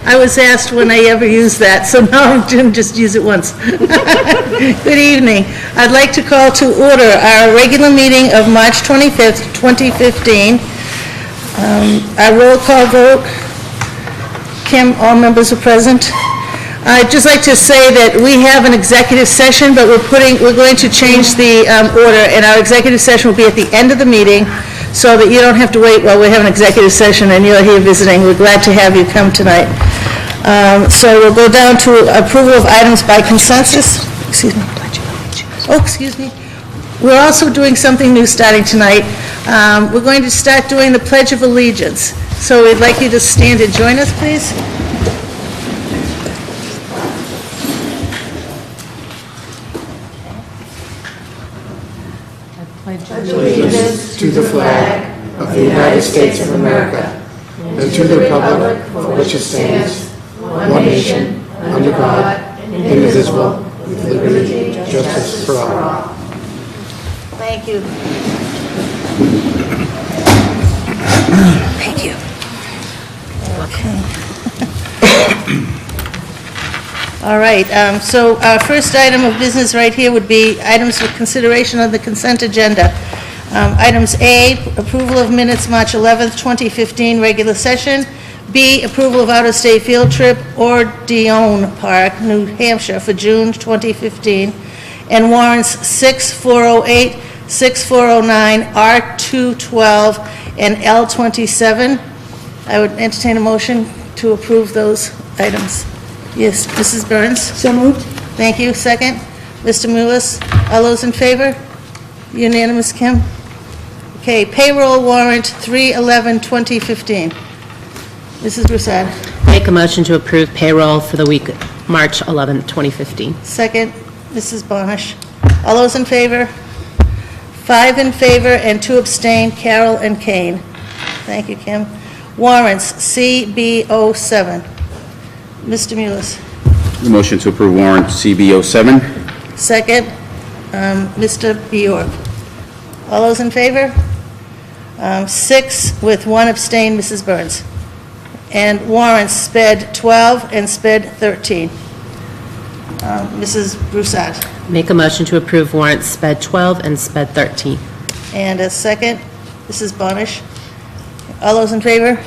I was asked when I ever used that, so now I'm going to just use it once. Good evening. I'd like to call to order our regular meeting of March 25th, 2015. Our roll call vote. Kim, all members are present. I'd just like to say that we have an executive session, but we're going to change the order, and our executive session will be at the end of the meeting, so that you don't have to wait while we have an executive session and you're here visiting. We're glad to have you come tonight. So we'll go down to approval of items by consensus. Excuse me. Oh, excuse me. We're also doing something new starting tonight. We're going to start doing the Pledge of Allegiance. So we'd like you to stand and join us, please. Allegiance to the flag of the United States of America and to the republic for which it stands, one nation, under God, indivisible, with liberty and justice for all. Thank you. Thank you. Okay. All right, so our first item of business right here would be items for consideration on the consent agenda. Items A, approval of minutes March 11th, 2015, regular session. B, approval of out-of-state field trip Odeon Park, New Hampshire for June 2015. And warrants 6408, 6409, R212, and L27. I would entertain a motion to approve those items. Yes, Mrs. Burns? So moved. Thank you. Second? Mr. Mullis? All those in favor? Unanimous, Kim? Okay, payroll warrant 3/11/2015. Mrs. Broussard? Make a motion to approve payroll for the week March 11th, 2015. Second? Mrs. Bonish? All those in favor? 5 in favor and 2 abstain, Carol and Kane. Thank you, Kim. Warrants CB07. Mr. Mullis? The motion to approve warrant CB07. Second, Mr. Bjork. All those in favor? 6 with 1 abstain, Mrs. Burns. And warrants SPED 12 and SPED 13. Mrs. Broussard. Make a motion to approve warrants SPED 12 and SPED 13. And a second, Mrs. Bonish. All those in favor?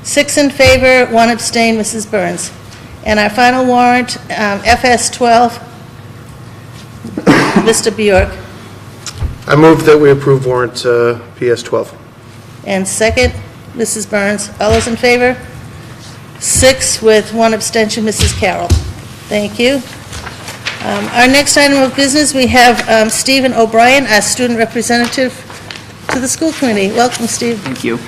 6 in favor, 1 abstain, Mrs. Burns. And our final warrant, FS 12, Mr. Bjork. I move that we approve warrant PS 12. And second, Mrs. Burns. All those in favor? 6 with 1 abstention, Mrs. Carroll. Thank you. Our next item of business, we have Stephen O'Brien, our student representative to the school committee. Welcome, Steve. Thank you.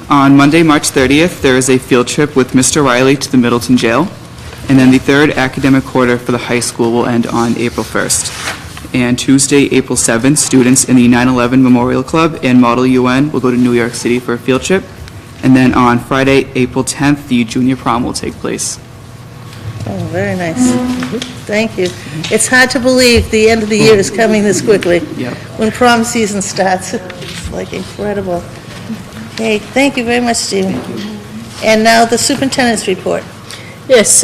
On Monday, March 30th, there is a field trip with Mr. Riley to the Middleton Jail, and then the third academic quarter for the high school will end on April 1st. And Tuesday, April 7th, students in the 9/11 Memorial Club and Model UN will go to New York City for a field trip. And then on Friday, April 10th, the junior prom will take place. Oh, very nice. Thank you. It's hard to believe the end of the year is coming this quickly. Yep. When prom season starts, it's like incredible. Okay, thank you very much, Stephen. And now the superintendent's report. Yes,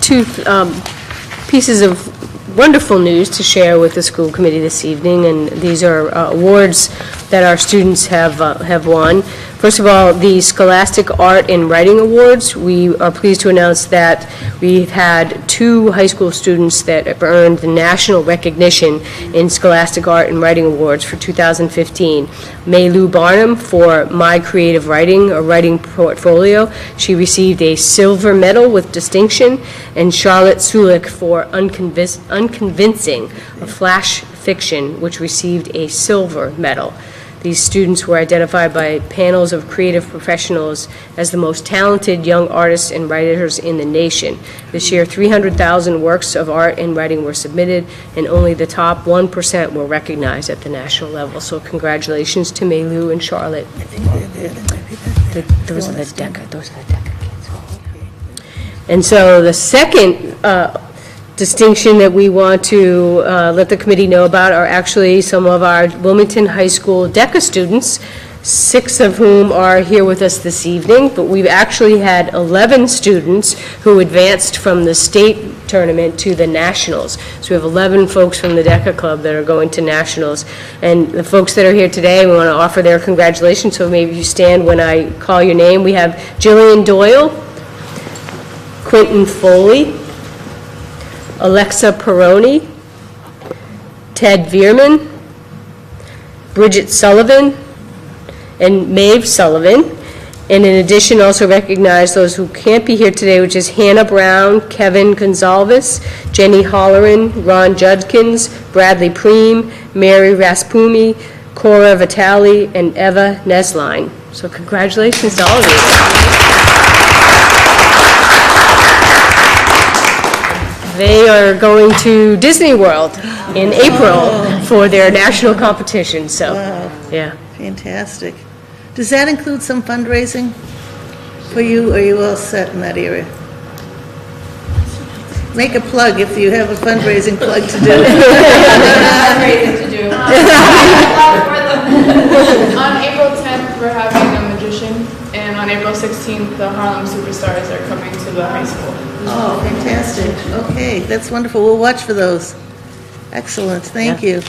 two pieces of wonderful news to share with the school committee this evening, and these are awards that our students have won. First of all, the Scholastic Art and Writing Awards. We are pleased to announce that we've had 2 high school students that have earned the national recognition in Scholastic Art and Writing Awards for 2015. May Lou Barnum for My Creative Writing, a writing portfolio. She received a silver medal with distinction, and Charlotte Sulik for Unconvincing, a flash fiction, which received a silver medal. These students were identified by panels of creative professionals as the most talented young artists and writers in the nation. This year, 300,000 works of art and writing were submitted, and only the top 1% were recognized at the national level. So congratulations to Maylou and Charlotte. Those are the DECA kids. And so the second distinction that we want to let the committee know about are actually some of our Wilmington High School DECA students 6 of whom are here with us this evening, but we've actually had 11 students who advanced from the state tournament to the nationals. So we have 11 folks from the DECA Club that are going to nationals. And the folks that are here today, we want to offer their congratulations, so maybe you stand when I call your name. We have Jillian Doyle, Quentin Foley, Alexa Peroni, Ted Veerman, Bridget Sullivan, and Maeve Sullivan. And in addition, also recognize those who can't be here today, which is Hannah Brown, Kevin Gonzalez, Jenny Holleran, Ron Judkins, Bradley Preem, Mary Raspumi, Cora Vitale, and Eva Nesline. So congratulations to all of you. They are going to Disney World in April for their national competition, so, yeah. Fantastic. Does that include some fundraising for you, or are you all set in that area? Make a plug if you have a fundraising plug to do. Fundraising to do. On April 10th, we're having a magician, and on April 16th, the Harlem Superstars are coming to the high school. Oh, fantastic. Okay, that's wonderful. We'll watch for those. Excellent, thank you.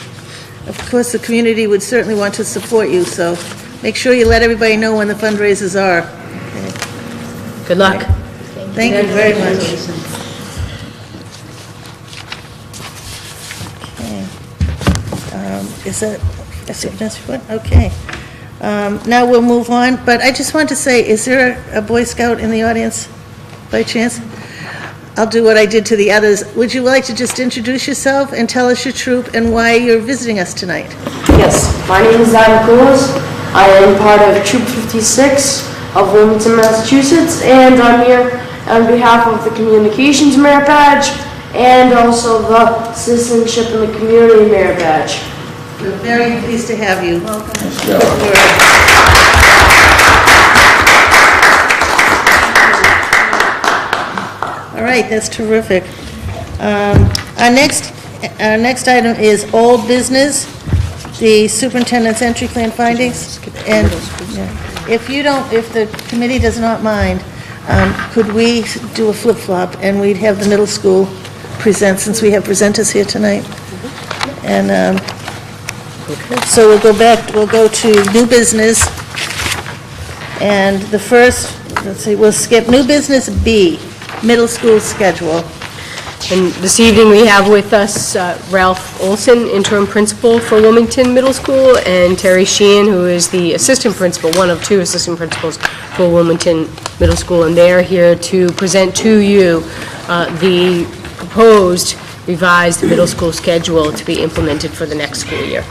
Of course, the community would certainly want to support you, so make sure you let everybody know when the fundraisers are. Good luck. Thank you very much. Okay. Is that, that's what? Okay. Now we'll move on, but I just want to say, is there a Boy Scout in the audience by chance? I'll do what I did to the others. Would you like to just introduce yourself and tell us your troop and why you're visiting us tonight? Yes, my name is Adam Kulas. I am part of Troop 56 of Wilmington, Massachusetts, and I'm here on behalf of the Communications Merit Badge and also the Citizenship in the Community Merit Badge. We're very pleased to have you. Welcome. All right, that's terrific. Our next item is old business, the superintendent's entry plan findings. And if the committee does not mind, could we do a flip-flop and we'd have the middle school present, since we have presenters here tonight? And so we'll go to new business. And the first, let's see, we'll skip new business B, middle school schedule. And this evening, we have with us Ralph Olson, interim principal for Wilmington Middle School, and Terry Sheehan, who is the assistant principal, one of 2 assistant principals for Wilmington Middle School, and they're here to present to you the proposed revised middle school schedule to be implemented for the next school year.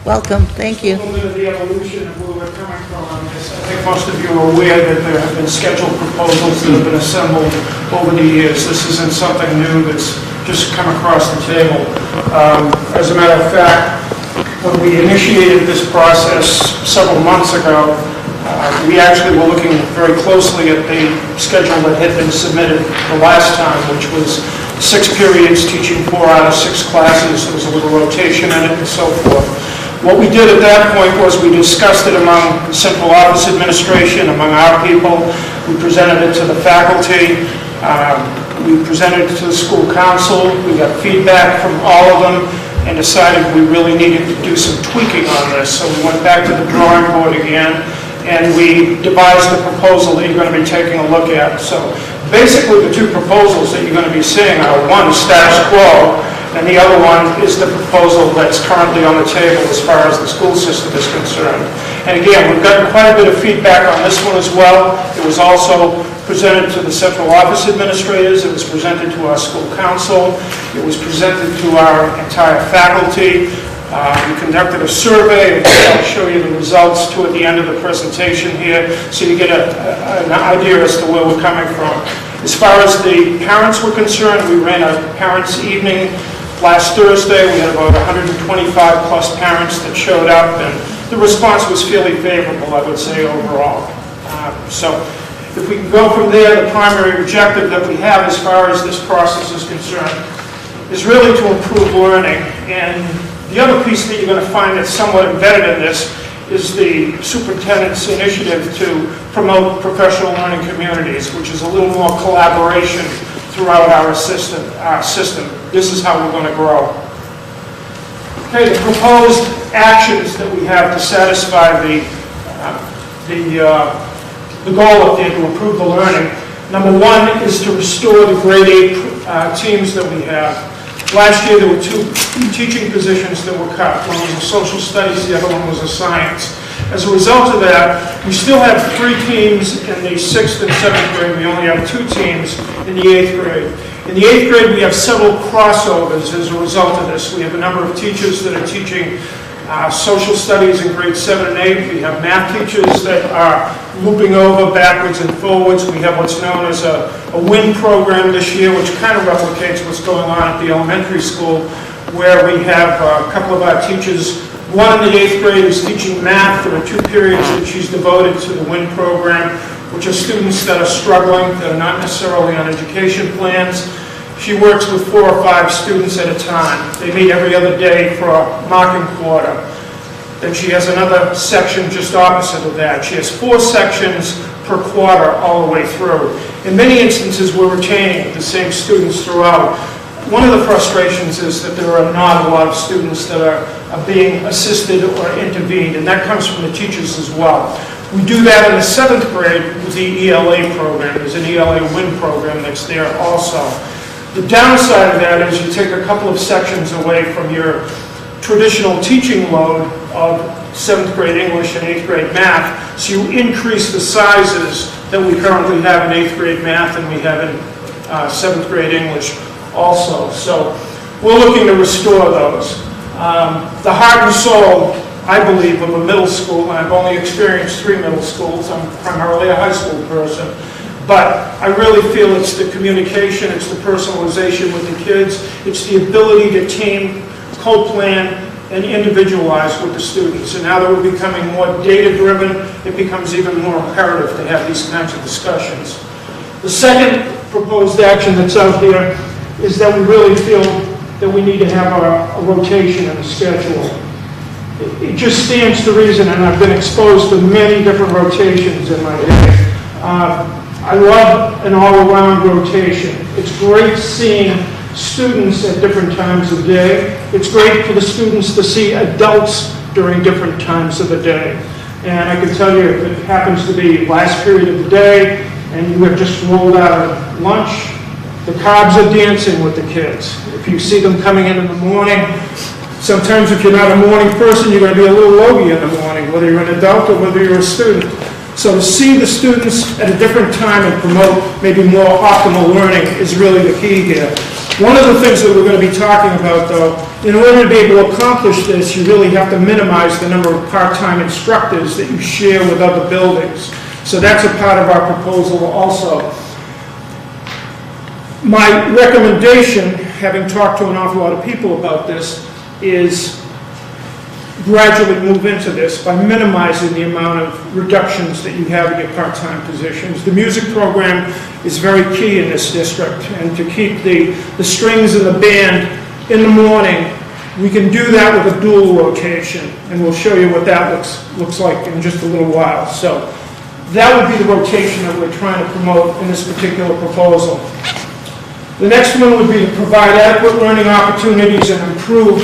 Welcome, thank you. A little bit of the evolution of where we're coming from on this. I think most of you are aware that there have been scheduled proposals that have been assembled over the years. This isn't something new that's just come across the table. As a matter of fact, when we initiated this process several months ago, we actually were looking very closely at the schedule that had been submitted the last time, which was 6 periods teaching 4 out of 6 classes. There was a little rotation in it and so forth. What we did at that point was we discussed it among central office administration, among our people. We presented it to the faculty. We presented it to the school council. We got feedback from all of them and decided we really needed to do some tweaking on this. So we went back to the drawing board again and we devised the proposal that you're going to be taking a look at. So basically the 2 proposals that you're going to be seeing are, one, status quo, and the other one is the proposal that's currently on the table as far as the school system is concerned. And again, we've gotten quite a bit of feedback on this one as well. It was also presented to the central office administrators. It was presented to our school council. It was presented to our entire faculty. We conducted a survey, and I'll show you the results toward the end of the presentation here, so you get an idea as to where we're coming from. As far as the parents were concerned, we ran a parents' evening last Thursday. We had about 125 plus parents that showed up, and the response was fairly favorable, I would say, overall. So if we can go from there, the primary objective that we have as far as this process is concerned is really to improve learning. And the other piece that you're going to find that's somewhat embedded in this is the superintendent's initiative to promote professional learning communities, which is a little more collaboration throughout our system. This is how we're going to grow. Okay, the proposed actions that we have to satisfy the goal up there to improve the learning. Number one is to restore the grade 8 teams that we have. Last year there were 2 teaching positions that were cut. One was a social studies, the other one was a science. As a result of that, we still have 3 teams in the 6th and 7th grade. We only have 2 teams in the 8th grade. In the 8th grade, we have several crossovers as a result of this. We have a number of teachers that are teaching social studies in grades 7 and 8. We have math teachers that are looping over backwards and forwards. We have what's known as a WIN program this year, which kind of replicates what's going on at the elementary school, where we have a couple of our teachers. One in the 8th grade is teaching math. There are 2 periods that she's devoted to the WIN program, which are students that are struggling, that are not necessarily on education plans. She works with 4 or 5 students at a time. They meet every other day for a marking quarter. Then she has another section just opposite of that. She has 4 sections per quarter all the way through. In many instances, we're retaining the same students throughout. One of the frustrations is that there are not a lot of students that are being assisted or intervened, and that comes from the teachers as well. We do that in the 7th grade with the ELA program. There's an ELA WIN program that's there also. The downside of that is you take a couple of sections away from your traditional teaching load of 7th grade English and 8th grade math, so you increase the sizes that we currently have in 8th grade math and we have in 7th grade English also. So we're looking to restore those. The heart and soul, I believe, of a middle school, and I've only experienced 3 middle schools. I'm primarily a high school person. But I really feel it's the communication, it's the personalization with the kids, it's the ability to team, co-plan, and individualize with the students. And now that we're becoming more data-driven, it becomes even more imperative to have these kinds of discussions. The second proposed action that's out there is that we really feel that we need to have a rotation in the schedule. It just stands to reason, and I've been exposed to many different rotations in my day. I love an all-around rotation. It's great seeing students at different times of day. It's great for the students to see adults during different times of the day. And I can tell you, if it happens to be last period of the day and you have just rolled out of lunch, the cobs are dancing with the kids. If you see them coming in the morning, sometimes if you're not a morning person, you're going to be a little logy in the morning, whether you're an adult or whether you're a student. So to see the students at a different time and promote maybe more optimal learning is really the key here. One of the things that we're going to be talking about, though, in order to be able to accomplish this, you really have to minimize the number of part-time instructors that you share with other buildings. So that's a part of our proposal also. My recommendation, having talked to an awful lot of people about this, is gradually move into this by minimizing the amount of reductions that you have in your part-time positions. The music program is very key in this district, and to keep the strings and the band in the morning, we can do that with a dual rotation, and we'll show you what that looks like in just a little while. So that would be the rotation that we're trying to promote in this particular proposal. The next one would be to provide adequate learning opportunities and improve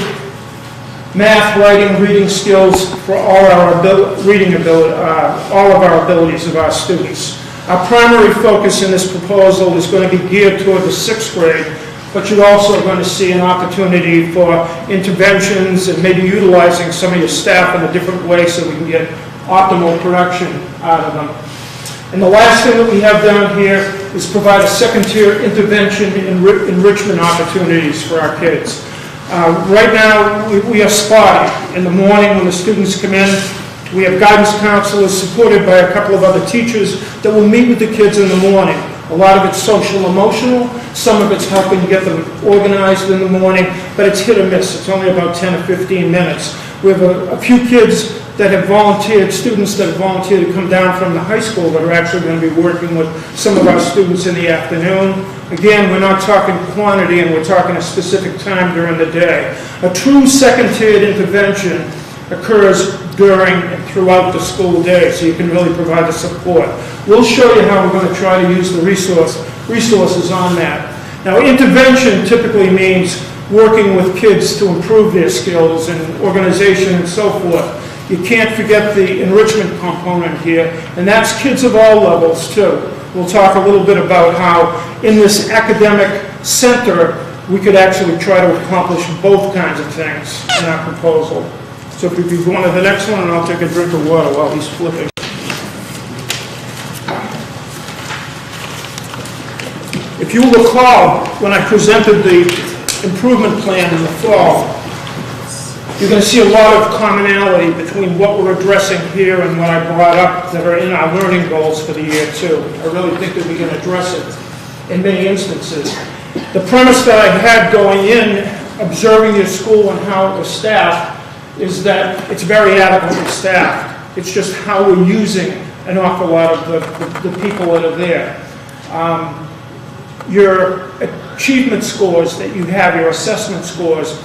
math, writing, reading skills for all of our abilities of our students. Our primary focus in this proposal is going to be geared toward the 6th grade, but you're also going to see an opportunity for interventions and maybe utilizing some of your staff in a different way so we can get optimal production out of them. And the last thing that we have down here is provide a second-tier intervention and enrichment opportunities for our kids. Right now, we are spotty. In the morning when the students come in, we have guidance counselors supported by a couple of other teachers that will meet with the kids in the morning. A lot of it's social emotional, some of it's helping get them organized in the morning, but it's hit or miss. It's only about 10 or 15 minutes. We have a few kids that have volunteered, students that have volunteered to come down from the high school that are actually going to be working with some of our students in the afternoon. Again, we're not talking quantity, and we're talking a specific time during the day. A true second-tiered intervention occurs during and throughout the school day, so you can really provide the support. We'll show you how we're going to try to use the resources on that. Now, intervention typically means working with kids to improve their skills and organization and so forth. You can't forget the enrichment component here, and that's kids of all levels too. We'll talk a little bit about how in this academic center we could actually try to accomplish both kinds of things in our proposal. So if we could go on to the next one, and I'll take a drink of water while he's flipping. If you recall, when I presented the improvement plan in the fall, you're going to see a lot of commonality between what we're addressing here and what I brought up that are in our learning goals for the year too. I really think that we can address it in many instances. The premise that I had going in, observing your school and how it was staffed, is that it's very adequately staffed. It's just how we're using an awful lot of the people that are there. Your achievement scores that you have, your assessment scores,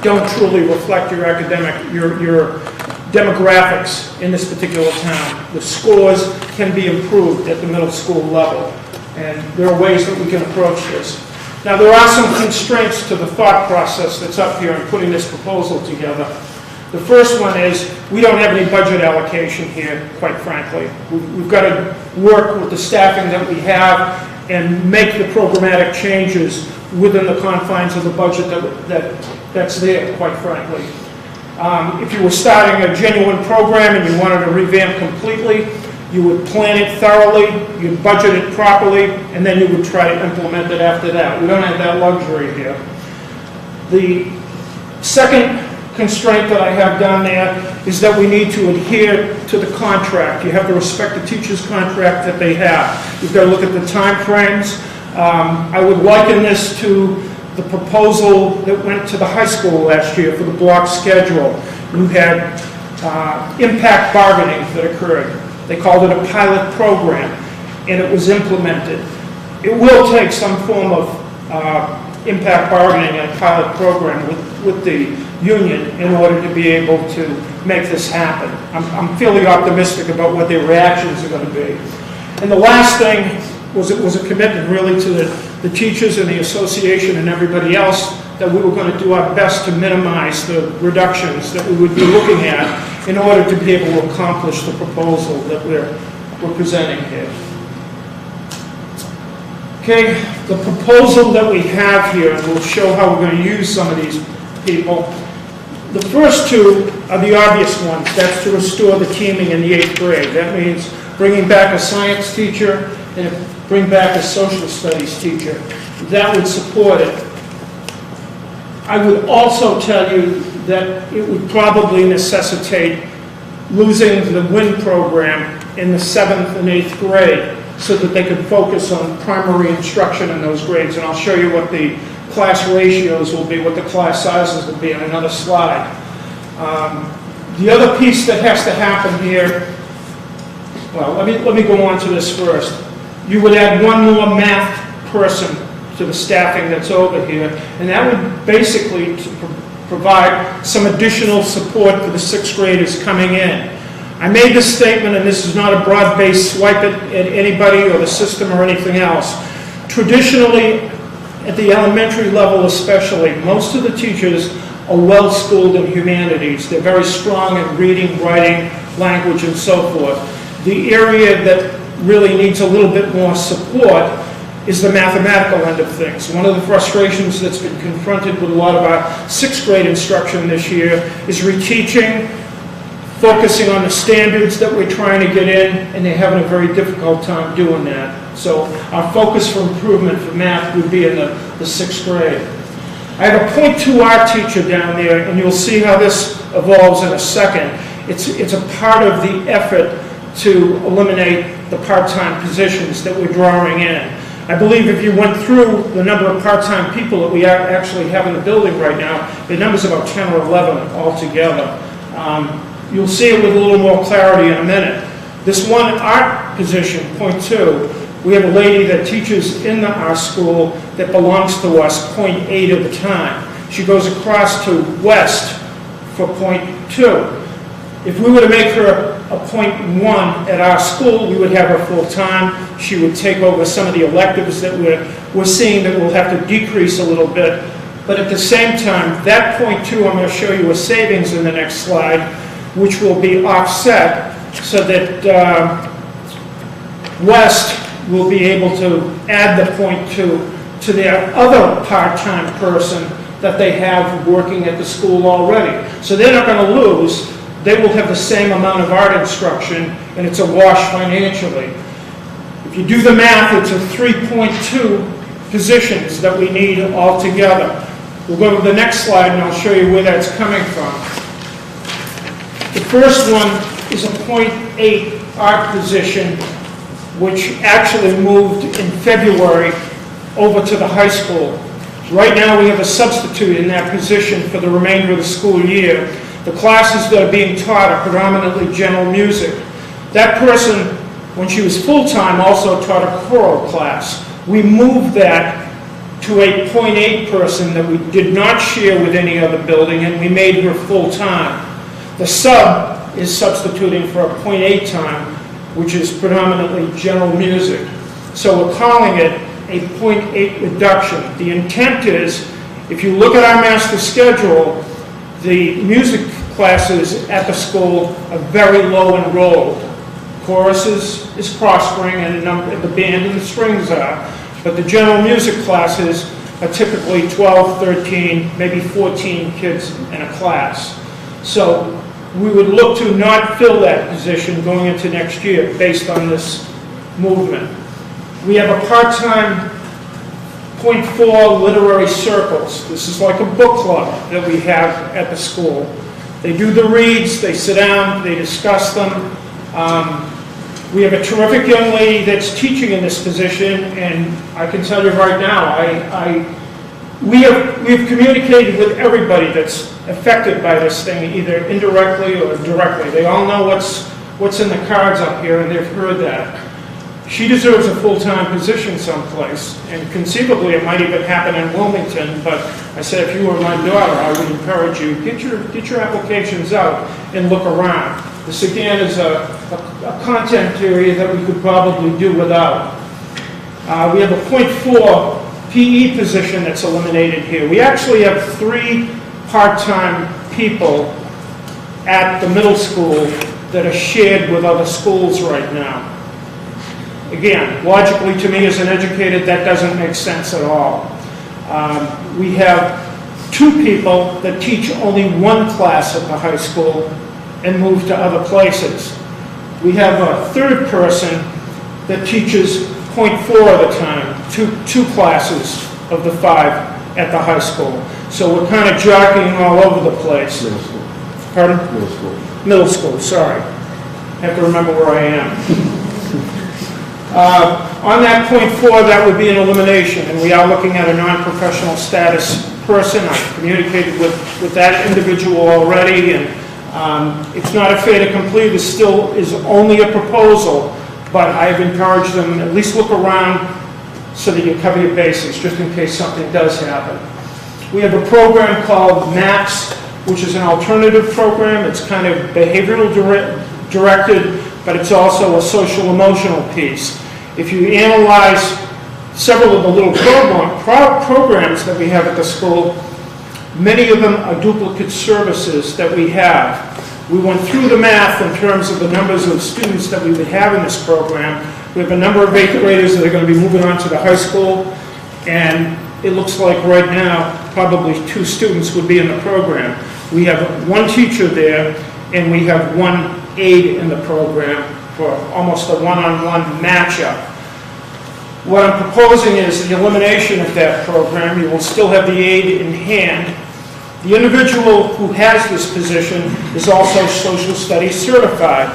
don't truly reflect your your demographics in this particular town. The scores can be improved at the middle school level, and there are ways that we can approach this. Now, there are some constraints to the thought process that's up here in putting this proposal together. The first one is we don't have any budget allocation here, quite frankly. We've got to work with the staffing that we have and make the programmatic changes within the confines of the budget that's there, quite frankly. If you were starting a genuine program and you wanted to revamp completely, you would plan it thoroughly, you'd budget it properly, and then you would try to implement it after that. We don't have that luxury here. The second constraint that I have down there is that we need to adhere to the contract. You have to respect the teacher's contract that they have. You've got to look at the time frames. I would liken this to the proposal that went to the high school last year for the block schedule. You had impact bargaining that occurred. They called it a pilot program, and it was implemented. It will take some form of impact bargaining and a pilot program with the union in order to be able to make this happen. I'm fairly optimistic about what their reactions are going to be. And the last thing was it was a commitment really to the teachers and the association and everybody else that we were going to do our best to minimize the reductions that we would be looking at in order to be able to accomplish the proposal that we're presenting here. Okay, the proposal that we have here, and we'll show how we're going to use some of these people. The first two are the obvious ones. That's to restore the teaming in the 8th grade. That means bringing back a science teacher and bring back a social studies teacher. That would support it. I would also tell you that it would probably necessitate losing the WIN program in the 7th and 8th grade so that they could focus on primary instruction in those grades. And I'll show you what the class ratios will be, what the class sizes will be on another slide. The other piece that has to happen here, well, let me go on to this first. You would add one more math person to the staffing that's over here, and that would basically provide some additional support for the 6th graders coming in. I made this statement, and this is not a broad-based swipe at anybody or the system or anything else. Traditionally, at the elementary level especially, most of the teachers are well-schooled in humanities. They're very strong in reading, writing, language, and so forth. The area that really needs a little bit more support is the mathematical end of things. One of the frustrations that's been confronted with a lot of our 6th grade instruction this year is reteaching, focusing on the standards that we're trying to get in, and they're having a very difficult time doing that. So our focus for improvement for math would be in the 6th grade. I have a .2 art teacher down there, and you'll see how this evolves in a second. It's a part of the effort to eliminate the part-time positions that we're drawing in. I believe if you went through the number of part-time people that we actually have in the building right now, the number's about 10 or 11 altogether. You'll see it with a little more clarity in a minute. This one art position, .2, we have a lady that teaches in our school that belongs to us .8 of the time. She goes across to West for .2. If we were to make her a .1 at our school, we would have her full-time. She would take over some of the electives that we're seeing that will have to decrease a little bit. But at the same time, that .2, I'm going to show you a savings in the next slide, which will be offset so that West will be able to add the .2 to their other part-time person that they have working at the school already. So they're not going to lose. They will have the same amount of art instruction, and it's a wash financially. If you do the math, it's a 3.2 positions that we need altogether. We'll go to the next slide, and I'll show you where that's coming from. The first one is a .8 art position, which actually moved in February over to the high school. Right now, we have a substitute in that position for the remainder of the school year. The classes that are being taught are predominantly general music. That person, when she was full-time, also taught a choral class. We moved that to a .8 person that we did not share with any other building, and we made her full-time. The sub is substituting for a .8 time, which is predominantly general music. So we're calling it a .8 reduction. The intent is, if you look at our master schedule, the music classes at the school are very low enrolled. Choruses is prospering, and the band and the strings are, but the general music classes are typically 12, 13, maybe 14 kids in a class. So we would look to not fill that position going into next year based on this movement. We have a part-time .4 literary circles. This is like a book club that we have at the school. They do the reads, they sit down, they discuss them. We have a terrific young lady that's teaching in this position, and I can tell you right now, we have communicated with everybody that's affected by this thing, either indirectly or directly. They all know what's in the cards up here, and they've heard that. She deserves a full-time position someplace, and conceivably it might even happen in Wilmington, but I said if you were my daughter, I would encourage you, get your applications out and look around. This again is a content area that we could probably do without. We have a .4 PE position that's eliminated here. We actually have 3 part-time people at the middle school that are shared with other schools right now. Again, logically to me as an educator, that doesn't make sense at all. We have 2 people that teach only 1 class at the high school and move to other places. We have a 3rd person that teaches .4 at a time, two classes of the 5 at the high school. So we're kind of jockeying all over the place. Middle school. Pardon? Middle school. Middle school, sorry. I have to remember where I am. On that .4, that would be an elimination, and we are looking at a non-professional status person. I've communicated with that individual already, and it's not a fait accompli. This still is only a proposal, but I've encouraged them at least look around so that you cover your bases, just in case something does happen. We have a program called MAPS, which is an alternative program. It's kind of behavioral directed, but it's also a social emotional piece. If you analyze several of the little programs that we have at the school, many of them are duplicate services that we have. We went through the math in terms of the numbers of students that we would have in this program. We have a number of 8th graders that are going to be moving on to the high school, and it looks like right now probably 2 students would be in the program. We have 1 teacher there, and we have 1 aide in the program for almost a one-on-one matchup. What I'm proposing is the elimination of that program. You will still have the aide in hand. The individual who has this position is also social studies certified.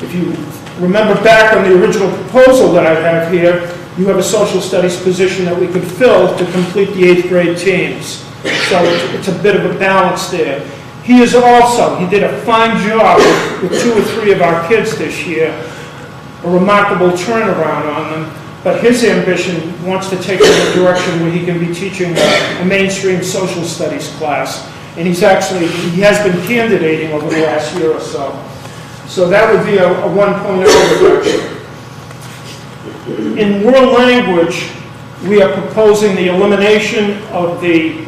If you remember back on the original proposal that I have here, you have a social studies position that we could fill to complete the 8th grade teams. So it's a bit of a balance there. He did a fine job with 2 or 3 of our kids this year, a remarkable turnaround on them, but his ambition wants to take it in a direction where he can be teaching a mainstream social studies class. and he has been candidating over the last year or so. So that would be a 1.0 reduction. In world language, we are proposing the elimination of the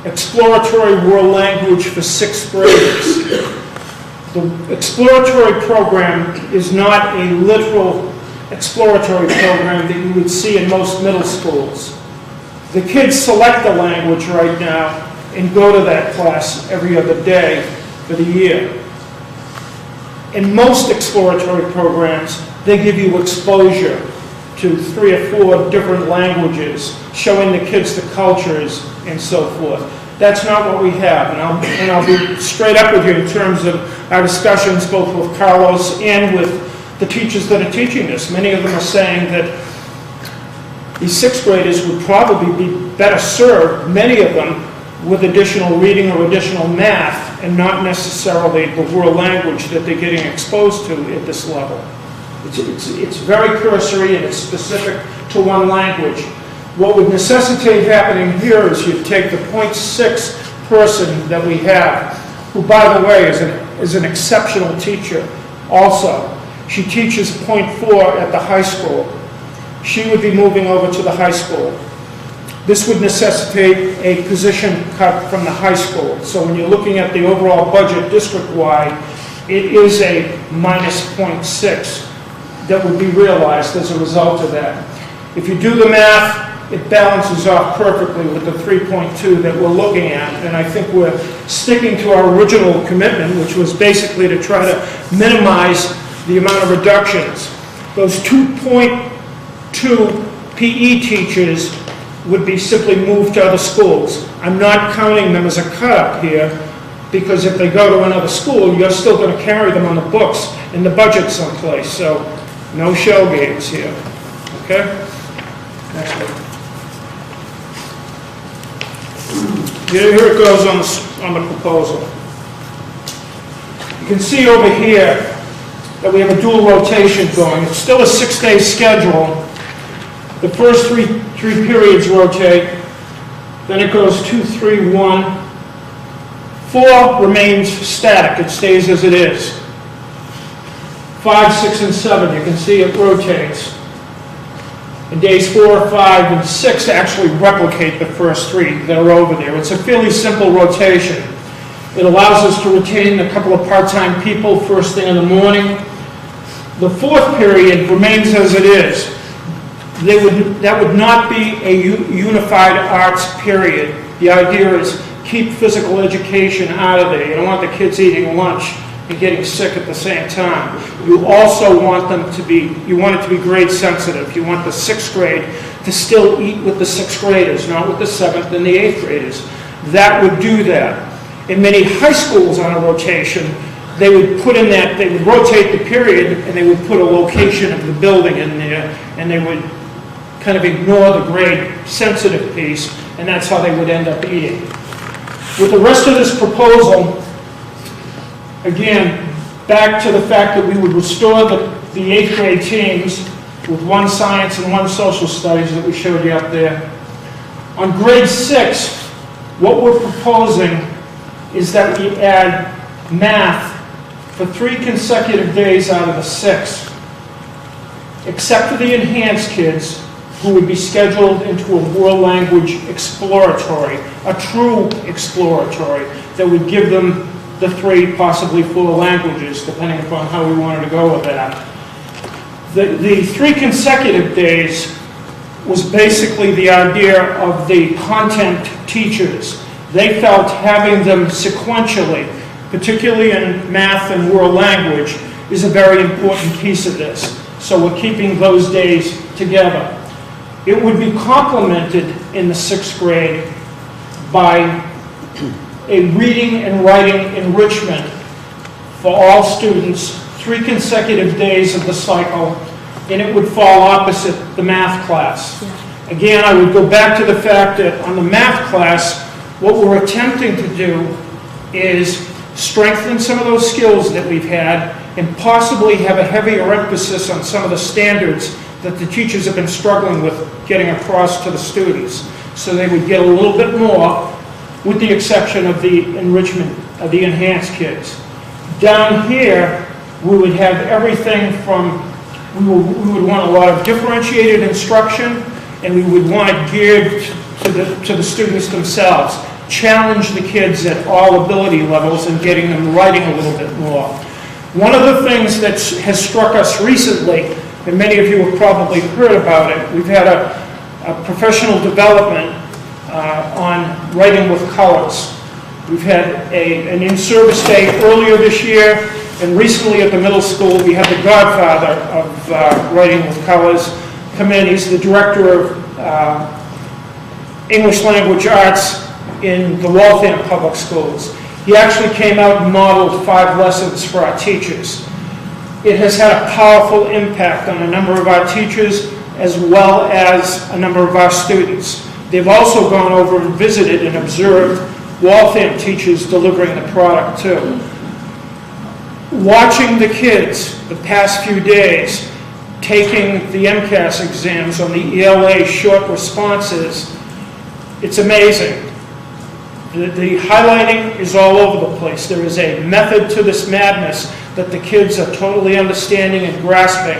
exploratory world language for 6th graders. The exploratory program is not a literal exploratory program that you would see in most middle schools. The kids select a language right now and go to that class every other day for the year. In most exploratory programs, they give you exposure to 3 or 4 different languages, showing the kids the cultures and so forth. That's not what we have, and I'll be straight up with you in terms of our discussions both with Carlos and with the teachers that are teaching this. Many of them are saying that these 6th graders would probably be better served, many of them, with additional reading or additional math, and not necessarily the world language that they're getting exposed to at this level. It's very cursory and it's specific to one language. What would necessitate happening here is you take the 0.6 person that we have, who, by the way, is an exceptional teacher also. She teaches 0.4 at the high school. She would be moving over to the high school. This would necessitate a position cut from the high school. So when you're looking at the overall budget district-wide, it is a minus 0.6 that would be realized as a result of that. If you do the math, it balances off perfectly with the 3.2 that we're looking at, and I think we're sticking to our original commitment, which was basically to try to minimize the amount of reductions. Those 2.2 PE teachers would be simply moved to other schools. I'm not counting them as a cut-up here, because if they go to another school, you're still going to carry them on the books in the budget someplace, so no shell games here. Okay? Next one. Here it goes on the proposal. You can see over here that we have a dual rotation going. It's still a 6-day schedule. The first three periods rotate, then it goes 2, 3, 1. 4 remains static, it stays as it is. 5, 6, and 7, you can see it rotates. And days 4, 5, and 6 actually replicate the first 3 that are over there. It's a fairly simple rotation. It allows us to retain a couple of part-time people first thing in the morning. The 4th period remains as it is. That would not be a unified arts period. The idea is keep physical education out of there. You don't want the kids eating lunch and getting sick at the same time. You also want them to be, it to be grade sensitive. You want the 6th grade to still eat with the 6th graders, not with the 7th and the 8th graders. That would do that. In many high schools on a rotation, they would put in that, they would rotate the period and they would put a location of the building in there, and they would kind of ignore the grade sensitive piece, and that's how they would end up eating. With the rest of this proposal, again, back to the fact that we would restore the 8th grade teams with 1 science and 1 social studies that we showed you up there. On grade 6, what we're proposing is that we add math for 3 consecutive days out of the 6, except for the enhanced kids, who would be scheduled into a world language exploratory, a true exploratory, that would give them the 3, possibly 4 languages, depending upon how we wanted to go with that. The 3 consecutive days was basically the idea of the content teachers. They felt having them sequentially, particularly in math and world language, is a very important piece of this. So we're keeping those days together. It would be complemented in the 6th grade by a reading and writing enrichment for all students, 3 consecutive days of the cycle, and it would fall opposite the math class. Again, I would go back to the fact that on the math class, what we're attempting to do is strengthen some of those skills that we've had and possibly have a heavier emphasis on some of the standards that the teachers have been struggling with getting across to the students. So they would get a little bit more with the exception of the enrichment, of the enhanced kids. Down here, we would have everything from, we would want a lot of differentiated instruction, and we would want it geared to the students themselves. Challenge the kids at all ability levels and getting them writing a little bit more. One of the things that has struck us recently, and many of you have probably heard about it, we've had a professional development on writing with colors. We've had an in-service day earlier this year, and recently at the middle school, we had the godfather of writing with colors come in. He's the director of English Language Arts in the Waltham Public Schools. He actually came out and modeled 5 lessons for our teachers. It has had a powerful impact on a number of our teachers as well as a number of our students. They've also gone over and visited and observed Waltham teachers delivering the product too. Watching the kids the past few days taking the MCAS exams on the ELA short responses, it's amazing. The highlighting is all over the place. There is a method to this madness that the kids are totally understanding and grasping.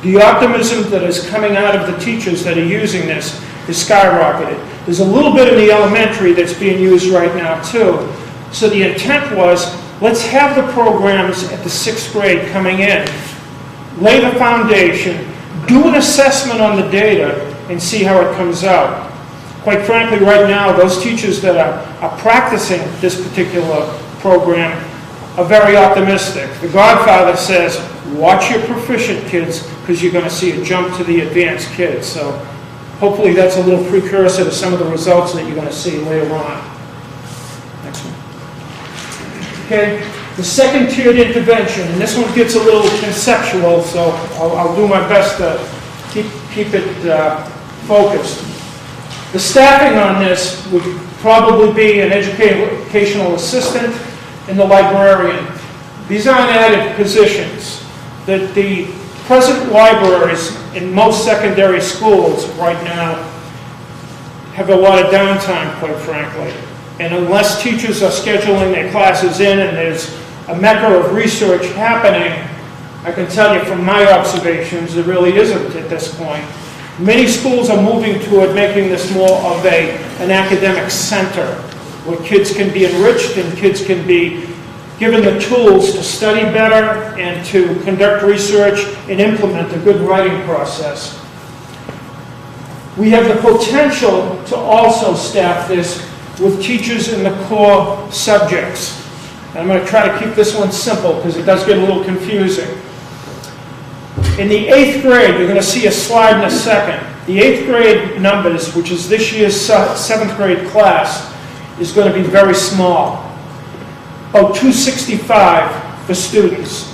The optimism that is coming out of the teachers that are using this is skyrocketed. There's a little bit in the elementary that's being used right now too. So the intent was, let's have the programs at the 6th grade coming in, lay the foundation, do an assessment on the data, and see how it comes out. Quite frankly, right now, those teachers that are practicing this particular program are very optimistic. The godfather says, watch your proficient kids, because you're going to see a jump to the advanced kids. So hopefully that's a little precursor to some of the results that you're going to see later on. Next one. Okay, the second tiered intervention, and this one gets a little conceptual, so I'll do my best to keep it focused. The staffing on this would probably be an educational assistant and the librarian. These aren't added positions. That the present libraries in most secondary schools right now have a lot of downtime, quite frankly. And unless teachers are scheduling their classes in and there's a mecca of research happening, I can tell you from my observations, there really isn't at this point. Many schools are moving toward making this more of an academic center, where kids can be enriched and kids can be given the tools to study better and to conduct research and implement a good writing process. We have the potential to also staff this with teachers in the core subjects. And I'm going to try to keep this one simple because it does get a little confusing. In the 8th grade, you're going to see a slide in a second. The 8th grade numbers, which is this year's 7th grade class, is going to be very small. About 265 for students.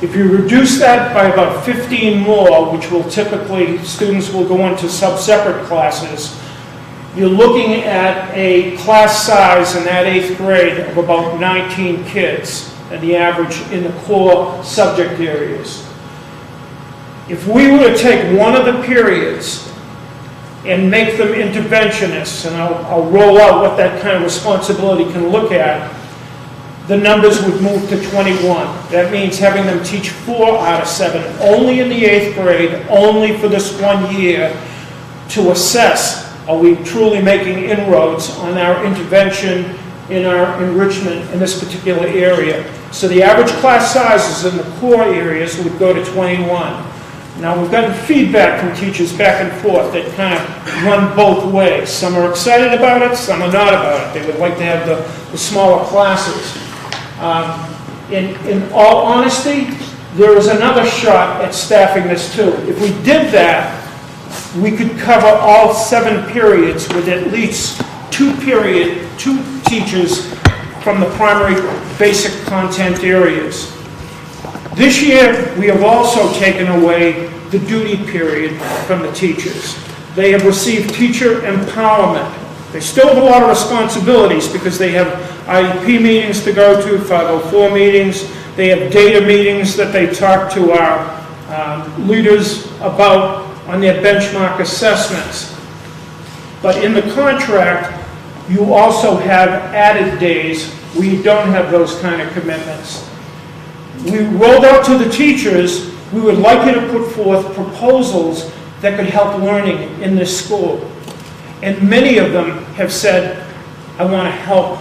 If you reduce that by about 15 more, which will typically, students will go into sub-separate classes, you're looking at a class size in that 8th grade of about 19 kids, and the average in the core subject areas. If we were to take one of the periods and make them interventionists, and I'll roll out what that kind of responsibility can look at, the numbers would move to 21. That means having them teach 4 out of 7, only in the 8th grade, only for this 1 year, to assess, are we truly making inroads on our intervention, in our enrichment in this particular area. So the average class sizes in the core areas would go to 21. Now, we've gotten feedback from teachers back and forth that kind of run both ways. Some are excited about it, some are not about it. They would like to have the smaller classes. In all honesty, there is another shot at staffing this too. If we did that, we could cover all 7 periods with at least 2 teachers from the primary basic content areas. This year, we have also taken away the duty period from the teachers. They have received teacher empowerment. They still have a lot of responsibilities because they have IEP meetings to go to, 504 meetings. They have data meetings that they talk to our leaders about on their benchmark assessments. But in the contract, You also have added days where you don't have those kind of commitments. We rolled out to the teachers, we would like you to put forth proposals that could help learning in this school. And many of them have said, I want to help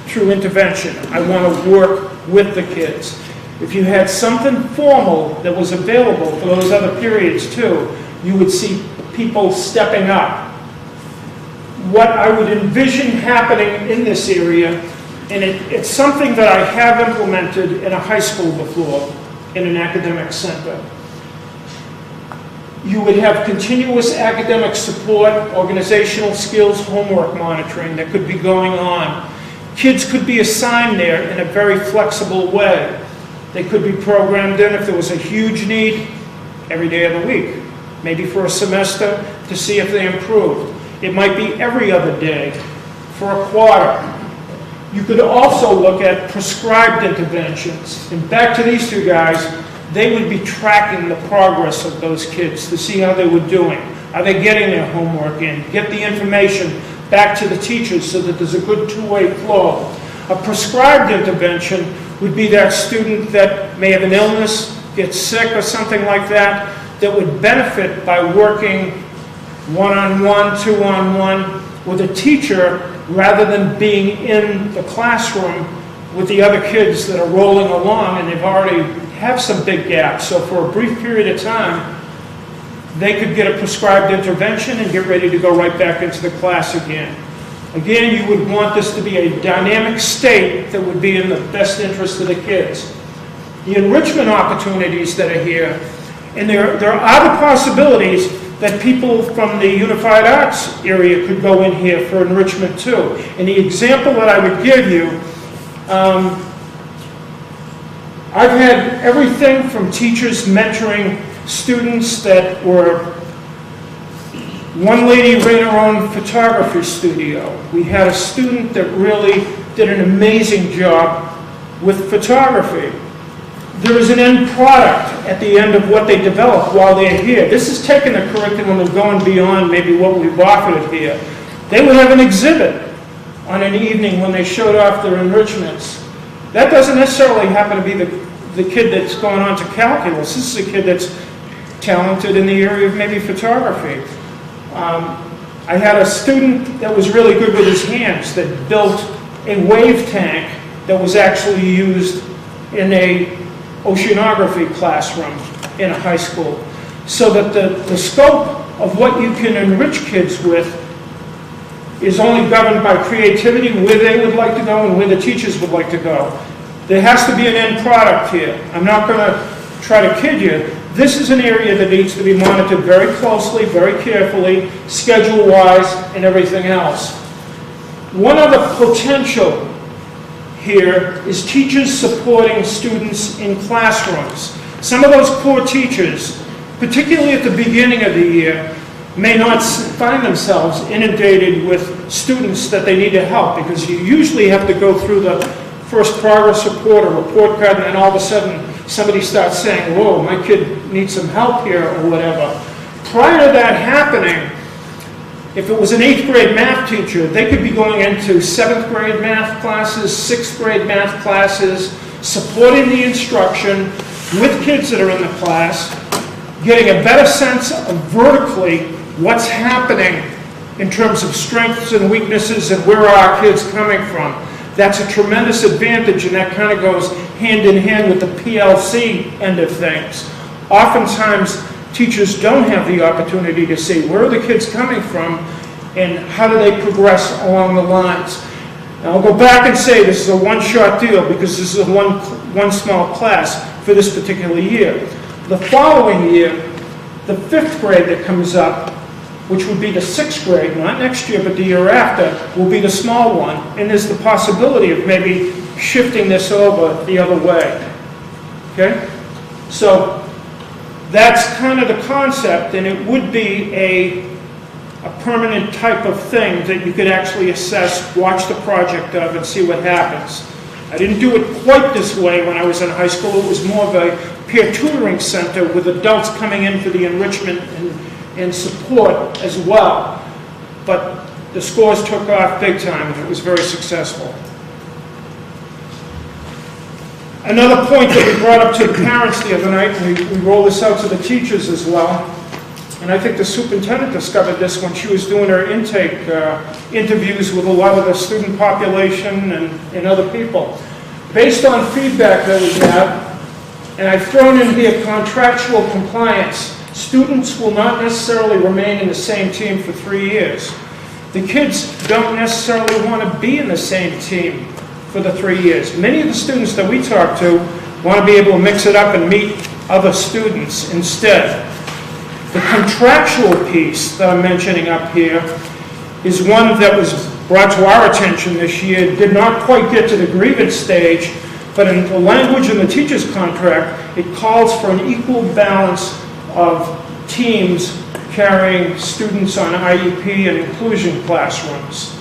through intervention. I want to work with the kids. If you had something formal that was available for those other periods too, you would see people stepping up. What I would envision happening in this area, and it's something that I have implemented in a high school before, in an academic center. You would have continuous academic support, organizational skills, homework monitoring that could be going on. Kids could be assigned there in a very flexible way. They could be programmed in if there was a huge need every day of the week, maybe for a semester to see if they improved. It might be every other day for a quarter. You could also look at prescribed interventions. And back to these two guys, they would be tracking the progress of those kids to see how they were doing. Are they getting their homework in? Get the information back to the teachers so that there's a good two-way flow. A prescribed intervention would be that student that may have an illness, get sick or something like that, that would benefit by working one-on-one, two-on-one with a teacher rather than being in the classroom with the other kids that are rolling along and they've already have some big gaps. So for a brief period of time, they could get a prescribed intervention and get ready to go right back into the class again. Again, you would want this to be a dynamic state that would be in the best interest of the kids. The enrichment opportunities that are here, and there are the possibilities that people from the Unified Arts area could go in here for enrichment too. And the example that I would give you, I've had everything from teachers mentoring students that were, one lady ran her own photography studio. We had a student that really did an amazing job with photography. There is an end product at the end of what they develop while they're here. This is taking the curriculum and going beyond maybe what we've offered it here. They would have an exhibit on an evening when they showed off their enrichments. That doesn't necessarily happen to be the kid that's going on to calculus. This is a kid that's talented in the area of maybe photography. I had a student that was really good with his hands that built a wave tank that was actually used in a oceanography classroom in a high school. So that the scope of what you can enrich kids with is only governed by creativity, where they would like to go and where the teachers would like to go. There has to be an end product here. I'm not going to try to kid you. This is an area that needs to be monitored very closely, very carefully, schedule-wise, and everything else. One other potential here is teachers supporting students in classrooms. Some of those core teachers, particularly at the beginning of the year, may not find themselves inundated with students that they need to help, because you usually have to go through the first progress report or report card, and then all of a sudden somebody starts saying, whoa, my kid needs some help here or whatever. Prior to that happening, if it was an 8th grade math teacher, they could be going into 7th grade math classes, 6th grade math classes, supporting the instruction with kids that are in the class, getting a better sense of vertically what's happening in terms of strengths and weaknesses and where are our kids coming from. That's a tremendous advantage, and that kind of goes hand in hand with the PLC end of things. Oftentimes, teachers don't have the opportunity to see where are the kids coming from and how do they progress along the lines. Now, I'll go back and say this is a one-shot deal because this is a one small class for this particular year. The following year, the 5th grade that comes up, which would be the 6th grade, not next year, but the year after, will be the small one. And there's the possibility of maybe shifting this over the other way. Okay? So that's kind of the concept, and it would be a permanent type of thing that you could actually assess, watch the project of, and see what happens. I didn't do it quite this way when I was in high school. It was more of a peer tutoring center with adults coming in for the enrichment and support as well. But the scores took off big time, and it was very successful. Another point that we brought up to the parents the other night, and we rolled this out to the teachers as well, and I think the superintendent discovered this when she was doing her intake interviews with a lot of the student population and other people. Based on feedback that we have, and I've thrown in here contractual compliance, students will not necessarily remain in the same team for 3 years. The kids don't necessarily want to be in the same team for the 3 years. Many of the students that we talk to want to be able to mix it up and meet other students instead. The contractual piece that I'm mentioning up here is one that was brought to our attention this year, did not quite get to the grievance stage, but in the language in the teacher's contract, it calls for an equal balance of teams carrying students on IEP and inclusion classrooms.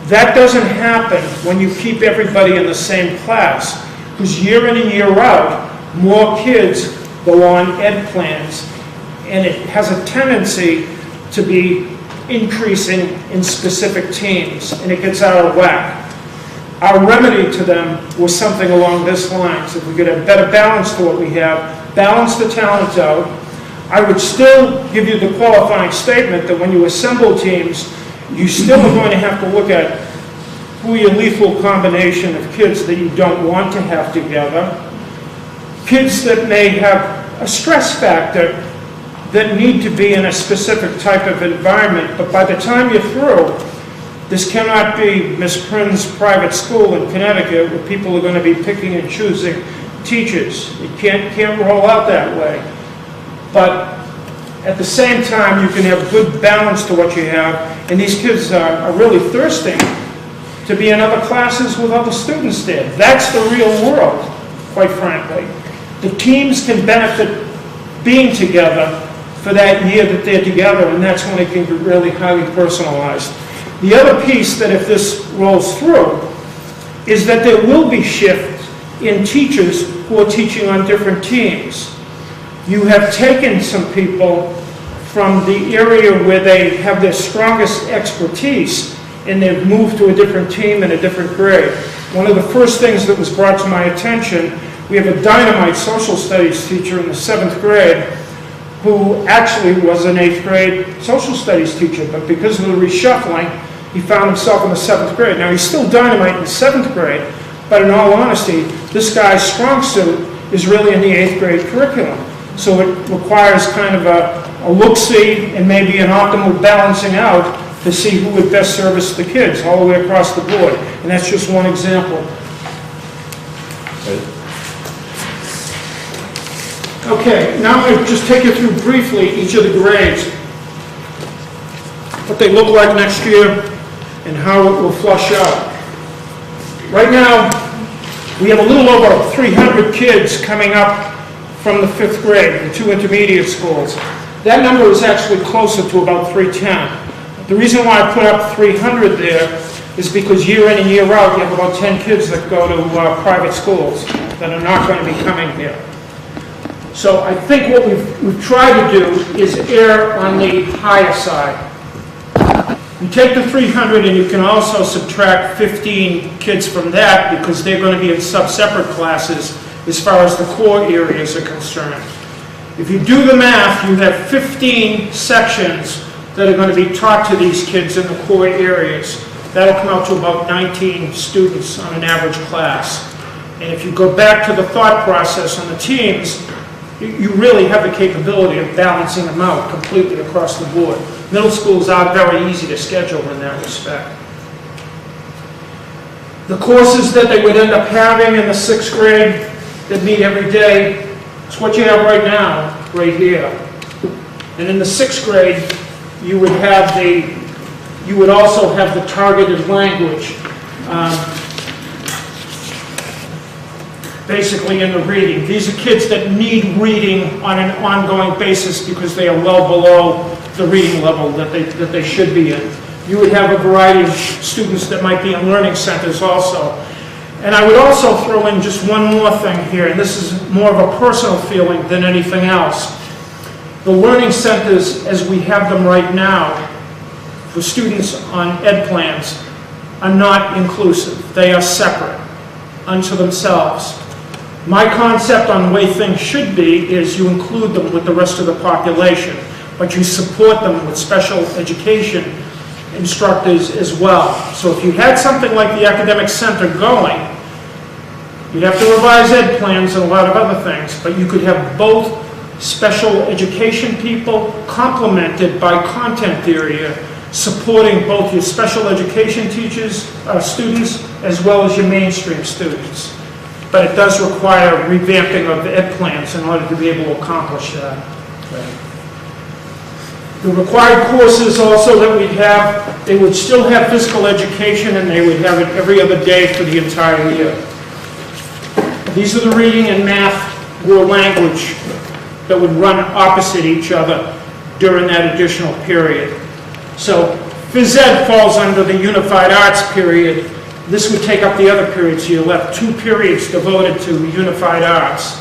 That doesn't happen when you keep everybody in the same class, because year in and year out, more kids go on ed plans, and it has a tendency to be increasing in specific teams, and it gets out of whack. Our remedy to them was something along this lines. If we get a better balance to what we have, balance the talent out, I would still give you the qualifying statement that when you assemble teams, you still are going to have to look at who your lethal combination of kids that you don't want to have together, kids that may have a stress factor that need to be in a specific type of environment, but by the time you're through, this cannot be Miss Prin's private school in Connecticut where people are going to be picking and choosing teachers. It can't roll out that way. But at the same time, you can have good balance to what you have, and these kids are really thirsting to be in other classes with other students there. That's the real world, quite frankly. The teams can benefit being together for that year that they're together, and that's when it can be really highly personalized. The other piece that if this rolls through is that there will be shifts in teachers who are teaching on different teams. You have taken some people from the area where they have their strongest expertise and they've moved to a different team in a different grade. One of the first things that was brought to my attention, we have a dynamite social studies teacher in the 7th grade who actually was an 8th grade social studies teacher, but because of the reshuffling, he found himself in the 7th grade. Now, he's still dynamite in the 7th grade, but in all honesty, this guy's strong suit is really in the 8th grade curriculum. So it requires kind of a look-see and maybe an optimal balancing out to see who would best service the kids all the way across the board. And that's just one example. Okay, now I'm going to just take you through briefly each of the grades, what they look like next year, and how it will flush out. Right now, we have a little over 300 kids coming up from the 5th grade, the 2 intermediate schools. That number is actually closer to about 310. The reason why I put up 300 there is because year in and year out, you have about 10 kids that go to private schools that are not going to be coming here. So I think what we've tried to do is err on the higher side. You take the 300 and you can also subtract 15 kids from that because they're going to be in sub-separate classes as far as the core areas are concerned. If you do the math, you have 15 sections that are going to be taught to these kids in the core areas. That'll come out to about 19 students on an average class. And if you go back to the thought process on the teams, you really have the capability of balancing them out completely across the board. Middle schools are very easy to schedule in that respect. The courses that they would end up having in the 6th grade that meet every day, it's what you have right now, right here. And in the 6th grade, you would also have the targeted language, basically in the reading. These are kids that need reading on an ongoing basis because they are well below the reading level that they should be in. You would have a variety of students that might be in learning centers also. And I would also throw in just one more thing here, and this is more of a personal feeling than anything else. The learning centers, as we have them right now, for students on ed plans are not inclusive. They are separate unto themselves. My concept on the way things should be is you include them with the rest of the population, but you support them with special education instructors as well. So if you had something like the academic center going, you'd have to revise ed plans and a lot of other things, but you could have both special education people complemented by content area, supporting both your special education teachers, students, as well as your mainstream students. But it does require revamping of the ed plans in order to be able to accomplish that. The required courses also that we'd have, they would still have physical education, and they would have it every other day for the entire year. These are the reading and math world language that would run opposite each other during that additional period. So phys ed falls under the unified arts period. This would take up the other period, so you'll have 2 periods devoted to unified arts.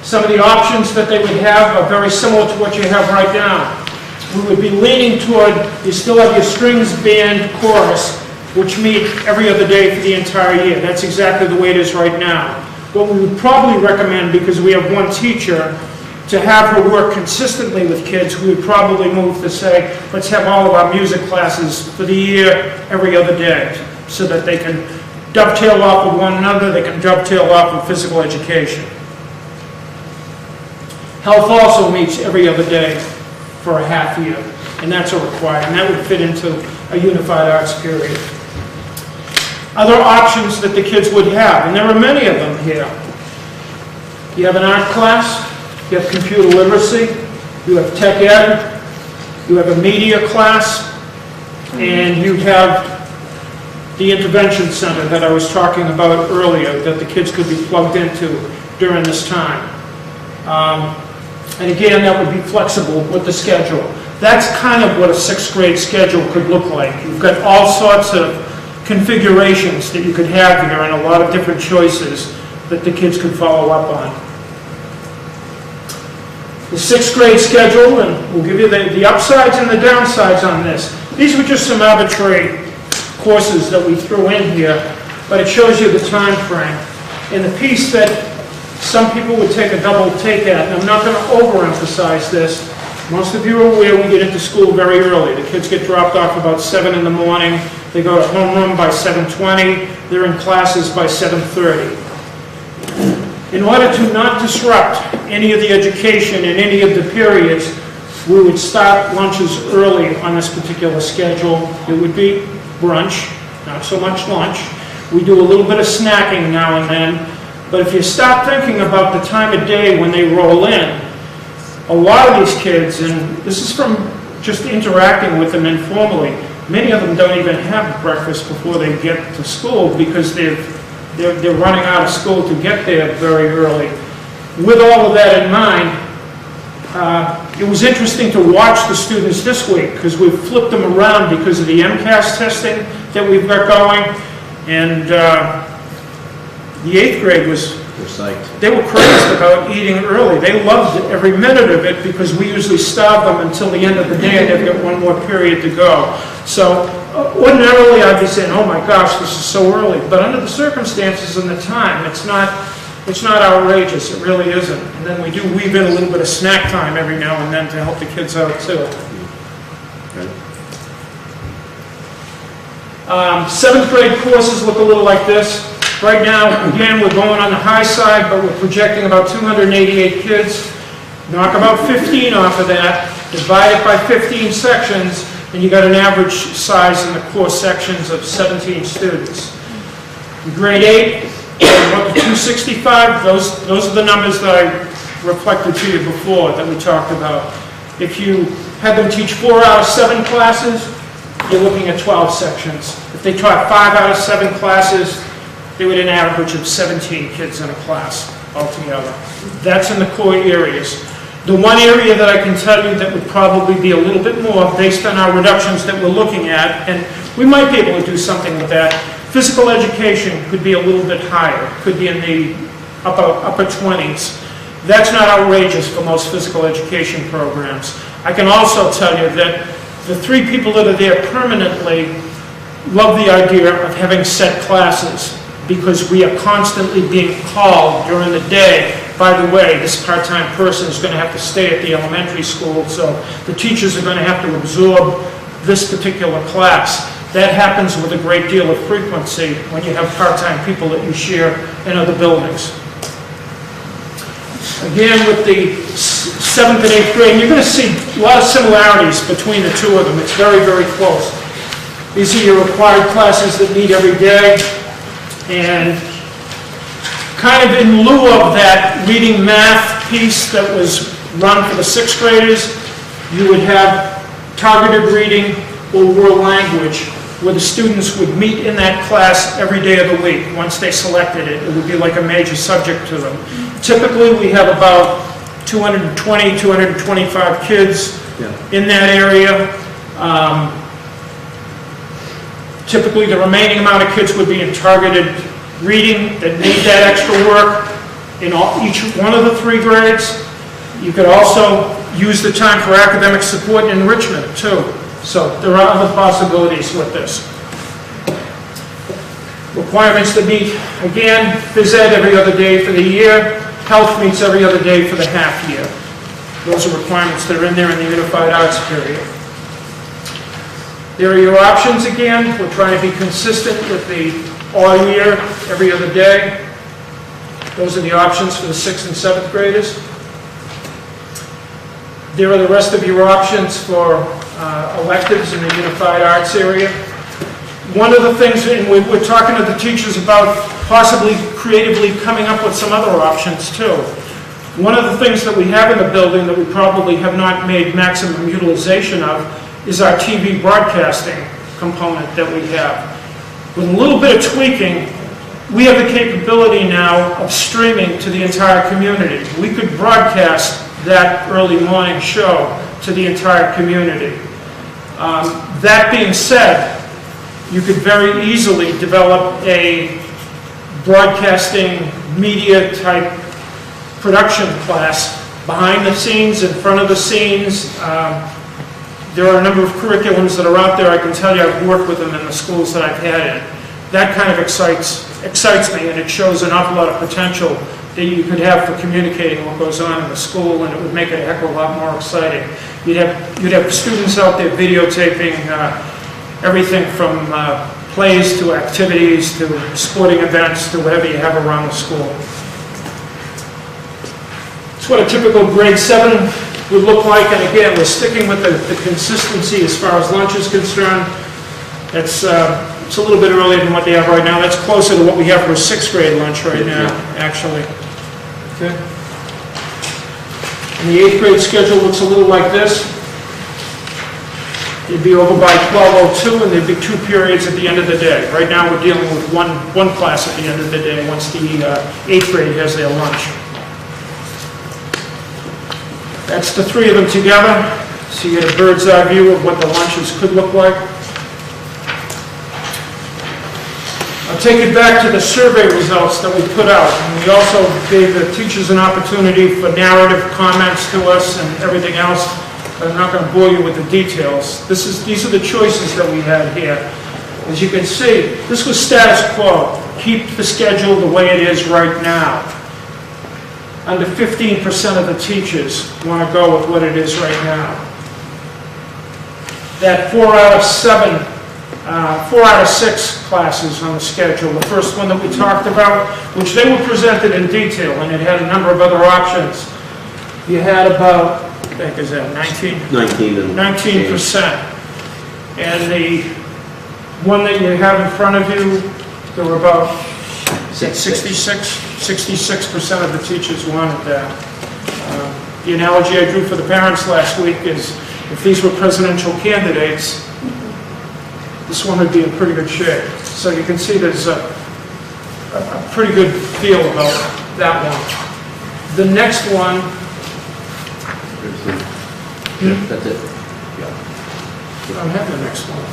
Some of the options that they would have are very similar to what you have right now. We would be leaning toward, you still have your strings, band, chorus, which meet every other day for the entire year. That's exactly the way it is right now. What we would probably recommend, because we have one teacher, to have her work consistently with kids, we would probably move to say, let's have all of our music classes for the year every other day, so that they can dovetail off with one another, they can dovetail off with physical education. Health also meets every other day for a half year, and that's a requirement, and that would fit into a unified arts period. Other options that the kids would have, and there are many of them here. You have an art class, you have computer literacy, you have tech ed, you have a media class, and you have the intervention center that I was talking about earlier that the kids could be plugged into during this time. And again, that would be flexible with the schedule. That's kind of what a 6th grade schedule could look like. You've got all sorts of configurations that you could have here and a lot of different choices that the kids could follow up on. The 6th grade schedule, and we'll give you the upsides and the downsides on this. These were just some arbitrary courses that we threw in here, but it shows you the time frame. And the piece that some people would take a double take at, and I'm not going to overemphasize this. Most of you are aware we get into school very early. The kids get dropped off about 7 in the morning. They go to homeroom by 7:20. They're in classes by 7:30. In order to not disrupt any of the education in any of the periods, we would start lunches early on this particular schedule. It would be brunch, not so much lunch. We do a little bit of snacking now and then. But if you start thinking about the time of day when they roll in, a lot of these kids, and this is from just interacting with them informally, many of them don't even have breakfast before they get to school because they're running out of school to get there very early. With all of that in mind, it was interesting to watch the students this week because we've flipped them around because of the MCAS testing that we've got going, and the 8th grade they were crazy about eating early. They loved every minute of it because we usually starve them until the end of the day and they've got one more period to go. So ordinarily I'd be saying, oh my gosh, this is so early. But under the circumstances and the time, it's not outrageous. It really isn't. And then we do weave in a little bit of snack time every now and then to help the kids out too. Okay. 7th grade courses look a little like this. Right now, again, we're going on the high side, but we're projecting about 288 kids. Knock about 15 off of that, divide it by 15 sections, and you got an average size in the core sections of 17 students. In grade 8, about 265, those are the numbers that I reflected to you before that we talked about. If you had them teach 4 out of 7 classes, you're looking at 12 sections. If they taught 5 out of 7 classes, they would an average of 17 kids in a class altogether. That's in the core areas. The one area that I can tell you that would probably be a little bit more based on our reductions that we're looking at, and we might be able to do something with that, physical education could be a little bit higher, could be in the upper 20s. That's not outrageous for most physical education programs. I can also tell you that The 3 people that are there permanently love the idea of having set classes because we are constantly being called during the day. By the way, this part-time person is going to have to stay at the elementary school, so the teachers are going to have to absorb this particular class. That happens with a great deal of frequency when you have part-time people that you share in other buildings. Again, with the 7th and 8th grade, you're going to see a lot of similarities between the two of them. It's very, very close. These are your required classes that meet every day, and kind of in lieu of that reading math piece that was run for the 6th graders, you would have targeted reading or world language, where the students would meet in that class every day of the week. Once they selected it, it would be like a major subject to them. Typically, we have about 220, 225 kids in that area. Typically, the remaining amount of kids would be in targeted reading that need that extra work in each one of the 3 grades. You could also use the time for academic support and enrichment, too. So there are other possibilities with this. Requirements to meet, again, phys ed every other day for the year. Health meets every other day for the half year. Those are requirements that are in there in the Unified Arts period. There are your options again. We're trying to be consistent with the all year, every other day. Those are the options for the 6th and 7th graders. There are the rest of your options for electives in the Unified Arts area. One of the things, and we're talking to the teachers about possibly creatively coming up with some other options too. One of the things that we have in the building that we probably have not made maximum utilization of is our TV broadcasting component that we have. With a little bit of tweaking, we have the capability now of streaming to the entire community. We could broadcast that early morning show to the entire community. That being said, you could very easily develop a broadcasting media type production class behind the scenes, in front of the scenes. There are a number of curriculums that are out there. I can tell you I've worked with them in the schools that I've had in. That kind of excites me, and it shows an awful lot of potential that you could have for communicating what goes on in the school, and it would make it a heck of a lot more exciting. You'd have students out there videotaping everything from plays to activities to sporting events to whatever you have around the school. It's what a typical grade 7 would look like, and again, we're sticking with the consistency as far as lunch is concerned. It's a little bit earlier than what they have right now. That's closer to what we have for a 6th grade lunch right now, actually. Okay. And the 8th grade schedule looks a little like this. You'd be over by 12:02, and there'd be 2 periods at the end of the day. Right now, we're dealing with one class at the end of the day once the 8th grade has their lunch. That's the 3 of them together, so you get a bird's eye view of what the lunches could look like. I'll take it back to the survey results that we put out. And we also gave the teachers an opportunity for narrative comments to us and everything else. I'm not going to bore you with the details. These are the choices that we had here. As you can see, this was status quo. Keep the schedule the way it is right now. Under 15% of the teachers want to go with what it is right now. That 4 out of 6 classes on the schedule. The first one that we talked about, which they were presented in detail, and it had a number of other options. You had about, I think, is that 19%. And the one that you have in front of you, there were about 66% of the teachers wanted that. The analogy I drew for the parents last week is, if these were presidential candidates, this one would be in pretty good shape. So you can see there's a pretty good feel about that one. The next one. That's it. I don't have the next one.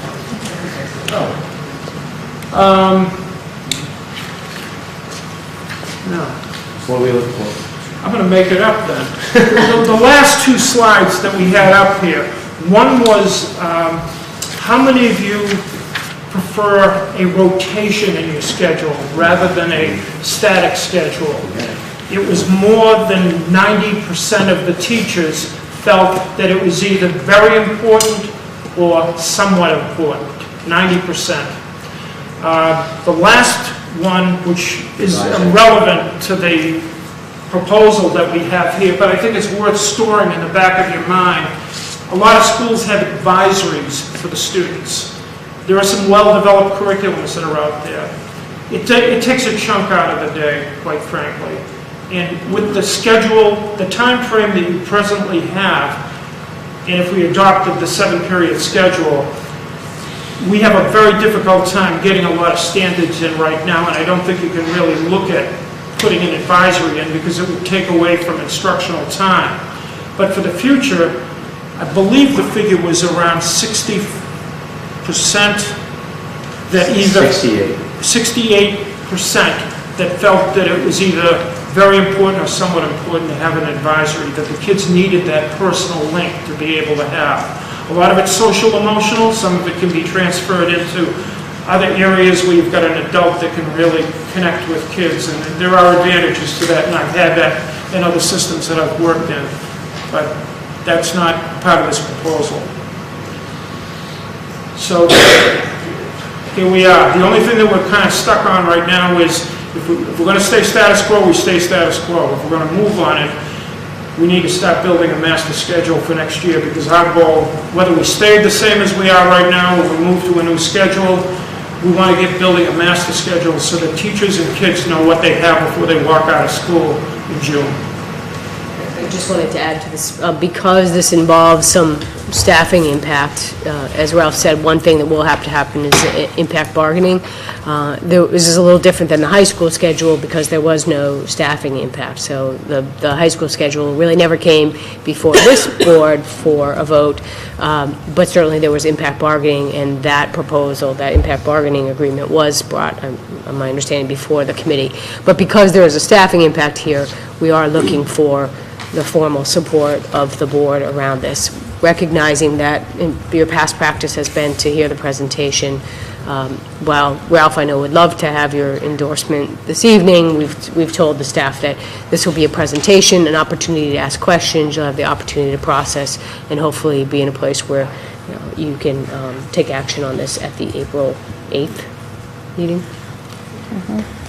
No. What are we looking for? I'm going to make it up then. The last 2 slides that we had up here One was, how many of you prefer a rotation in your schedule rather than a static schedule? It was more than 90% of the teachers felt that it was either very important or somewhat important, 90%. The last one, which is irrelevant to the proposal that we have here, but I think it's worth storing in the back of your mind. A lot of schools have advisories for the students. There are some well-developed curriculums that are out there. It takes a chunk out of the day, quite frankly. And with the schedule, the time frame that you presently have, and if we adopted the 7-period schedule, we have a very difficult time getting a lot of standards in right now, and I don't think you can really look at putting an advisory in because it would take away from instructional time. But for the future, I believe the figure was around 60% that either 68% that felt that it was either very important or somewhat important to have an advisory, that the kids needed that personal link to be able to have. A lot of it's social emotional, some of it can be transferred into other areas where you've got an adult that can really connect with kids, and there are advantages to that, and I've had that in other systems that I've worked in, but that's not part of this proposal. So here we are. The only thing that we're kind of stuck on right now is if we're going to stay status quo, we stay status quo. If we're going to move on it, we need to start building a master schedule for next year, because our goal, whether we stayed the same as we are right now or we move to a new schedule, we want to get building a master schedule so that teachers and kids know what they have before they walk out of school in June. I just wanted to add to this, because this involves some staffing impact, as Ralph said, one thing that will have to happen is impact bargaining. This is a little different than the high school schedule because there was no staffing impact. So the high school schedule really never came before this board for a vote, but certainly there was impact bargaining, and that proposal, that impact bargaining agreement was brought, on my understanding, before the committee. But because there is a staffing impact here, we are looking for the formal support of the board around this, recognizing that your past practice has been to hear the presentation. While Ralph, I know, would love to have your endorsement this evening, we've told the staff that this will be a presentation, an opportunity to ask questions, you'll have the opportunity to process, and hopefully be in a place where you can take action on this at the April 8th meeting.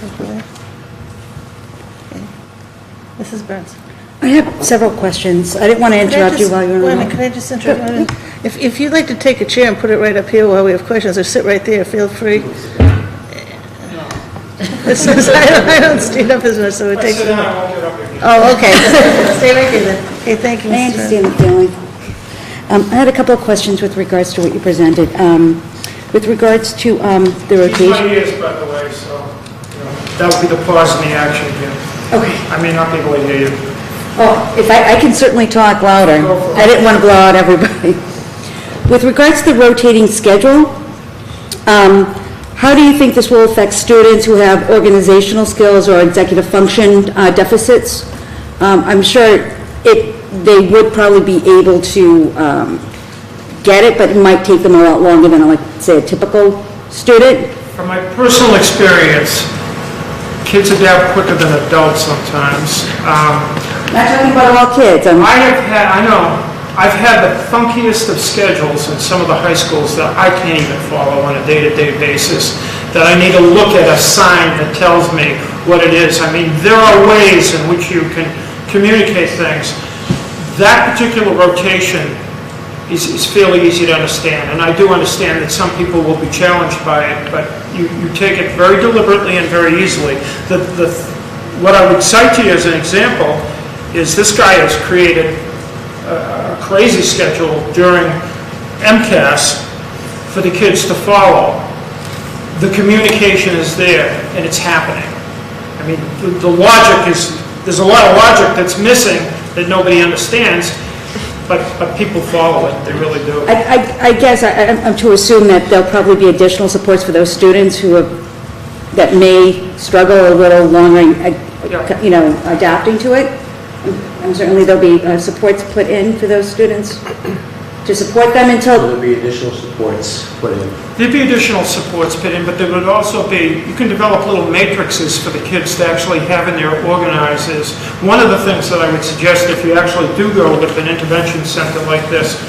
Okay. Mrs. Burns. I have several questions. I didn't want to interrupt you while you were on. Wait a minute, can I just interrupt? If you'd like to take a chair and put it right up here while we have questions, or sit right there, feel free. I don't stand up as much, so it takes a while. Oh, okay. Stay right there then. Okay, thank you, Mr. I understand the feeling. I had a couple of questions with regards to what you presented. With regards to the rotation. He's my ears, by the way, so that would be the pause in the action here. Okay. I may not be able to hear you. Oh, if I can certainly talk louder. I didn't want to blow out everybody. With regards to the rotating schedule, how do you think this will affect students who have organizational skills or executive function deficits? I'm sure they would probably be able to get it, but it might take them a lot longer than, like, say, a typical student. From my personal experience, kids adapt quicker than adults sometimes. Not talking about all kids. I've had the funkiest of schedules in some of the high schools that I can't even follow on a day-to-day basis, that I need to look at a sign that tells me what it is. I mean, there are ways in which you can communicate things. That particular rotation is fairly easy to understand, and I do understand that some people will be challenged by it, but you take it very deliberately and very easily. What I would cite to you as an example is this guy has created a crazy schedule during MCAS for the kids to follow. The communication is there, and it's happening. I mean, the logic is, there's a lot of logic that's missing that nobody understands, but people follow it, they really do. I guess I'm to assume that there'll probably be additional supports for those students that may struggle a little longer, adapting to it. And certainly there'll be supports put in for those students. to support them until, There'll be additional supports put in. There'd be additional supports put in, but there would also be, you can develop little matrices for the kids to actually have in their organizers. One of the things that I would suggest, if you actually do go with an intervention center like this,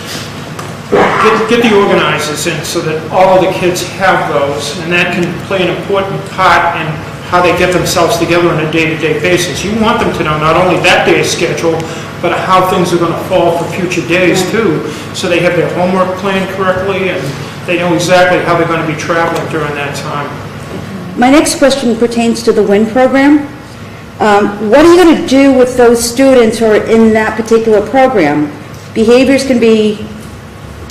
get the organizers in so that all of the kids have those, and that can play an important part in how they get themselves together on a day-to-day basis. You want them to know not only that day's schedule, but how things are going to fall for future days too, so they have their homework planned correctly and they know exactly how they're going to be traveling during that time. my next question pertains to the WIN program. What are you going to do with those students who are in that particular program? Behaviors can be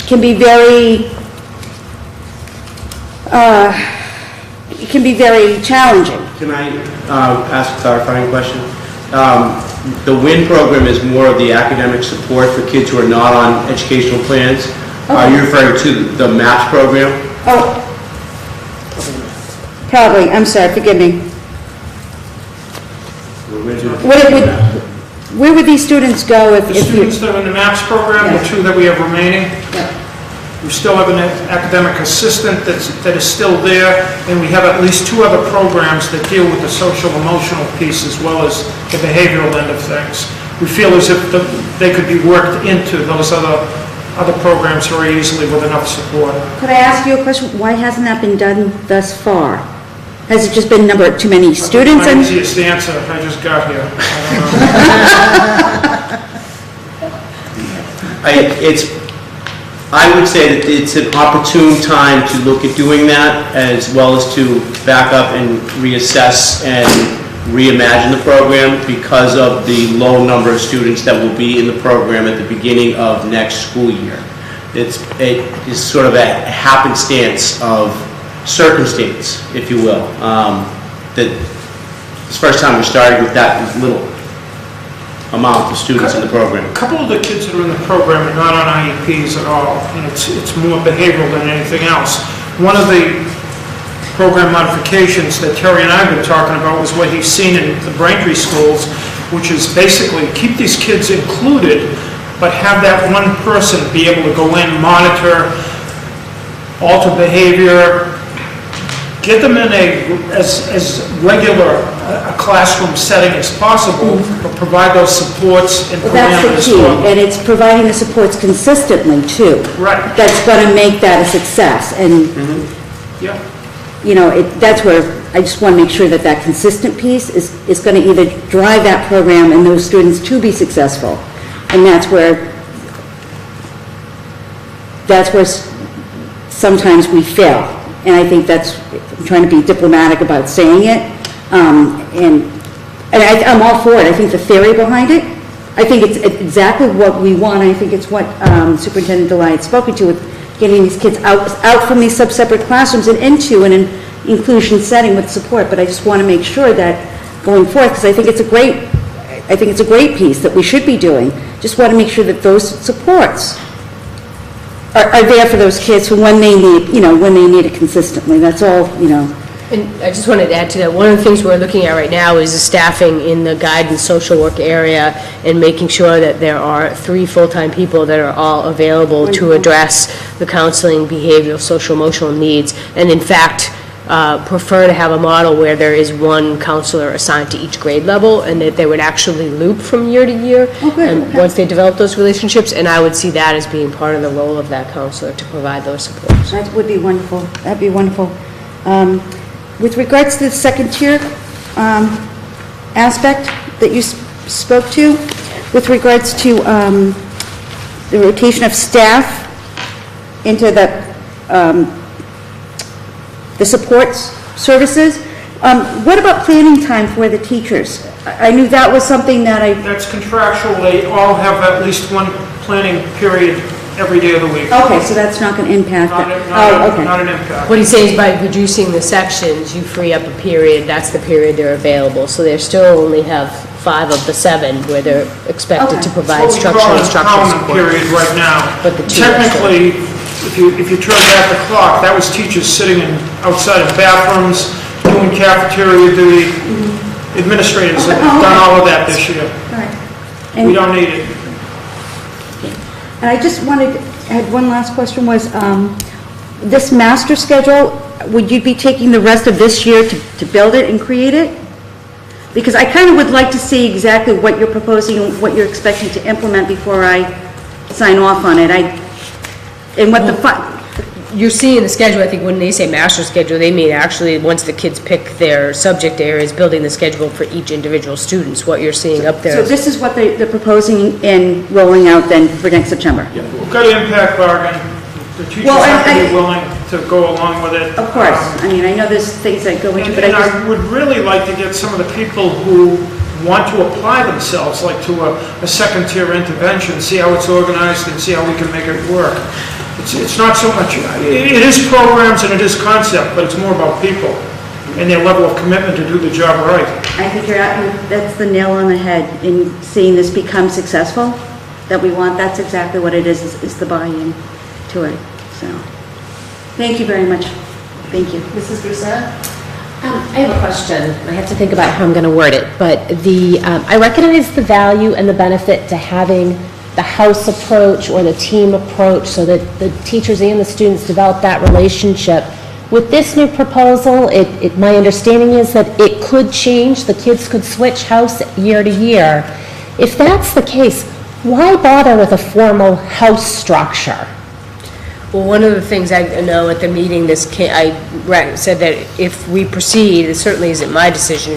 very, it can be very challenging. Can I ask a clarifying question? The WIN program is more of the academic support for kids who are not on educational plans. Are you referring to the MATCH program? Oh, probably, I'm sorry, forgive me. Where would these students go if The you... students that are in the MAPS program, the two that we have remaining, we still have an academic assistant that is still there, and we have at least 2 other programs that deal with the social emotional piece as well as the behavioral end of things. We feel as if they could be worked into those other programs very easily with enough support. Could I ask you a question? Why hasn't that been done thus far? Has it just been too many students? My easiest answer, I just got here. I would say that it's an opportune time to look at doing that, as well as to back up and reassess and reimagine the program because of the low number of students that will be in the program at the beginning of next school year. It is sort of a happenstance of circumstance, if you will, that it's the first time we're starting with that little amount of students in the program. A couple of the kids that are in the program are not on IEPs at all, and it's more behavioral than anything else. One of the program modifications that Terry and I have been talking about was what he's seen in the Braintree schools, which is basically keep these kids included, but have that one person be able to go in, monitor, alter behavior, get them in as regular a classroom setting as possible, but provide those supports and Well, that's the parameters key, for them. and it's providing the supports consistently, too. Right. That's going to make that a success, and, Yeah. you know, that's where I just want to make sure that that consistent piece is going to either drive that program and those students to be successful, and that's where sometimes we fail. And I think that's, I'm trying to be diplomatic about saying it, and I'm all for it. I think the theory behind it, I think it's exactly what we want. I think it's what Superintendent Delay had spoken to, with getting these kids out from these sub-separate classrooms and into an inclusion setting with support. But I just want to make sure that going forth, because I think it's a great piece that we should be doing. Just want to make sure that those supports are there for those kids for when they need, when they need it consistently. That's all, And I just wanted to add to that, one of the things we're looking at right now is the staffing in the guidance social work area and making sure that there are 3 full-time people that are all available to address the counseling, behavioral, social, emotional needs, and in fact, prefer to have a model where there is 1 counselor assigned to each grade level, and that they would actually loop from year to year. And once they develop those relationships, and I would see that as being part of the role of that counselor to provide those supports. that would be wonderful. That'd be wonderful. With regards to the second tier aspect that you spoke to, with regards to the rotation of staff into the supports services, what about planning time for the teachers? I knew that was something that That's contractual. They all have at least 1 planning period every day of the week. Okay, so that's not going to impact that? Okay. Not an impact. What he's saying is by reducing the sections, you free up a period, that's the period they're available. So they still only have 5 of the 7 where they're expected to provide structural instruction support. Period right now. But the 2 Technically, if you turn back the clock, that was teachers sitting outside of bathrooms, doing cafeteria duty. Administrators have done all of that this year. All right. We don't need it. And I just wanted had one last question was, this master schedule, would you be taking the rest of this year to build it and create it? Because I kind of would like to see exactly what you're proposing and what you're expecting to implement before I sign off on it. And what You're seeing the schedule, I think when they say master schedule, they mean actually, once the kids pick their subject areas, building the schedule for each individual students, what you're seeing up there. So this is what they're proposing and rolling out then for next September? We've got an impact bargain. The teachers have to be willing to go along with it. Of course. I mean, I know there's things that go into it, but And I would really like to get some of the people who want to apply themselves, like to a second-tier intervention, see how it's organized and see how we can make it work. It's not so much, it is programs and it is concept, but it's more about people and their level of commitment to do the job right. I think that's the nail on the head in seeing this become successful, that we want. That's exactly what it is the buy-in to it. So, thank you very much. Thank you. Mrs. Brissett? I have a question. I have to think about how I'm going to word it, but I recognize the value and the benefit to having the house approach or the team approach so that the teachers and the students develop that relationship. With this new proposal, my understanding is that it could change, the kids could switch house year to year. If that's the case, why bother with a formal house structure? Well, one of the things I know at the meeting, I said that if we proceed, it certainly isn't my decision,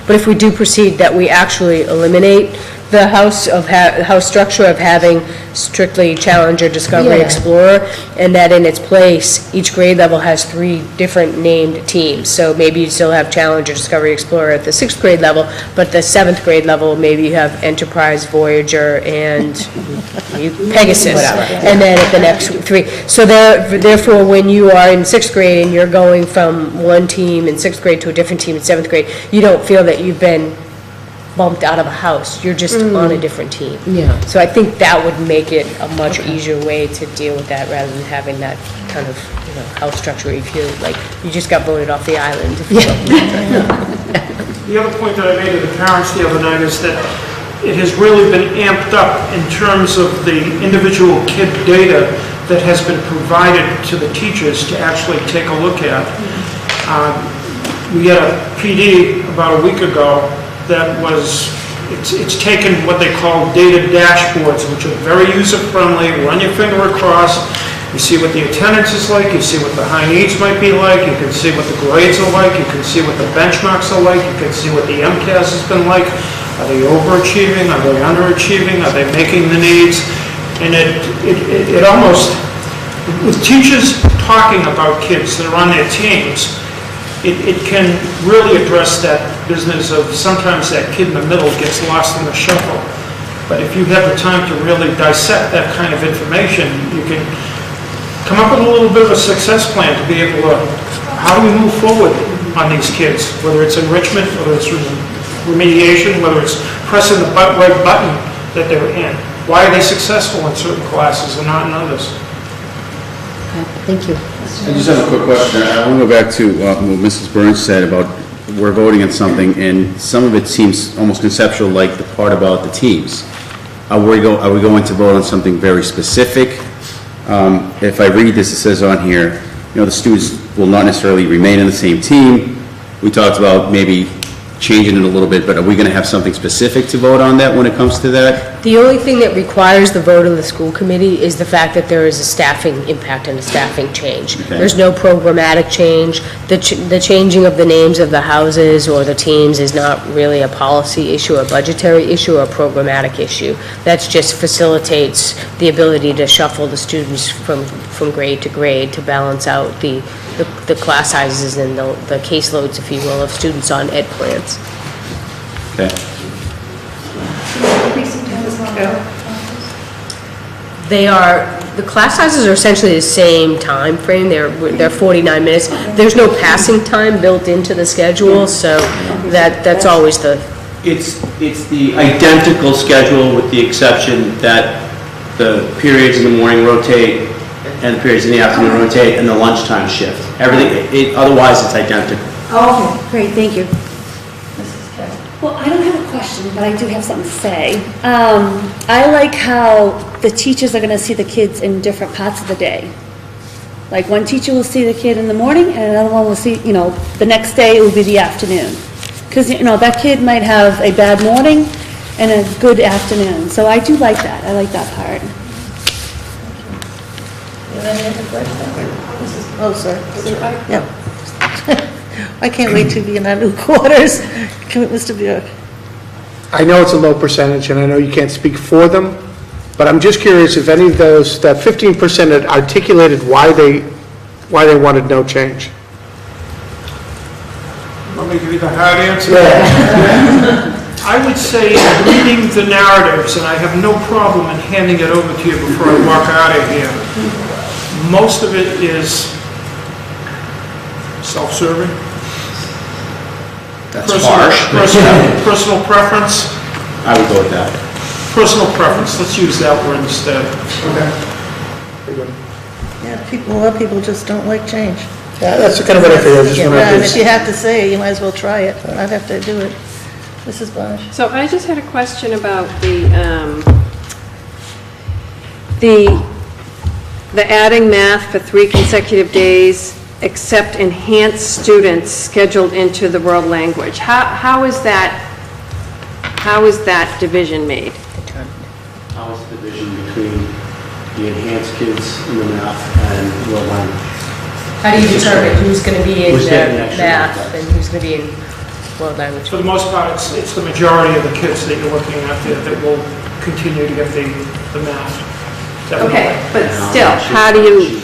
but if we do proceed, that we actually eliminate the house structure of having strictly Challenger, Discovery, Explorer, and that in its place, each grade level has 3 different named teams. So maybe you still have Challenger, Discovery, Explorer at the 6th grade level, but the 7th grade level, maybe you have Enterprise, Voyager, and Pegasus. And then at the next 3. So therefore, when you are in 6th grade and you're going from one team in 6th grade to a different team in 7th grade, you don't feel that you've been bumped out of a house. You're just on a different team. Yeah. So I think that would make it a much easier way to deal with that rather than having that kind of, house structure where you feel like you just got voted off the island. The other point that I made to the parents the other night is that it has really been amped up in terms of the individual kid data that has been provided to the teachers to actually take a look at. We had a PD about a week ago that it's taken what they call data dashboards, which are very user-friendly. Run your finger across, you see what the attendance is like, you see what the high needs might be like, you can see what the grades are like, you can see what the benchmarks are like, you can see what the MCAS has been like. Are they overachieving? Are they underachieving? Are they making the needs? And it almost, with teachers talking about kids that are on their teams, it can really address that business of sometimes that kid in the middle gets lost in the shuffle. But if you have the time to really dissect that kind of information, you can come up with a little bit of a success plan to be able to, how do we move forward on these kids, whether it's enrichment, whether it's remediation, whether it's pressing the right button that they're in. Why are they successful in certain classes and not in others? Thank you. I just have a quick question. I want to go back to what Mrs. Burns said about we're voting on something, and some of it seems almost conceptual, like the part about the teams. Are we going to vote on something very specific? If I read this, it says on here, the students will not necessarily remain in the same team. We talked about maybe changing it a little bit, but are we going to have something specific to vote on that when it comes to that? The only thing that requires the vote of the school committee is the fact that there is a staffing impact and a staffing change. Okay. There's no programmatic change. The changing of the names of the houses or the teams is not really a policy issue, a budgetary issue, or a programmatic issue. That just facilitates the ability to shuffle the students from grade to grade to balance out the class sizes and the caseloads, if you will, of students on ed plans. Okay. The class sizes are essentially the same time frame. They're 49 minutes. There's no passing time built into the schedule, so that's always It's the identical schedule with the exception that the periods in the morning rotate and the periods in the afternoon rotate and the lunchtime shift. Otherwise it's identical. Oh, okay, great, thank you. Well, I don't have a question. question, but I do have something to say. I like how the teachers are going to see the kids in different parts of the day. Like one teacher will see the kid in the morning and another one will see, the next day it will be the afternoon. Because, that kid might have a bad morning and a good afternoon. So I do like that. I like that part. You have any other questions? Oh, sir. Yeah. I can't wait to be in our new quarters. Mr. Bjork. I know it's a low percentage, and I know you can't speak for them, but I'm just curious if any of those, that 15% had articulated why they wanted no change. Let me give you the hard answer. I would say, reading the narratives, and I have no problem in handing it over to you before I walk out of here, most of it is self-serving. That's harsh. Personal preference. I would go with that. Personal preference, let's use that word instead. Yeah, a lot of people just don't like change. Yeah, that's kind of what I figured. And if you have to say it, you might as well try it. I'd have to do it. Mrs. Bosch. So I just had a question about the adding math for 3 consecutive days, except enhanced students scheduled into the world language. How is that division made? How is the division between the enhanced kids in the math and world language? How do you determine who's going to be in Who's getting the extra math and who's going to be in world language? For the most part, it's the majority of the kids that you're looking at there that will continue to get the math. Definitely. Okay, but still, how do you...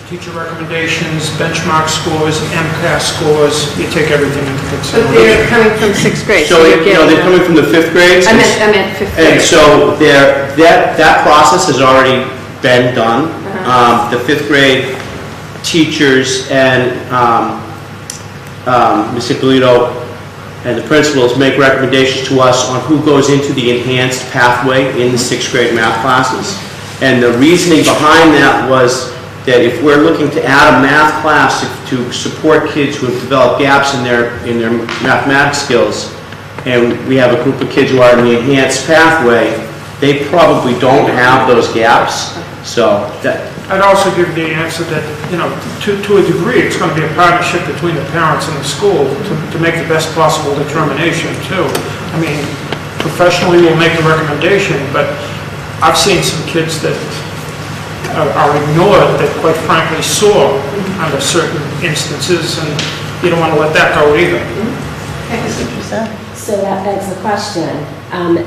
Teacher recommendations, benchmark scores, MCAS scores, you take everything into But consideration. they're coming from 6th grade. So, they're coming from the 5th grade? I meant 5th grade. And so that process has already been done. The 5th grade teachers and Ms. Ippolito and the principals make recommendations to us on who goes into the enhanced pathway in the 6th grade math classes. And the reasoning behind that was that if we're looking to add a math class to support kids who have developed gaps in their mathematics skills, and we have a group of kids who are in the enhanced pathway, they probably don't have those gaps. So that. I'd also give the answer that, to a degree, it's going to be a partnership between the parents and the school to make the best possible determination, too. I mean, professionally, we'll make a recommendation, but I've seen some kids that are ignored that, quite frankly, soar under certain instances, and you don't want to let that go either. So that begs the question.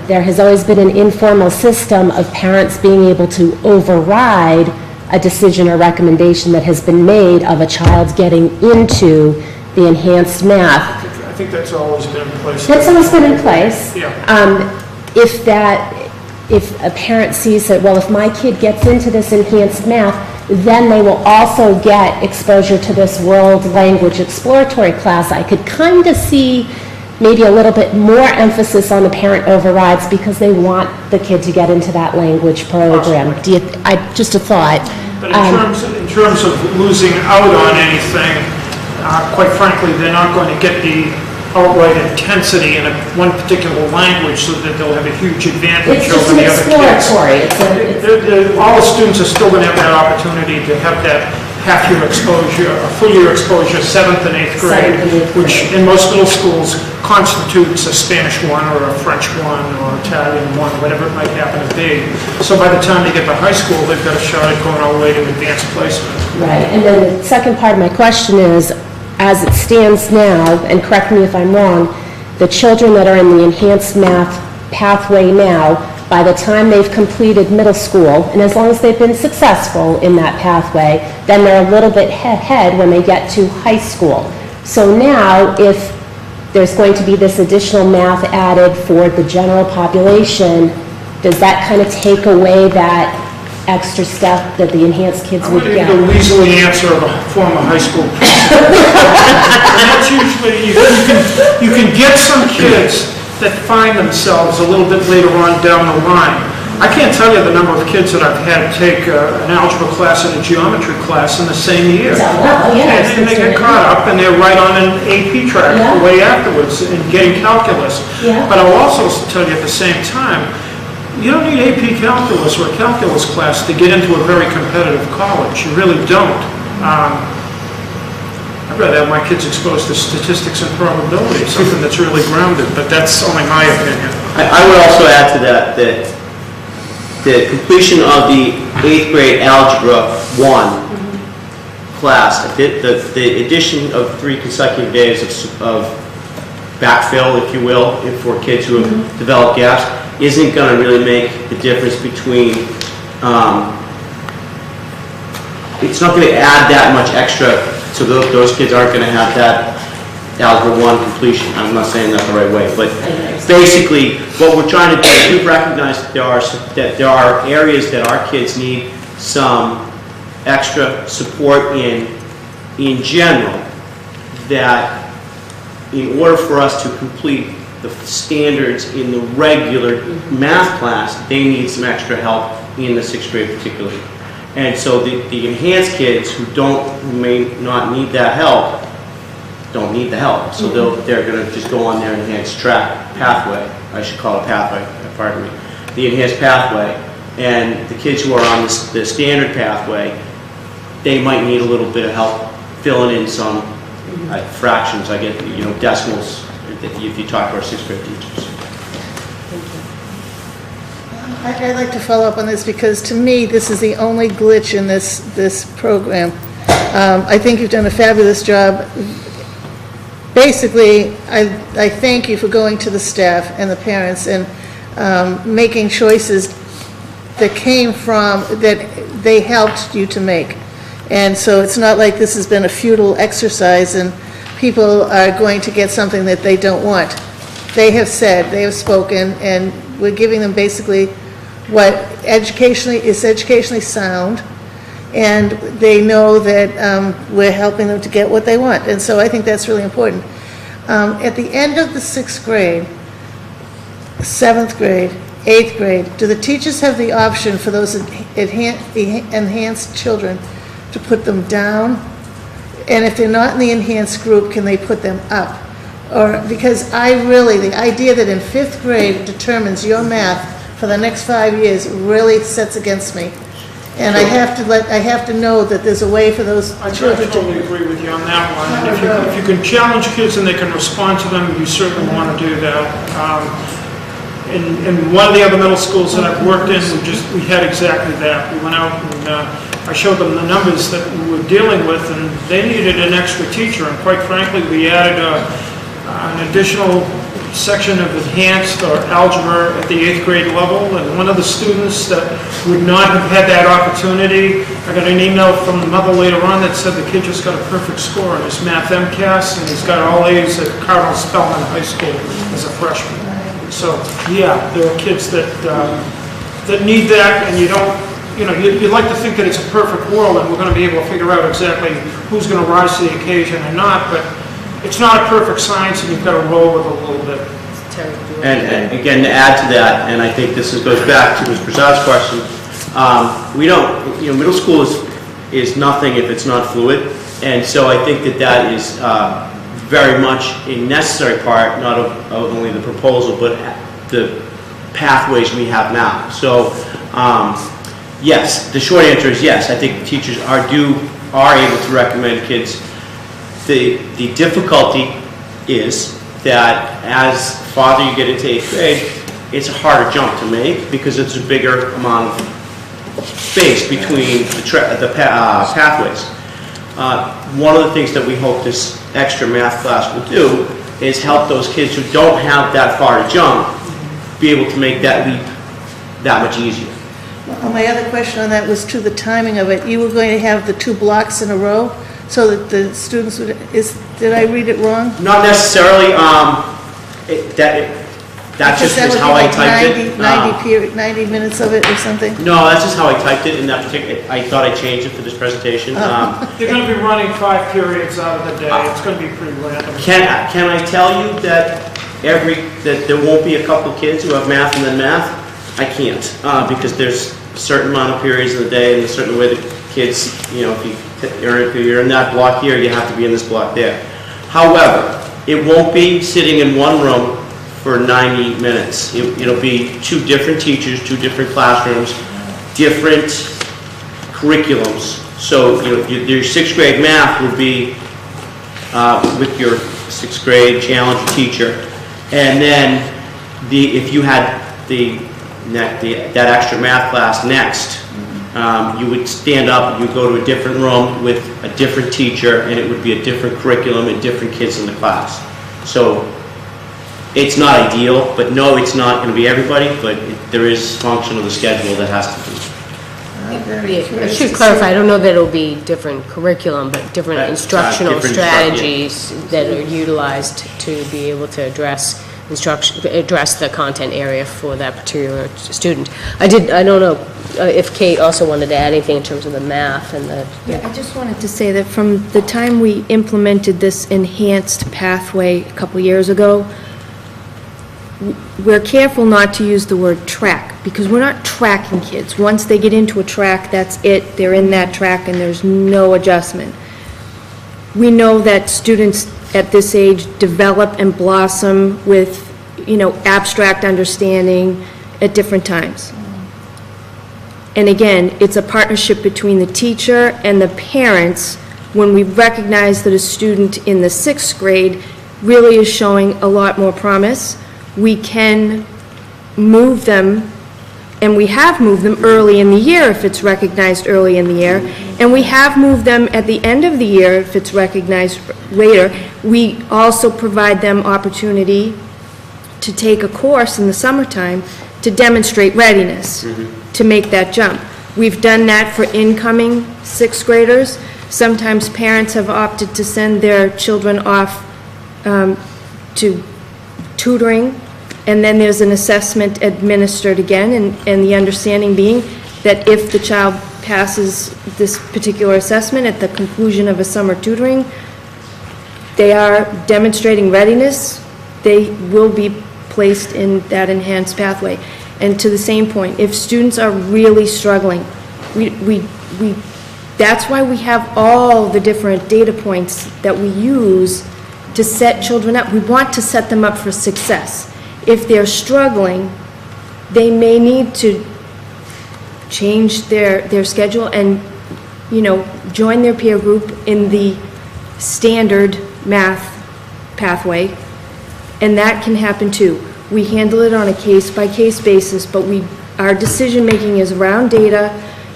There has always been an informal system of parents being able to override a decision or recommendation that has been made of a child getting into the enhanced math. I think that's always been in place. That's always been in place. Yeah. If a parent sees that, well, if my kid gets into this enhanced math, then they will also get exposure to this world language exploratory class, I could kind of see maybe a little bit more emphasis on the parent overrides because they want the kid to get into that language program. Just a thought. But in terms of losing out on anything, quite frankly, they're not going to get the outright intensity in one particular language so that they'll have a huge advantage over the other kids. All the students are still going to have that opportunity to have that half-year exposure, a full-year exposure, 7th and 8th grade, which in most middle schools constitutes a Spanish 1 or a French 1 or Italian 1, whatever it might happen to be. So by the time they get to high school, they've got a shot at going all the way to advanced placement. Right, and then the second part of my question is, as it stands now, and correct me if I'm wrong, the children that are in the enhanced math pathway now, by the time they've completed middle school, and as long as they've been successful in that pathway, then they're a little bit ahead when they get to high school. So now, if there's going to be this additional math added for the general population, does that kind of take away that extra step that the enhanced kids would get? I'm going to give you the weaselly answer of a former high school principal. And that's usually, you can get some kids that find themselves a little bit later on down the line, I can't tell you the number of kids that I've had take an algebra class and a geometry class in the same year. And they get caught up and they're right on an AP track the way afterwards and getting calculus. But I'll also tell you at the same time, you don't need AP calculus or a calculus class to get into a very competitive college. You really don't. I'd rather have my kids exposed to statistics and probability, something that's really grounded, but that's only my opinion. I would also add to that the completion of the 8th grade Algebra 1 class, the addition of 3 consecutive days of backfill, if you will, for kids who have developed gaps, isn't going to really make the difference between, it's not going to add that much extra, so those kids aren't going to have that Algebra 1 completion. I'm not saying that the right way, but basically what we're trying to do is we recognize that there are areas that our kids need some extra support in general, that in order for us to complete the standards in the regular math class, they need some extra help in the 6th grade particularly. And so the enhanced kids who may not need that help, don't need the help. So they're going to just go on their enhanced pathway. I should call it pathway, pardon me. The enhanced pathway. And the kids who are on the standard pathway, they might need a little bit of help filling in some fractions. I get, decimals, if you talk to our 6th grade teachers. I'd like to follow up on this because to me, this is the only glitch in this program. I think you've done a fabulous job. Basically, I thank you for going to the staff and the parents and making choices that came from, that they helped you to make. And so it's not like this has been a futile exercise and people are going to get something that they don't want. They have said, they have spoken, and we're giving them basically what is educationally sound, and they know that we're helping them to get what they want. And so I think that's really important. At the end of the 6th grade, 7th grade, 8th grade, do the teachers have the option for those enhanced children to put them down? And if they're not in the enhanced group, can they put them up? Or, because the idea that in 5th grade determines your math for the next 5 years really sets against me. And I have to know that there's a way for those children to... I totally agree with you on that one. And if you can challenge kids and they can respond to them, you certainly want to do that. In one of the other middle schools that I've worked in, we had exactly that. We went out and I showed them the numbers that we were dealing with, and they needed an extra teacher. And quite frankly, we added an additional section of enhanced or algebra at the 8th grade level, and one of the students that would not have had that opportunity, I got an email from the mother later on that said the kid just got a perfect score on his math MCAS, and he's got all A's at Cardinal Spellman High School as a freshman. So yeah, there are kids that need that, and you'd like to think that it's a perfect world and we're going to be able to figure out exactly who's going to rise to the occasion and not, but it's not a perfect science, and you've got to roll with it a little bit. And again, to add to that, and I think this goes back to Ms. Prasad's question, middle school is nothing if it's not fluid, and so I think that is very much a necessary part, not of only the proposal, but the pathways we have now. So, yes, the short answer is yes. I think teachers are able to recommend kids. The difficulty is that as farther you get into 8th grade, it's a harder jump to make because it's a bigger amount of space between the pathways. One of the things that we hope this extra math class will do is help those kids who don't have that far to jump be able to make that leap that much easier. Well, my other question on that was to the timing of it. You were going to have the 2 blocks in a row so that the students would, did I read it wrong? Not necessarily. That just is how I typed it. 90 minutes of it or something? No, that's just how I typed it in that particular, I thought I changed it for this presentation. You're going to be running 5 periods out of the day. It's going to be pretty random. Can I tell you that there won't be a couple of kids who have math and then math? I can't, because there's a certain amount of periods in the day and a certain way the kids, if you're in that block here, you have to be in this block there. However, it won't be sitting in one room for 90 minutes. It'll be two different teachers, two different classrooms, different curriculums. So, your 6th grade math will be with your 6th grade challenge teacher. And then if you had that extra math class next, you would stand up and you go to a different room with a different teacher, and it would be a different curriculum and different kids in the class. So it's not ideal, but no, it's not going to be everybody, but there is function of the schedule that has to be. I should clarify, I don't know that it'll be different curriculum, but different instructional different strategies that are utilized to be able to address the content area for that particular student. I don't know if Kate also wanted to add anything in terms of the math and the... Yeah, I just wanted to say that from the time we implemented this enhanced pathway a couple years ago, we're careful not to use the word track, because we're not tracking kids. Once they get into a track, that's it. They're in that track and there's no adjustment. We know that students at this age develop and blossom with, abstract understanding at different times. And again, it's a partnership between the teacher and the parents when we recognize that a student in the 6th grade really is showing a lot more promise. We can move them, and we have moved them early in the year if it's recognized early in the year, and we have moved them at the end of the year if it's recognized later. We also provide them opportunity to take a course in the summertime to demonstrate readiness, to make that jump. We've done that for incoming 6th graders. Sometimes parents have opted to send their children off to tutoring, and then there's an assessment administered again, and the understanding being that if the child passes this particular assessment at the conclusion of a summer tutoring, they are demonstrating readiness, they will be placed in that enhanced pathway. And to the same point, if students are really struggling, that's why we have all the different data points that we use to set children up. We want to set them up for success. If they're struggling, they may need to change their schedule and, join their peer group in the standard math pathway, and that can happen too. We handle it on a case-by-case basis, but our decision-making is around data.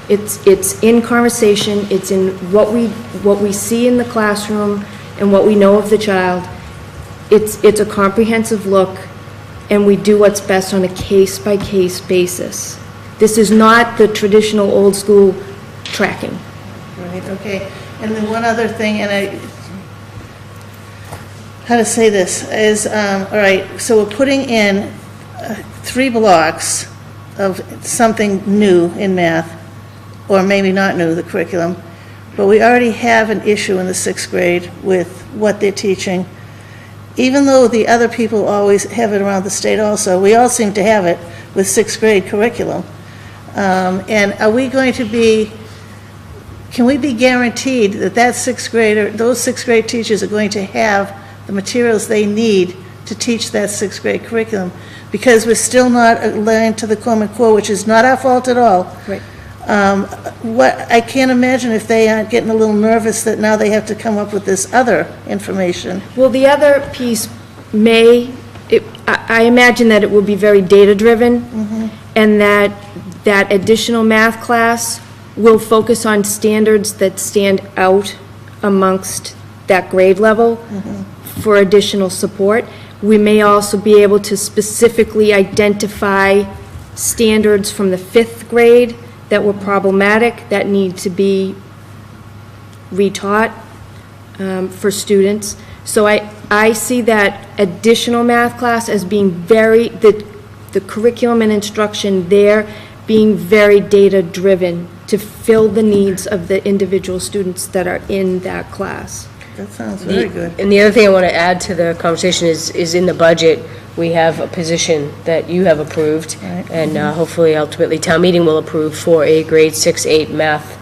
It's in conversation. It's in what we see in the classroom and what we know of the child. It's a comprehensive look, and we do what's best on a case-by-case basis. This is not the traditional old-school tracking. Right, okay. And then one other thing, how to say this, is, all right, so we're putting in 3 blocks of something new in math, or maybe not new, the curriculum, but we already have an issue in the 6th grade with what they're teaching. Even though the other people always have it around the state also, we all seem to have it with 6th grade curriculum. And are we going to be, can we be guaranteed that those 6th grade teachers are going to have the materials they need to teach that 6th grade curriculum? Because we're still not aligned to the Common Core, which is not our fault at all. Right. I can't imagine if they aren't getting a little nervous that now they have to come up with this other information. Well, the other piece I imagine that it will be very data-driven, and that additional math class will focus on standards that stand out amongst that grade level for additional support. We may also be able to specifically identify standards from the 5th grade that were problematic, that need to be retaught for students. So I see that additional math class as being the curriculum and instruction there being very data-driven to fill the needs of the individual students that are in that class. that sounds very good. And the other thing I want to add to the conversation is in the budget, we have a position that you have approved, and hopefully ultimately town meeting will approve for a grade 6-8 math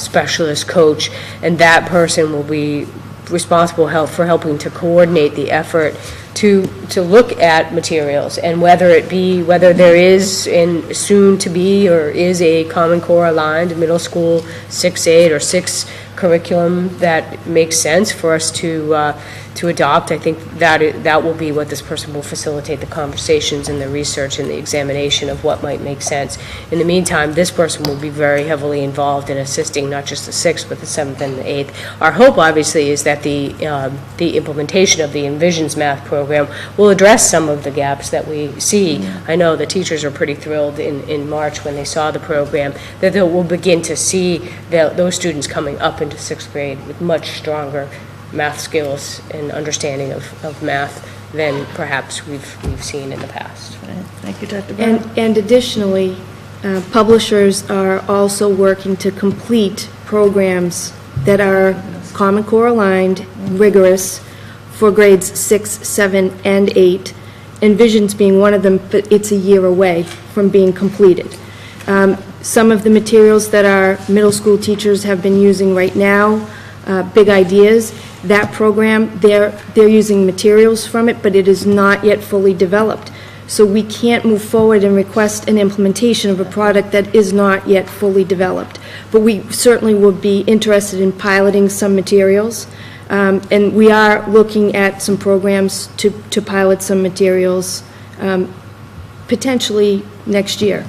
specialist coach, and that person will be responsible for helping to coordinate the effort to look at materials, and whether there is and soon to be or is a Common Core aligned middle school 6-8 or 6 curriculum that makes sense for us to adopt. I think that will be what this person will facilitate, the conversations and the research and the examination of what might make sense. In the meantime, this person will be very heavily involved in assisting not just the 6th, but the 7th and the 8th. Our hope, obviously, is that the implementation of the Envisions math program will address some of the gaps that we see. I know the teachers are pretty thrilled in March when they saw the program, that they will begin to see those students coming up into 6th grade with much stronger math skills and understanding of math than perhaps we've seen in the past. Thank you, Dr. Brown. And additionally, publishers are also working to complete programs that are Common Core aligned, rigorous, for grades 6, 7, and 8, Envisions being one of them, but it's a year away from being completed. Some of the materials that our middle school teachers have been using right now, Big Ideas, that program, they're using materials from it, but it is not yet fully developed. So we can't move forward and request an implementation of a product that is not yet fully developed. But we certainly would be interested in piloting some materials, and we are looking at some programs to pilot some materials potentially next year.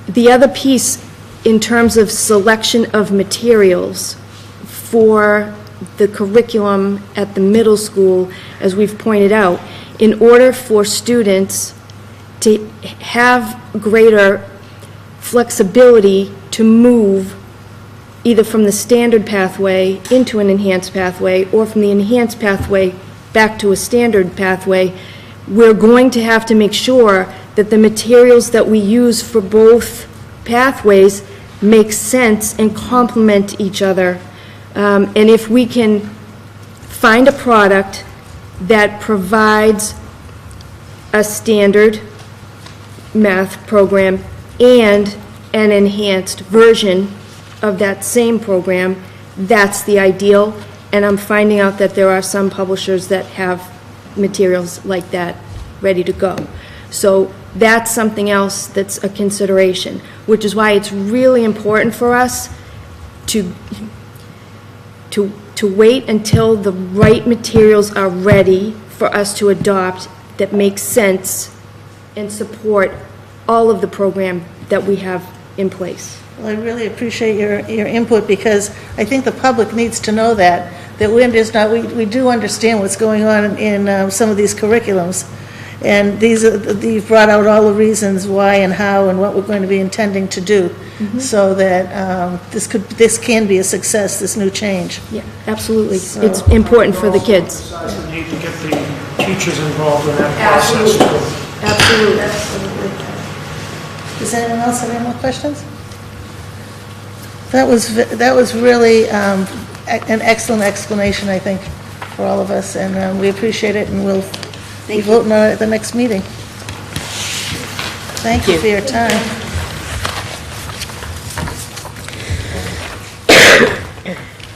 The other piece in terms of selection of materials for the curriculum at the middle school, as we've pointed out, in order for students to have greater flexibility to move either from the standard pathway into an enhanced pathway or from the enhanced pathway back to a standard pathway, we're going to have to make sure that the materials that we use for both pathways make sense and complement each other. And if we can find a product that provides a standard math program and an enhanced version of that same program, that's the ideal. And I'm finding out that there are some publishers that have materials like that ready to go. So that's something else that's a consideration, which is why it's really important for us to wait until the right materials are ready for us to adopt that make sense and support all of the program that we have in place. Well, I really appreciate your input, because I think the public needs to know that we do understand what's going on in some of these curriculums. And you've brought out all the reasons why and how and what we're going to be intending to do, so that this can be a success, this new change. Yeah, absolutely. It's important for the kids. The need to get the teachers involved in that process too. Absolutely. Does anyone else have any more questions? That was really an excellent explanation, I think, for all of us, and we appreciate it, and we'll be voting on it at the next meeting. Thank you for your time.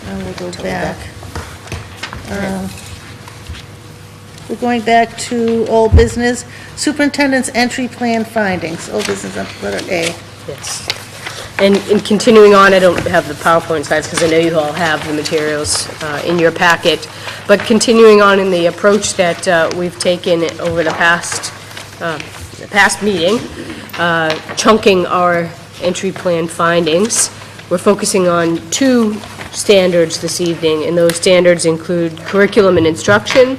And we'll go back. We're going back to old business, superintendent's entry plan findings, old business, letter A. Yes. And in continuing on, I don't have the PowerPoint slides because I know you all have the materials in your packet, but continuing on in the approach that we've taken over the past meeting, chunking our entry plan findings, we're focusing on 2 standards this evening, and those standards include curriculum and instruction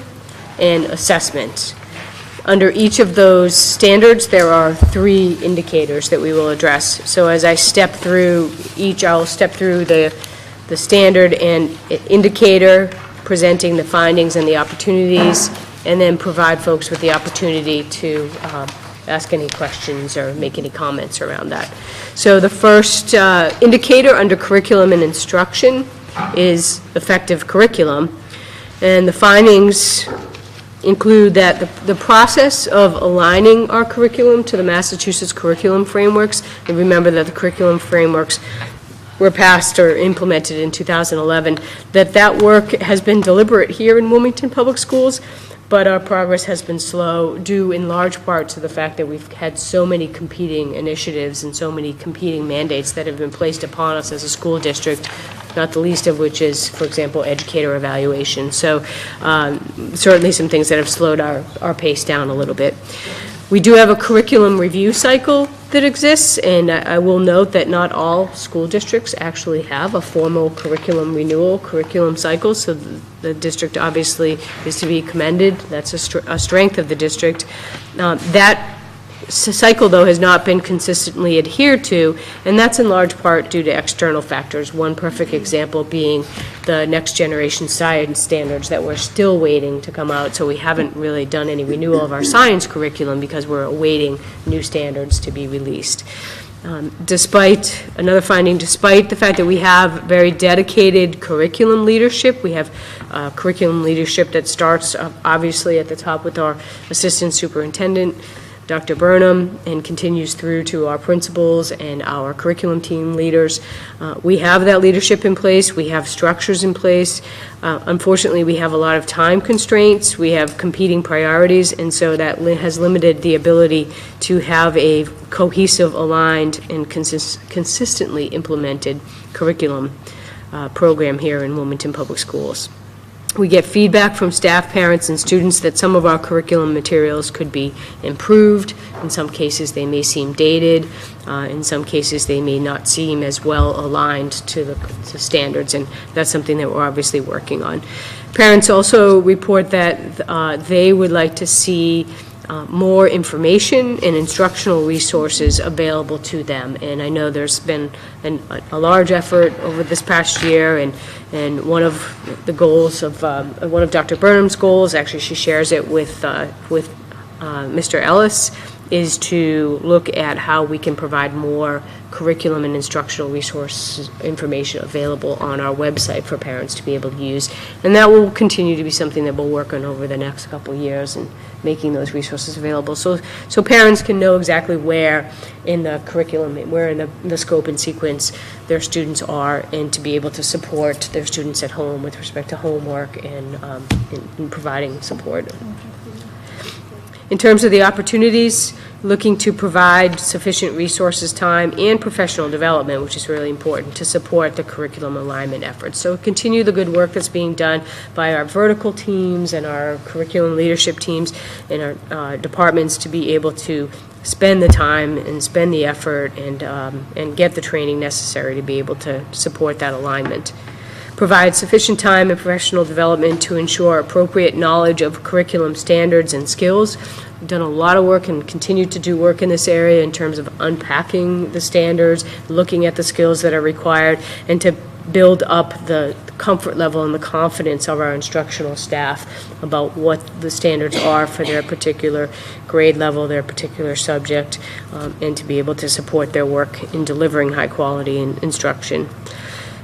and assessment. Under each of those standards, there are 3 indicators that we will address. So as I step through each, I'll step through the standard and indicator, presenting the findings and the opportunities, and then provide folks with the opportunity to ask any questions or make any comments around that. So the first indicator under curriculum and instruction is effective curriculum. And the findings include that the process of aligning our curriculum to the Massachusetts curriculum frameworks, and remember that the curriculum frameworks were passed or implemented in 2011, that work has been deliberate here in Wilmington Public Schools, but our progress has been slow, due in large part to the fact that we've had so many competing initiatives and so many competing mandates that have been placed upon us as a school district, not the least of which is, for example, educator evaluation. So certainly some things that have slowed our pace down a little bit. We do have a curriculum review cycle that exists, and I will note that not all school districts actually have a formal curriculum renewal curriculum cycle, so the district obviously is to be commended. That's a strength of the district. That cycle, though, has not been consistently adhered to, and that's in large part due to external factors. One perfect example being the next generation science standards that we're still waiting to come out, so we haven't really done any renewal of our science curriculum because we're awaiting new standards to be released. Despite the fact that we have very dedicated curriculum leadership, we have curriculum leadership that starts obviously at the top with our assistant superintendent, Dr. Burnham, and continues through to our principals and our curriculum team leaders. We have that leadership in place. We have structures in place. Unfortunately, we have a lot of time constraints. We have competing priorities, and so that has limited the ability to have a cohesive, aligned, and consistently implemented curriculum program here in Wilmington Public Schools. We get feedback from staff, parents, and students that some of our curriculum materials could be improved. In some cases, they may seem dated. In some cases, they may not seem as well aligned to the standards, and that's something that we're obviously working on. Parents also report that they would like to see more information and instructional resources available to them. And I know there's been a large effort over this past year, and one of the goals of, one of Dr. Burnham's goals, actually she shares it with Mr. Ellis, is to look at how we can provide more curriculum and instructional resource information available on our website for parents to be able to use. And that will continue to be something that we'll work on over the next couple of years, and making those resources available so parents can know exactly where in the curriculum, where in the scope and sequence their students are, and to be able to support their students at home with respect to homework and in providing support. In terms of the opportunities, looking to provide sufficient resources, time, and professional development, which is really important to support the curriculum alignment efforts. So continue the good work that's being done by our vertical teams and our curriculum leadership teams and our departments to be able to spend the time and spend the effort and get the training necessary to be able to support that alignment. Provide sufficient time and professional development to ensure appropriate knowledge of curriculum standards and skills. We've done a lot of work and continue to do work in this area in terms of unpacking the standards, looking at the skills that are required, and to build up the comfort level and the confidence of our instructional staff about what the standards are for their particular grade level, their particular subject, and to be able to support their work in delivering high quality instruction.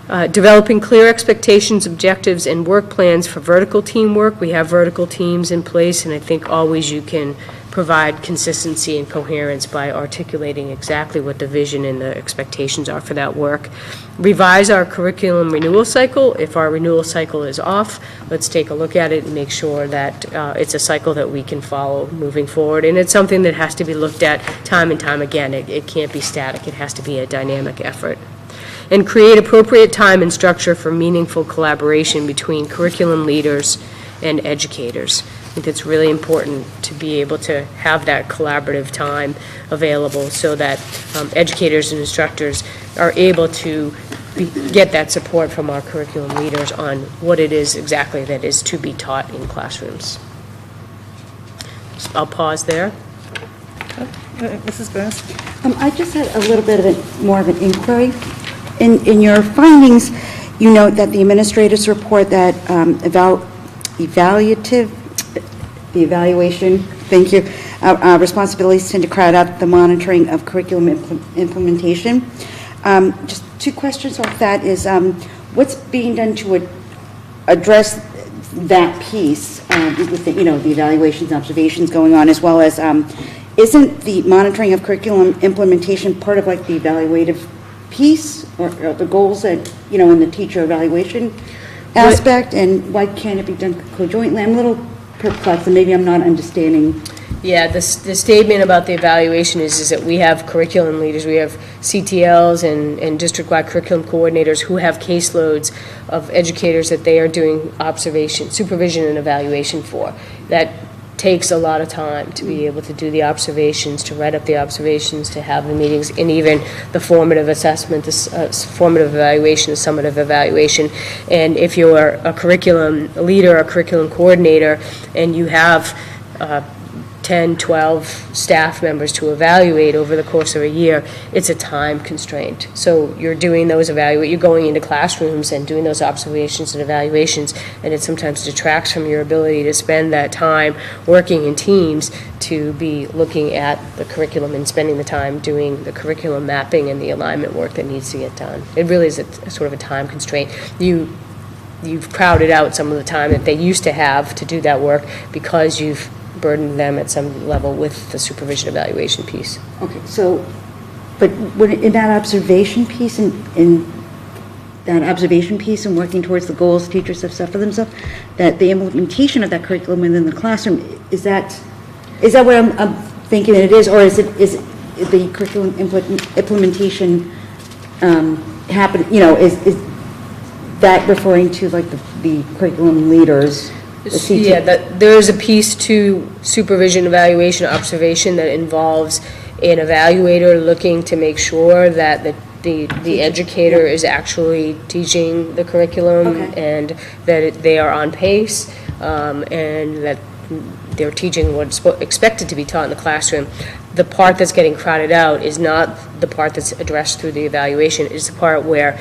Developing clear expectations, objectives, and work plans for vertical teamwork. We have vertical teams in place, and I think always you can provide consistency and coherence by articulating exactly what the vision and the expectations are for that work. Revise our curriculum renewal cycle. If our renewal cycle is off, let's take a look at it and make sure that it's a cycle that we can follow moving forward. And it's something that has to be looked at time and time again. It can't be static. It has to be a dynamic effort. And create appropriate time and structure for meaningful collaboration between curriculum leaders and educators. I think it's really important to be able to have that collaborative time available so that educators and instructors are able to get that support from our curriculum leaders on what it is exactly that is to be taught in classrooms. So I'll pause there. Mrs. Burns? I just had a little bit of more of an inquiry. In your findings, you note that the administrators report that the evaluation, thank you, responsibilities tend to crowd out the monitoring of curriculum implementation. Just two questions off that is, what's being done to address that piece with the, the evaluations and observations going on, as well as, isn't the monitoring of curriculum implementation part of like the evaluative piece or the goals that, in the teacher evaluation aspect, and why can't it be done conjointly? I'm a little perplexed, and maybe I'm not understanding. Yeah, the statement about the evaluation is that we have curriculum leaders, we have CTLs and district-wide curriculum coordinators who have caseloads of educators that they are doing observation, supervision and evaluation for. That takes a lot of time to be able to do the observations, to write up the observations, to have the meetings, and even the formative assessment, the formative evaluation, the summative evaluation. And if you're a curriculum leader, a curriculum coordinator, and you have 10, 12 staff members to evaluate over the course of a year, it's a time constraint. So you're doing those you're going into classrooms and doing those observations and evaluations, and it sometimes detracts from your ability to spend that time working in teams to be looking at the curriculum and spending the time doing the curriculum mapping and the alignment work that needs to get done. It really is a sort of a time constraint. You've crowded out some of the time that they used to have to do that work because you've burden them at some level with the supervision evaluation piece. Okay, so, but in that observation piece, in that observation piece and working towards the goals teachers have set for themselves, that the implementation of that curriculum within the classroom, is that what I'm thinking it is, or is it the curriculum implementation happen, is that referring to like the curriculum leaders? Yeah, there is a piece to supervision, evaluation, observation that involves an evaluator looking to make sure that the educator is actually teaching the curriculum and that they are on pace and that they're teaching what's expected to be taught in the classroom. The part that's getting crowded out is not the part that's addressed through the evaluation. It's the part where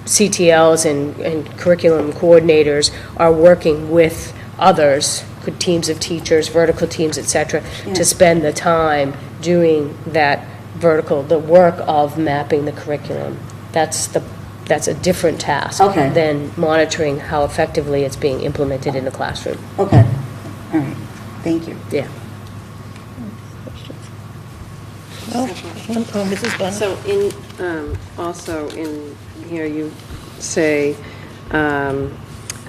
CTLs and curriculum coordinators are working with others, good teams of teachers, vertical teams, et cetera, to spend the time doing that the work of mapping the curriculum. That's a different task than monitoring how effectively it's being implemented in the classroom. Okay. All right. Thank you. Yeah. Mrs. Bonner. So also in here you say,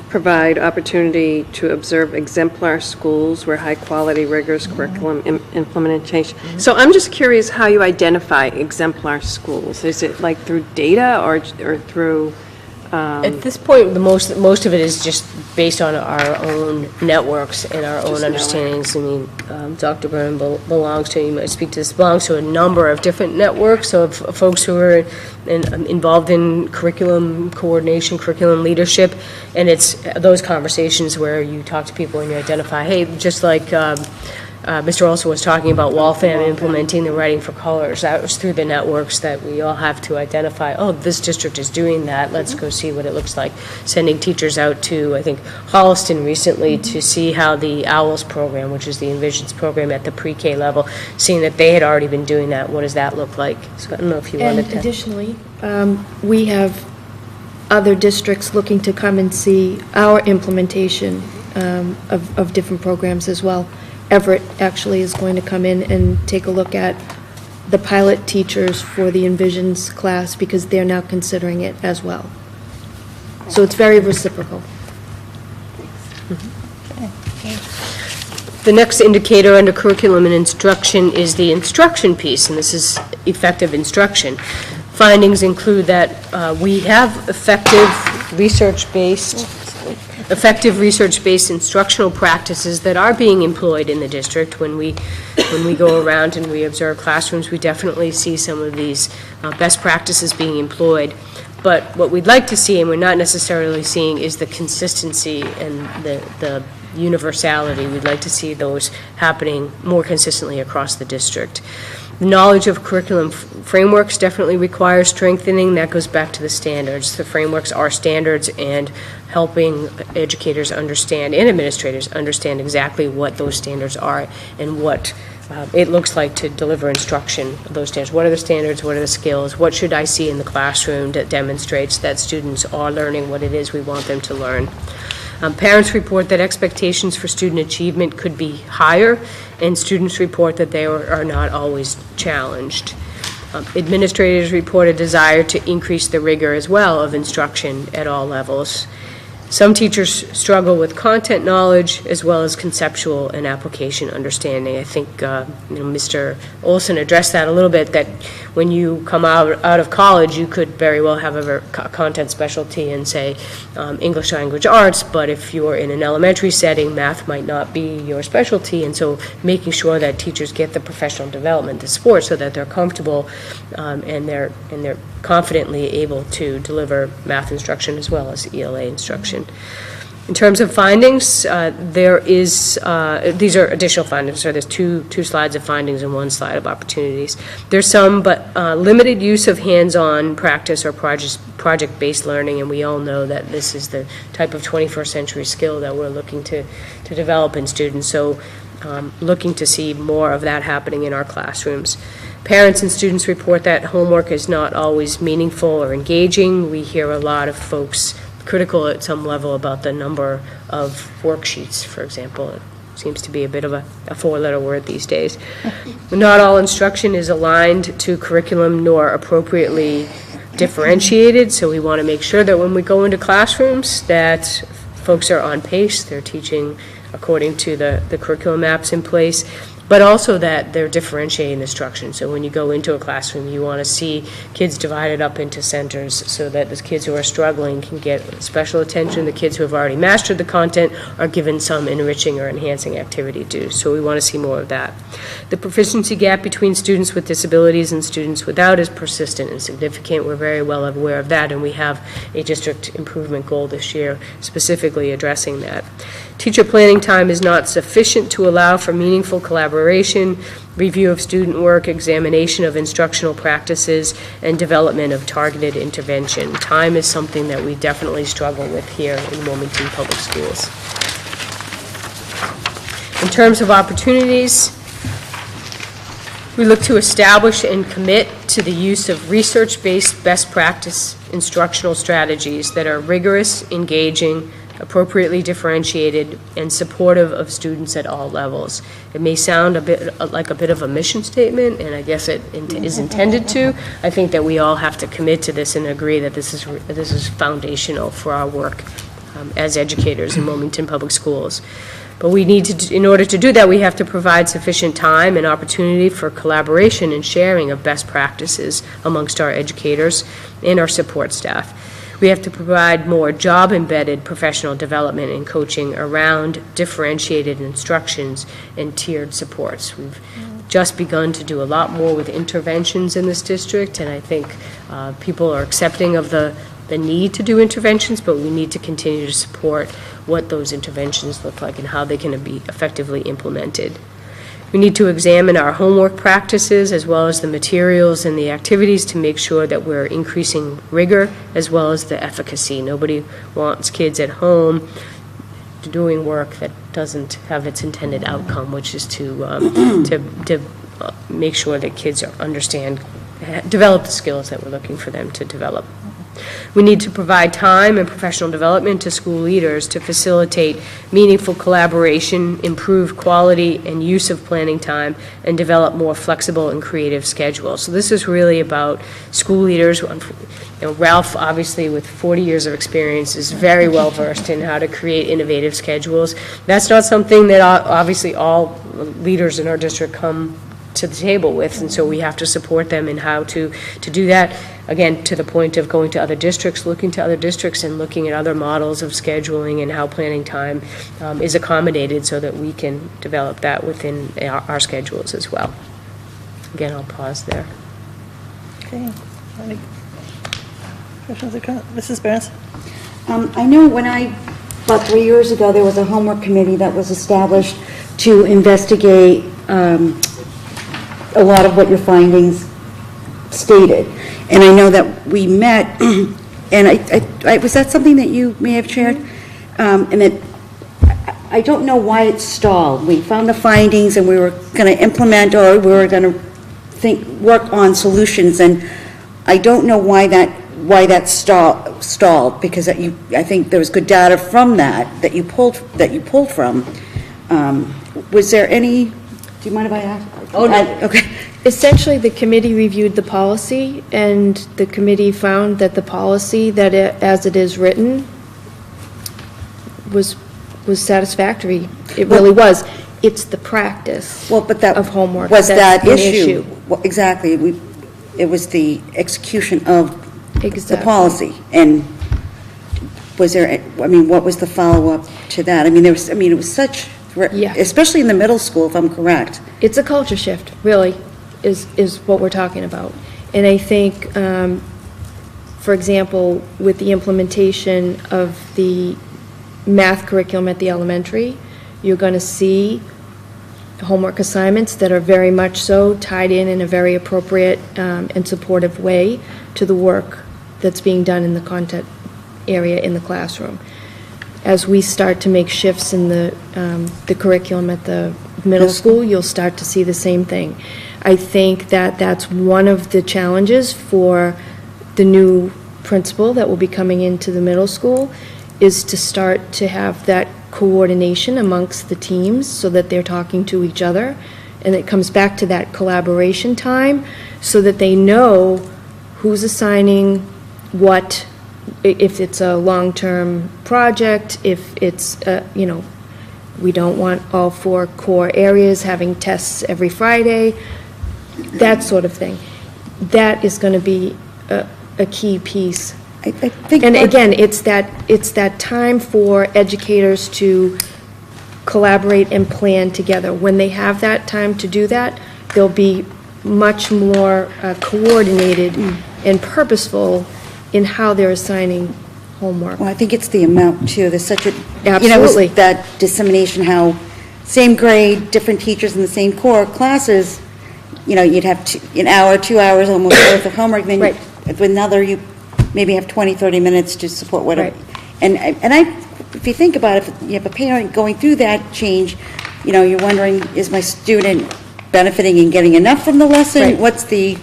provide opportunity to observe exemplar schools where high-quality, rigorous curriculum implementation. So I'm just curious how you identify exemplar schools. Is it like through data or through... At this point, most of it is just based on our own networks and our own understandings. I mean, Dr. Byrne belongs to, you might speak to this, belongs to a number of different networks of folks who are involved in curriculum coordination, curriculum leadership, and it's those conversations where you talk to people and you identify, hey, just like Mr. Olson was talking about Waltham implementing the writing for colors. That was through the networks that we all have to identify, oh, this district is doing that, let's go see what it looks like. Sending teachers out to, I think, Holliston recently to see how the OWLS program, which is the Envisions program at the pre-K level, seeing that they had already been doing that, what does that look like? So I don't know if you wanted to... And additionally, we have other districts looking to come and see our implementation of different programs as well. Everett actually is going to come in and take a look at the pilot teachers for the Envisions class because they're now considering it as well. So it's very reciprocal. The next indicator under curriculum and instruction is the instruction piece, and this is effective instruction. Findings include that we have effective research-based instructional practices that are being employed in the district. When we go around and we observe classrooms, we definitely see some of these best practices being employed. But what we'd like to see, and we're not necessarily seeing, is the consistency and the universality. We'd like to see those happening more consistently across the district. Knowledge of curriculum frameworks definitely requires strengthening. That goes back to the standards. The frameworks are standards, and helping educators understand and administrators understand exactly what those standards are and what it looks like to deliver instruction of those standards. What are the standards? What are the skills? What should I see in the classroom that demonstrates that students are learning what it is we want them to learn? Parents report that expectations for student achievement could be higher, and students report that they are not always challenged. Administrators report a desire to increase the rigor as well of instruction at all levels. Some teachers struggle with content knowledge as well as conceptual and application understanding. I think Mr. Olson addressed that a little bit, that when you come out of college, you could very well have a content specialty in, say, English language arts, but if you're in an elementary setting, math might not be your specialty, and so making sure that teachers get the professional development, the support, so that they're comfortable and they're confidently able to deliver math instruction as well as ELA instruction. In terms of findings, there is, these are additional findings, so there's two slides of findings and one slide of opportunities. There's some, but limited use of hands-on practice or project-based learning, and we all know that this is the type of 21st century skill that we're looking to develop in students, so looking to see more of that happening in our classrooms. Parents and students report that homework is not always meaningful or engaging. We hear a lot of folks critical at some level about the number of worksheets, for example. It seems to be a bit of a four-letter word these days. Not all instruction is aligned to curriculum nor appropriately differentiated, so we want to make sure that when we go into classrooms that folks are on pace, they're teaching according to the curriculum maps in place, but also that they're differentiating instruction. So when you go into a classroom, you want to see kids divided up into centers so that the kids who are struggling can get special attention. The kids who have already mastered the content are given some enriching or enhancing activity to do. So we want to see more of that. The proficiency gap between students with disabilities and students without is persistent and significant. We're very well aware of that, and we have a district improvement goal this year specifically addressing that. Teacher planning time is not sufficient to allow for meaningful collaboration, review of student work, examination of instructional practices, and development of targeted intervention. Time is something that we definitely struggle with here in Wilmington Public Schools. In terms of opportunities, we look to establish and commit to the use of research-based best practice instructional strategies that are rigorous, engaging, appropriately differentiated, and supportive of students at all levels. It may sound like a bit of a mission statement, and I guess it is intended to. I think that we all have to commit to this and agree that this is foundational for our work as educators in Wilmington Public Schools. But we need to, in order to do that, we have to provide sufficient time and opportunity for collaboration and sharing of best practices amongst our educators and our support staff. We have to provide more job-embedded professional development and coaching around differentiated instructions and tiered supports. We've just begun to do a lot more with interventions in this district, and I think people are accepting of the need to do interventions, but we need to continue to support what those interventions look like and how they can be effectively implemented. We need to examine our homework practices as well as the materials and the activities to make sure that we're increasing rigor as well as the efficacy. Nobody wants kids at home doing work that doesn't have its intended outcome, which is to make sure that kids develop the skills that we're looking for them to develop. We need to provide time and professional development to school leaders to facilitate meaningful collaboration, improve quality and use of planning time, and develop more flexible and creative schedules. So this is really about school leaders. Ralph, obviously, with 40 years of experience, is very well versed in how to create innovative schedules. That's not something that obviously all leaders in our district come to the table with, and so we have to support them in how to do that. Again, to the point of going to other districts, looking to other districts and looking at other models of scheduling and how planning time is accommodated so that we can develop that within our schedules as well. Again, I'll pause there. Okay. Any questions or comments? Mrs. Burns? I know about 3 years ago, there was a homework committee that was established to investigate a lot of what your findings stated. And I know that we met, and was that something that you may have shared? And that, I don't know why it stalled. We found the findings and we were going to implement, or we were going to work on solutions, and I don't know why that stalled, because I think there was good data from that you pulled from. Was there any, do you mind if I ask? Oh, no. Okay. Essentially, the committee reviewed the policy, and the committee found that the policy, as it is written, was satisfactory. It really was. It's the practice of homework. Was that's that an issue? Well, exactly. It was the execution of the policy. And was there, what was the follow-up to that? It was such, especially in the middle school, if I'm correct. It's a culture shift, really, is what we're talking about. And I think, for example, with the implementation of the math curriculum at the elementary, you're going to see homework assignments that are very much so tied in a very appropriate and supportive way to the work that's being done in the content area in the classroom. As we start to make shifts in the curriculum at the middle school, you'll start to see the same thing. I think that that's one of the challenges for the new principal that will be coming into the middle school, is to start to have that coordination amongst the teams so that they're talking to each other. And it comes back to that collaboration time so that they know who's assigning what, if it's a long-term project, if it's, we don't want all 4 core areas having tests every Friday, that sort of thing. That is going to be a key piece. I think, and again, it's that time for educators to collaborate and plan together. When they have that time to do that, they'll be much more coordinated and purposeful in how they're assigning homework. Well, I think it's the amount, too. There's such a, absolutely, that dissemination, how same grade, different teachers in the same core classes, you'd have an hour, 2 hours almost worth of homework, then with another, you maybe have 20, 30 minutes to support whatever. Right. And if you think about it, if you have a parent going through that change, you're wondering, is my student benefiting and getting enough from the lesson? Right. What's the...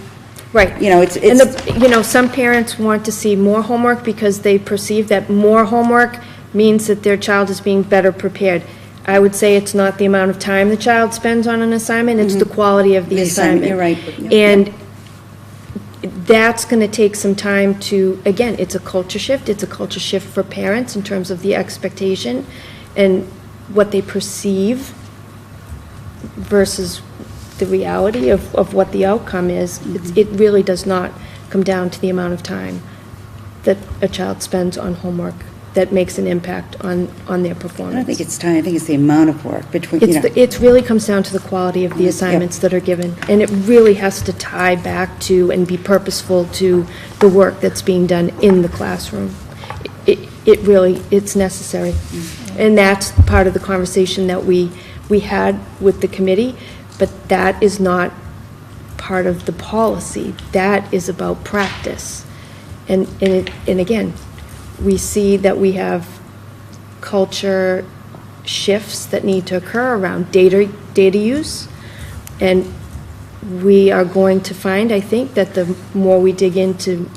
Right. It's some parents want to see more homework because they perceive that more homework means that their child is being better prepared. I would say it's not the amount of time the child spends on an assignment, it's the quality of the assignment. You're right. And that's going to take some time to, again, it's a culture shift. It's a culture shift for parents in terms of the expectation and what they perceive versus the reality of what the outcome is. It really does not come down to the amount of time that a child spends on homework that makes an impact on their performance. I don't think it's time. I think it's the amount of work between, It really comes down to the quality of the assignments that are given, and it really has to tie back to and be purposeful to the work that's being done in the classroom. It's necessary. And that's part of the conversation that we had with the committee, but that is not part of the policy. That is about practice. And again, we see that we have culture shifts that need to occur around data use, and we are going to find, I think, that the more we dig into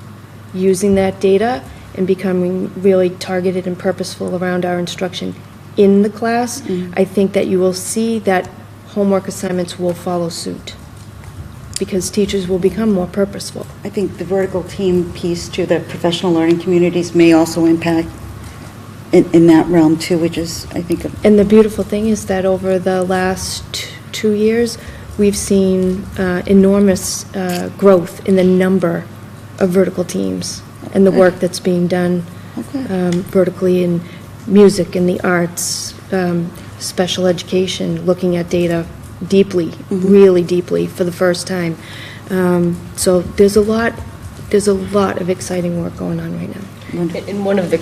using that data and becoming really targeted and purposeful around our instruction in the class, I think that you will see that homework assignments will follow suit, because teachers will become more purposeful. I think the vertical team piece to the professional learning communities may also impact in that realm too, which is, I think... And the beautiful thing is that over the last 2 years, we've seen enormous growth in the number of vertical teams and the work that's being done vertically in music and the arts, special education, looking at data deeply, really deeply for the first time. So there's a lot of exciting work going on right now. And one of the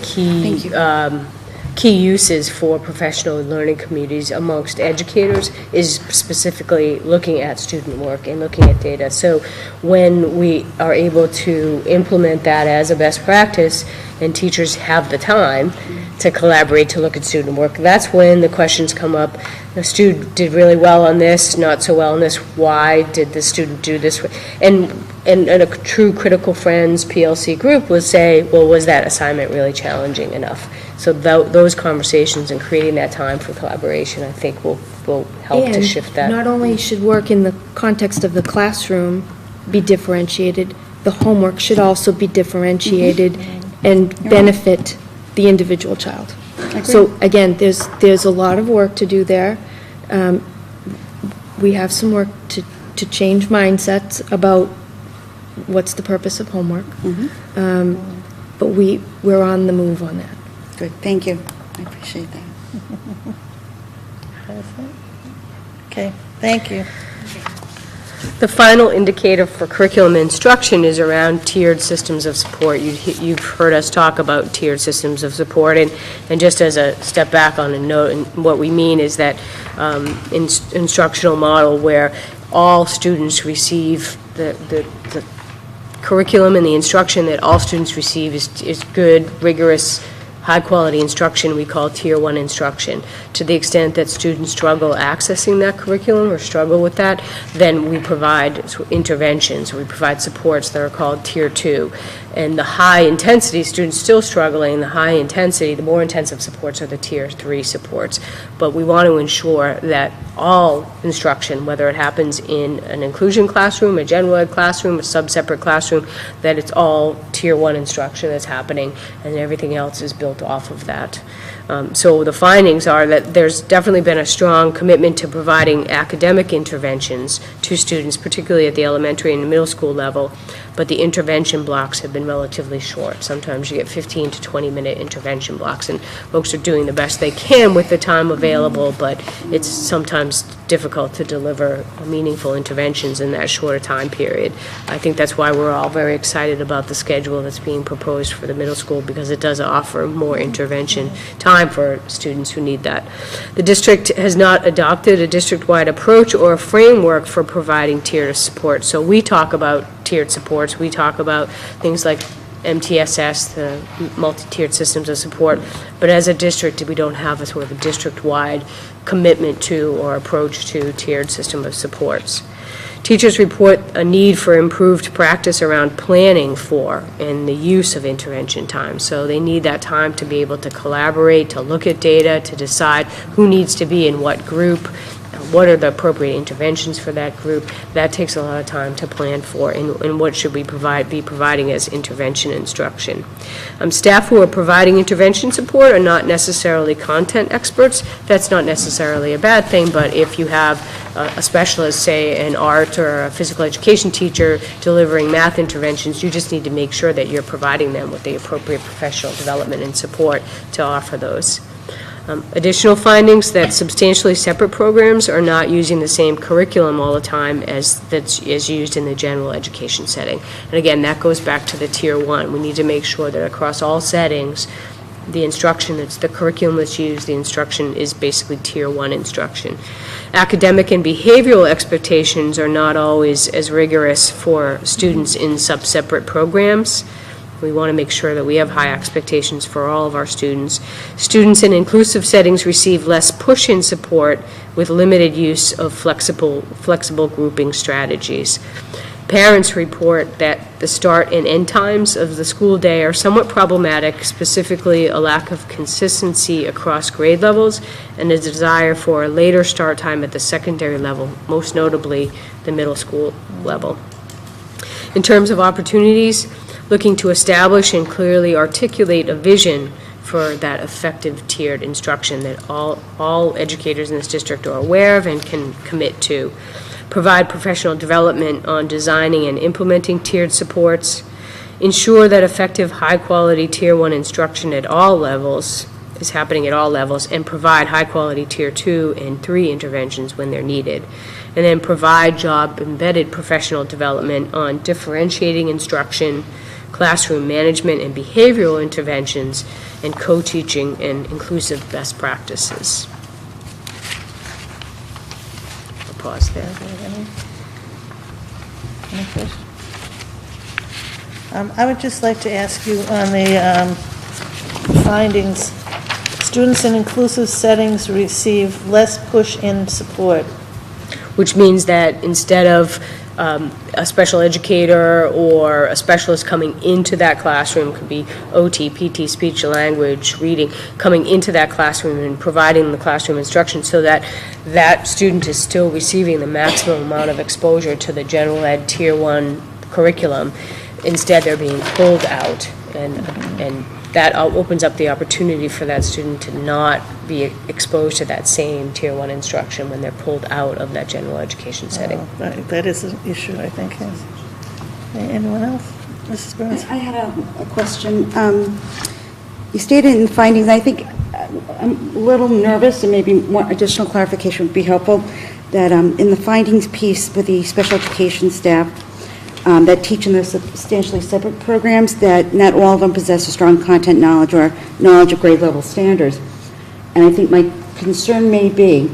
key uses for professional learning communities amongst educators is specifically looking at student work and looking at data. So when we are able to implement that as a best practice and teachers have the time to collaborate to look at student work, that's when the questions come up. The student did really well on this, not so well on this. Why did the student do this? And a true Critical Friends PLC group will say, well, was that assignment really challenging enough? So those conversations and creating that time for collaboration, I think, will help to shift that. And not only should work in the context of the classroom be differentiated, the homework should also be differentiated and benefit the individual child. So again, there's a lot of work to do there. We have some work to change mindsets about what's the purpose of homework. But we're on the move on that. Good, thank you. I appreciate that. Okay, thank you. The final indicator for curriculum instruction is around tiered systems of support. You've heard us talk about tiered systems of support, and just as a step back on a note, and what we mean is that instructional model where all students receive the curriculum and the instruction that all students receive is good, rigorous, high-quality instruction we call Tier 1 instruction. To the extent that students struggle accessing that curriculum or struggle with that, then we provide interventions, we provide supports that are called Tier 2. And the high-intensity students still struggling, the high-intensity, the more intensive supports are the Tier 3 supports. But we want to ensure that all instruction, whether it happens in an inclusion classroom, a general ed classroom, a sub-separate classroom, that it's all Tier 1 instruction that's happening, and everything else is built off of that. So the findings are that there's definitely been a strong commitment to providing academic interventions to students, particularly at the elementary and middle school level, but the intervention blocks have been relatively short. Sometimes you get 15 to 20-minute intervention blocks, and folks are doing the best they can with the time available, but it's sometimes difficult to deliver meaningful interventions in that shorter time period. I think that's why we're all very excited about the schedule that's being proposed for the middle school, because it does offer more intervention time for students who need that. The district has not adopted a district-wide approach or a framework for providing tiered support. So we talk about tiered supports. We talk about things like MTSS, the multi-tiered systems of support, but as a district, we don't have a sort of a district-wide commitment to or approach to tiered system of supports. Teachers report a need for improved practice around planning for and the use of intervention time. So they need that time to be able to collaborate, to look at data, to decide who needs to be in what group, what are the appropriate interventions for that group. That takes a lot of time to plan for, and what should we be providing as intervention instruction. Staff who are providing intervention support are not necessarily content experts. That's not necessarily a bad thing, but if you have a specialist, say an art or a physical education teacher delivering math interventions, you just need to make sure that you're providing them with the appropriate professional development and support to offer those. Additional findings that substantially separate programs are not using the same curriculum all the time as used in the general education setting. And again, that goes back to the Tier 1. We need to make sure that across all settings, the instruction that's the curriculum that's used, the instruction is basically Tier 1 instruction. Academic and behavioral expectations are not always as rigorous for students in sub-separate programs. We want to make sure that we have high expectations for all of our students. Students in inclusive settings receive less push-in support with limited use of flexible grouping strategies. Parents report that the start and end times of the school day are somewhat problematic, specifically a lack of consistency across grade levels and a desire for a later start time at the secondary level, most notably the middle school level. In terms of opportunities, looking to establish and clearly articulate a vision for that effective tiered instruction that all educators in this district are aware of and can commit to. Provide professional development on designing and implementing tiered supports. Ensure that effective high-quality Tier 1 instruction at all levels is happening at all levels, and provide high-quality Tier 2 and 3 interventions when they're needed. And then provide job-embedded professional development on differentiating instruction, classroom management and behavioral interventions, and co-teaching and inclusive best practices. I'll pause there. Any questions? I would just like to ask you on the findings, students in inclusive settings receive less push-in support. Which means that instead of a special educator or a specialist coming into that classroom, could be OT, PT, speech, language, reading, coming into that classroom and providing the classroom instruction so that that student is still receiving the maximum amount of exposure to the general ed Tier 1 curriculum. Instead, they're being pulled out, and that opens up the opportunity for that student to not be exposed to that same Tier 1 instruction when they're pulled out of that general education setting. That is an issue, I think, yes. Anyone else? Mrs. Burns? I had a question. You stated in the findings, I think I'm a little nervous, and maybe more additional clarification would be helpful, that in the findings piece with the special education staff that teach in the substantially separate programs, that not all of them possess a strong content knowledge or knowledge of grade level standards. And I think my concern may be,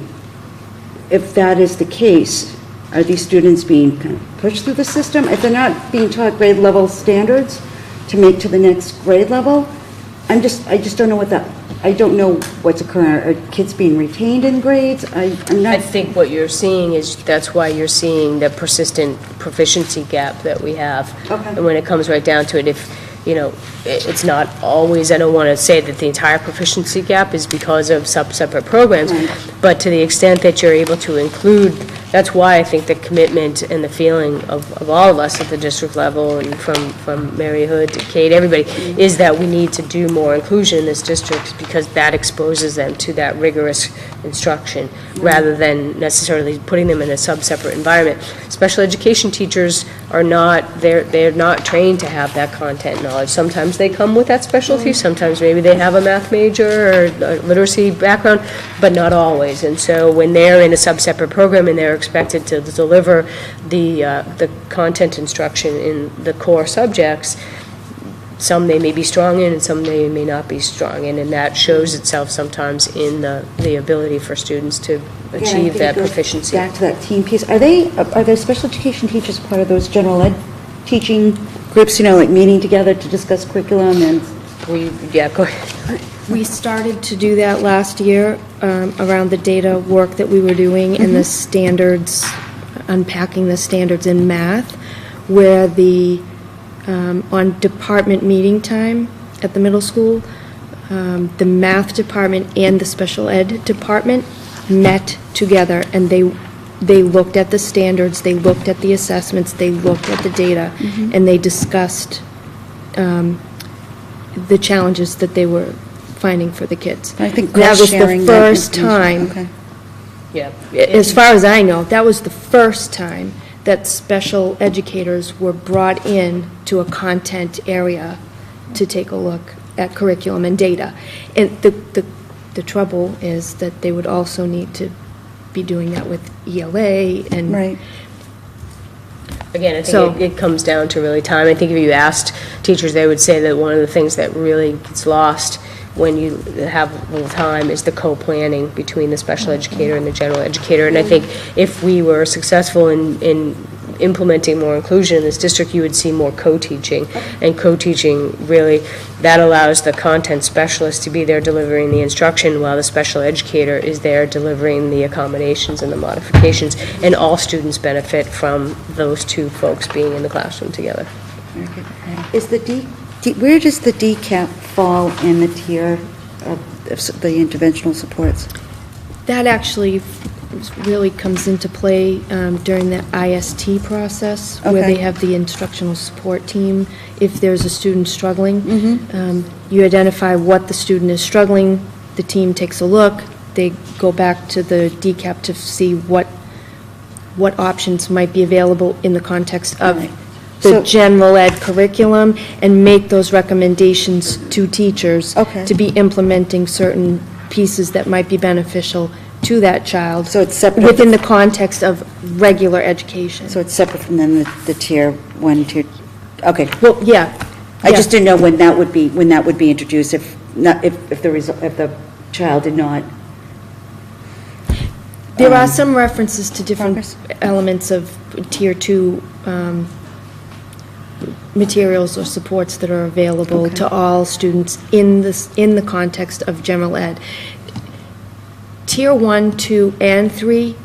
if that is the case, are these students being kind of pushed through the system? If they're not being taught grade level standards to make to the next grade level, I just don't know I don't know what's occurring. Are kids being retained in grades? I'm not. I think what you're seeing is, that's why you're seeing the persistent proficiency gap that we have. Okay. And when it comes right down to it, it's not always, I don't want to say that the entire proficiency gap is because of separate programs, but to the extent that you're able to include, that's why I think the commitment and the feeling of all of us at the district level, and from Mary Hood to Kate, everybody, is that we need to do more inclusion in this district, because that exposes them to that rigorous instruction, rather than necessarily putting them in a sub-separate environment. Special education teachers are not, they're not trained to have that content knowledge. Sometimes they come with that specialty, sometimes maybe they have a math major or a literacy background, but not always. And so when they're in a sub-separate program and they're expected to deliver the content instruction in the core subjects, some they may be strong in and some they may not be strong in, and that shows itself sometimes in the ability for students to achieve that proficiency. Back to that team piece, are there special education teachers part of those general ed teaching groups, like meeting together to discuss curriculum and? Yeah, go ahead. We started to do that last year around the data work that we were doing and the standards, unpacking the standards in math, where on department meeting time at the middle school, the math department and the special ed department met together, and they looked at the standards, they looked at the assessments, they looked at the data, and they discussed the challenges that they were finding for the kids. I think that was sharing the first time. Okay. Yeah. As far as I know, that was the first time that special educators were brought in to a content area to take a look at curriculum and data. And the trouble is that they would also need to be doing that with ELA and. Right. Again, I think it comes down to really time. I think if you asked teachers, they would say that one of the things that really gets lost when you have little time is the co-planning between the special educator and the general educator. And I think if we were successful in implementing more inclusion in this district, you would see more co-teaching. And co-teaching, really, that allows the content specialist to be there delivering the instruction while the special educator is there delivering the accommodations and the modifications. And all students benefit from those two folks being in the classroom together. Is where does the DCAP fall in the tier of the interventional supports? That actually really comes into play during the IST process, where they have the instructional support team. If there's a student struggling, you identify what the student is struggling, the team takes a look, they go back to the DCAP to see what options might be available in the context of the general ed curriculum, and make those recommendations to teachers to be implementing certain pieces that might be beneficial to that child. So it's separate within the context of regular education. So it's separate from then the tier 1, tier. Okay. Well, yeah. I just didn't know when that would be introduced, if the child did not. There are some references to different elements of Tier 2 materials or supports that are available to all students in the context of general ed. Tier 1, 2, and 3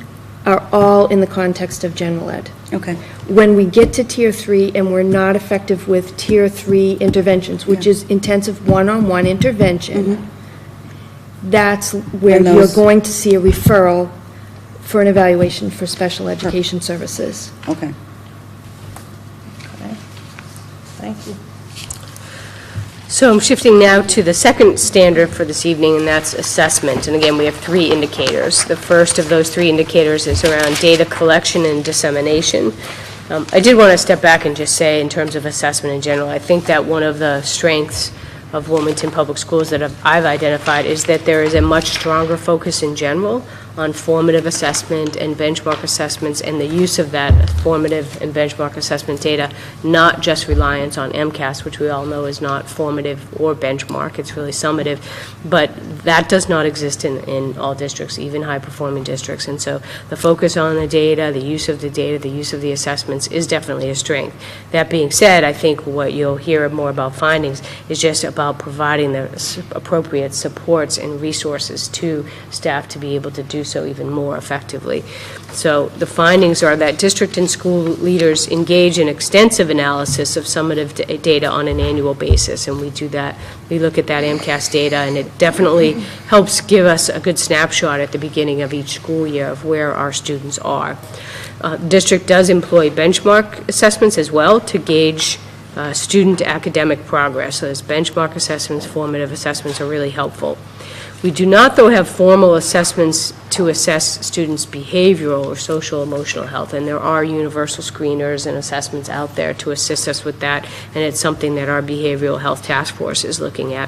are all in the context of general ed. Okay. When we get to Tier 3 and we're not effective with Tier 3 interventions, which is intensive one-on-one intervention, that's where you're going to see a referral for an evaluation for special education services. Okay. Thank you. So I'm shifting now to the second standard for this evening, and that's assessment. And again, we have 3 indicators. The first of those 3 indicators is around data collection and dissemination. I did want to step back and just say, in terms of assessment in general, I think that one of the strengths of Wilmington Public Schools that I've identified is that there is a much stronger focus in general on formative assessment and benchmark assessments, and the use of that formative and benchmark assessment data, not just reliance on MCAS, which we all know is not formative or benchmark, it's really summative, but that does not exist in all districts, even high-performing districts. And so the focus on the data, the use of the assessments is definitely a strength. That being said, I think what you'll hear more about findings is just about providing the appropriate supports and resources to staff to be able to do so even more effectively. So the findings are that district and school leaders engage in extensive analysis of summative data on an annual basis, and we do that. We look at that MCAS data, and it definitely helps give us a good snapshot at the beginning of each school year of where our students are. District does employ benchmark assessments as well to gauge student academic progress. So those benchmark assessments, formative assessments are really helpful. We do not, though, have formal assessments to assess students' behavioral or social emotional health, and there are universal screeners and assessments out there to assist us with that, and it's something that our behavioral health task force is looking at.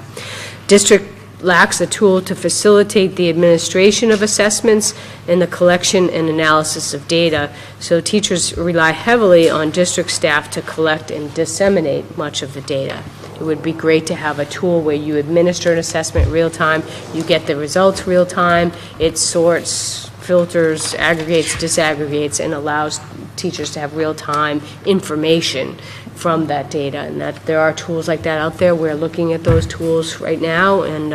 District lacks a tool to facilitate the administration of assessments and the collection and analysis of data, so teachers rely heavily on district staff to collect and disseminate much of the data. It would be great to have a tool where you administer an assessment real time, you get the results real time, it sorts, filters, aggregates, disaggregates, and allows teachers to have real time information from that data, and that there are tools like that out there. We're looking at those tools right now, and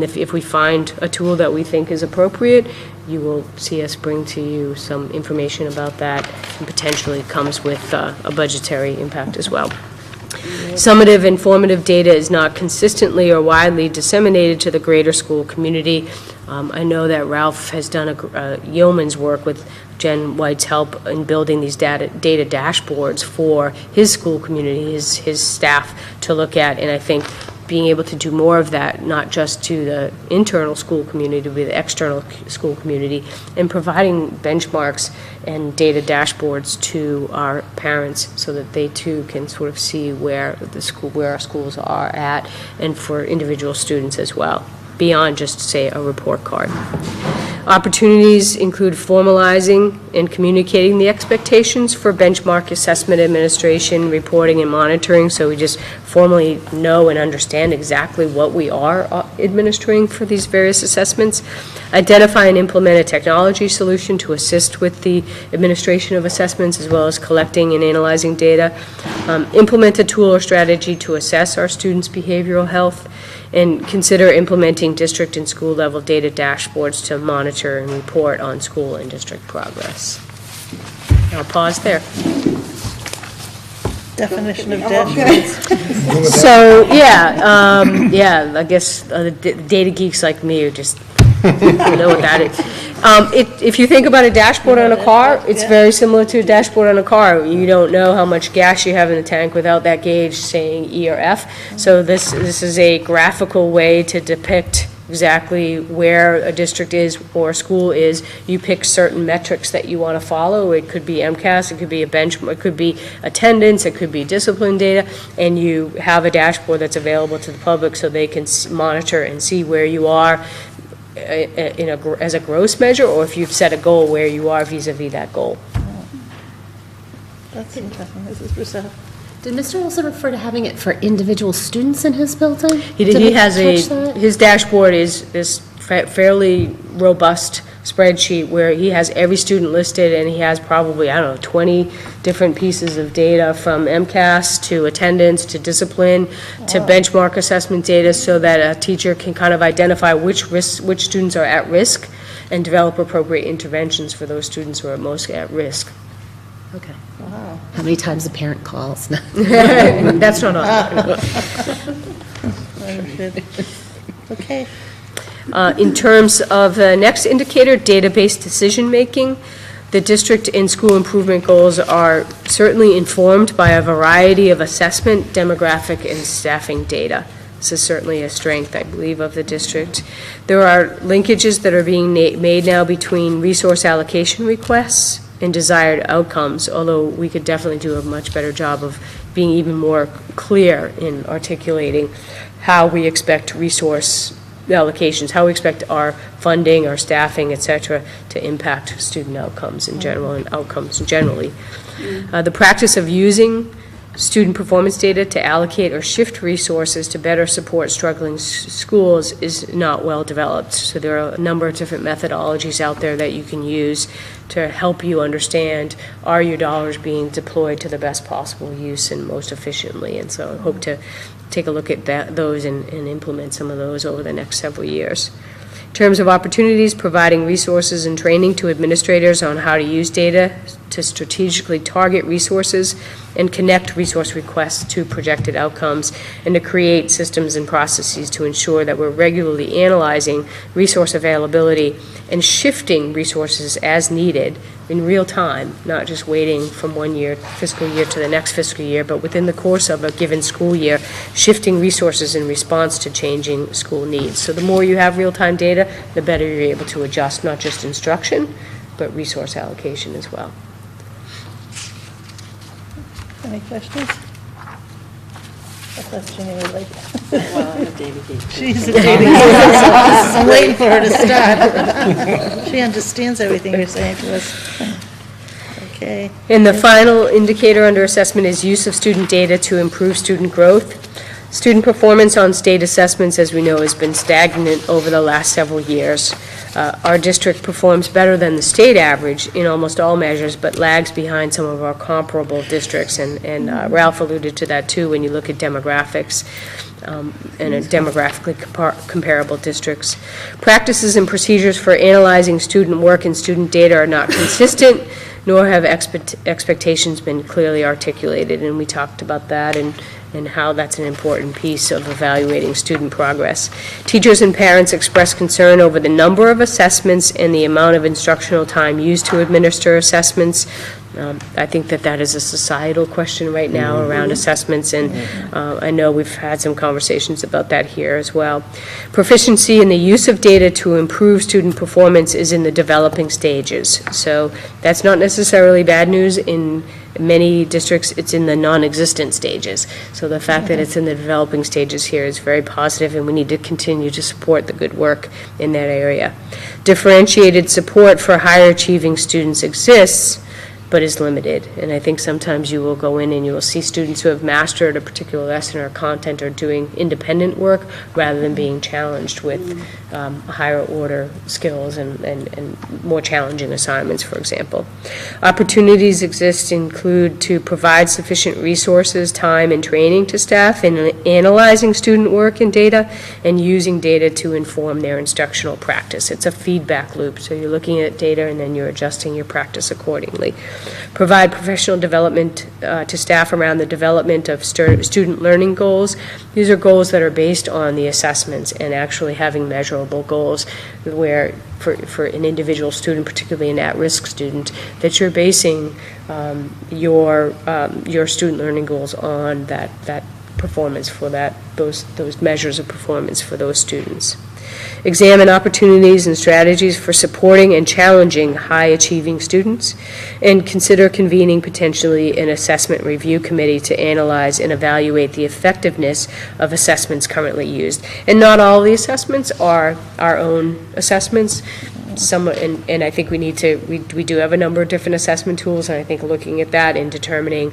if we find a tool that we think is appropriate, you will see us bring to you some information about that, and potentially comes with a budgetary impact as well. Summative and formative data is not consistently or widely disseminated to the greater school community. I know that Ralph has done yeoman's work with Jen White's help in building these data dashboards for his school community, his staff to look at, and I think being able to do more of that, not just to the internal school community, but the external school community, and providing benchmarks and data dashboards to our parents so that they too can sort of see where our schools are at, and for individual students as well, beyond just, say, a report card. Opportunities include formalizing and communicating the expectations for benchmark assessment administration, reporting, and monitoring, so we just formally know and understand exactly what we are administering for these various assessments. Identify and implement a technology solution to assist with the administration of assessments, as well as collecting and analyzing data. Implement a tool or strategy to assess our students' behavioral health, and consider implementing district and school level data dashboards to monitor and report on school and district progress. I'll pause there. Definition of dashboards. So, yeah, I guess data geeks like me are just know what that is. If you think about a dashboard on a car, it's very similar to a dashboard on a car. You don't know how much gas you have in the tank without that gauge saying E or F. So this is a graphical way to depict exactly where a district is or a school is. You pick certain metrics that you want to follow. It could be MCAS, it could be a benchmark, it could be attendance, it could be discipline data, and you have a dashboard that's available to the public so they can monitor and see where you are as a gross measure, or if you've set a goal, where you are vis-a-vis that goal. That's interesting. This is Rousseau. Did Mr. Olson refer to having it for individual students in his building? He has his dashboard is this fairly robust spreadsheet where he has every student listed, and he has probably, I don't know, 20 different pieces of data from MCAS to attendance to discipline to benchmark assessment data, so that a teacher can kind of identify which students are at risk and develop appropriate interventions for those students who are most at risk. Okay. Wow. How many times a parent calls? That's not on. Okay. In terms of the next indicator, database decision-making, the district and school improvement goals are certainly informed by a variety of assessment, demographic, and staffing data. This is certainly a strength, I believe, of the district. There are linkages that are being made now between resource allocation requests and desired outcomes, although we could definitely do a much better job of being even more clear in articulating how we expect resource allocations, how we expect our funding, our staffing, et cetera, to impact student outcomes in general and outcomes generally. The practice of using student performance data to allocate or shift resources to better support struggling schools is not well developed. So there are a number of different methodologies out there that you can use to help you understand, are your dollars being deployed to the best possible use and most efficiently? And so I hope to take a look at those and implement some of those over the next several years. In terms of opportunities, providing resources and training to administrators on how to use data to strategically target resources and connect resource requests to projected outcomes, and to create systems and processes to ensure that we're regularly analyzing resource availability and shifting resources as needed in real time, not just waiting from one fiscal year to the next fiscal year, but within the course of a given school year, shifting resources in response to changing school needs. So the more you have real-time data, the better you're able to adjust not just instruction, but resource allocation as well. Any questions? I thought Ginny would like. Well, I'm a data geek. She's a data geek. I'm waiting for her to start. She understands everything you're saying to us. Okay. And the final indicator under assessment is use of student data to improve student growth. Student performance on state assessments, as we know, has been stagnant over the last several years. Our district performs better than the state average in almost all measures, but lags behind some of our comparable districts, and Ralph alluded to that too when you look at demographics and demographically comparable districts. Practices and procedures for analyzing student work and student data are not consistent, nor have expectations been clearly articulated, and we talked about that and how that's an important piece of evaluating student progress. Teachers and parents express concern over the number of assessments and the amount of instructional time used to administer assessments. I think that is a societal question right now around assessments, and I know we've had some conversations about that here as well. Proficiency in the use of data to improve student performance is in the developing stages. So that's not necessarily bad news. In many districts, it's in the non-existent stages. So the fact that it's in the developing stages here is very positive, and we need to continue to support the good work in that area. Differentiated support for higher achieving students exists, but is limited. And I think sometimes you will go in and you will see students who have mastered a particular lesson or content or doing independent work rather than being challenged with higher order skills and more challenging assignments, for example. Opportunities include to provide sufficient resources, time, and training to staff in analyzing student work and data and using data to inform their instructional practice. It's a feedback loop, so you're looking at data and then you're adjusting your practice accordingly. Provide professional development to staff around the development of student learning goals. These are goals that are based on the assessments and actually having measurable goals where for an individual student, particularly an at-risk student, that you're basing your student learning goals on that performance for those measures of performance for those students. Examine opportunities and strategies for supporting and challenging high-achieving students, and consider convening potentially an assessment review committee to analyze and evaluate the effectiveness of assessments currently used. And not all the assessments are our own assessments. and I think we do have a number of different assessment tools, and I think looking at that and determining,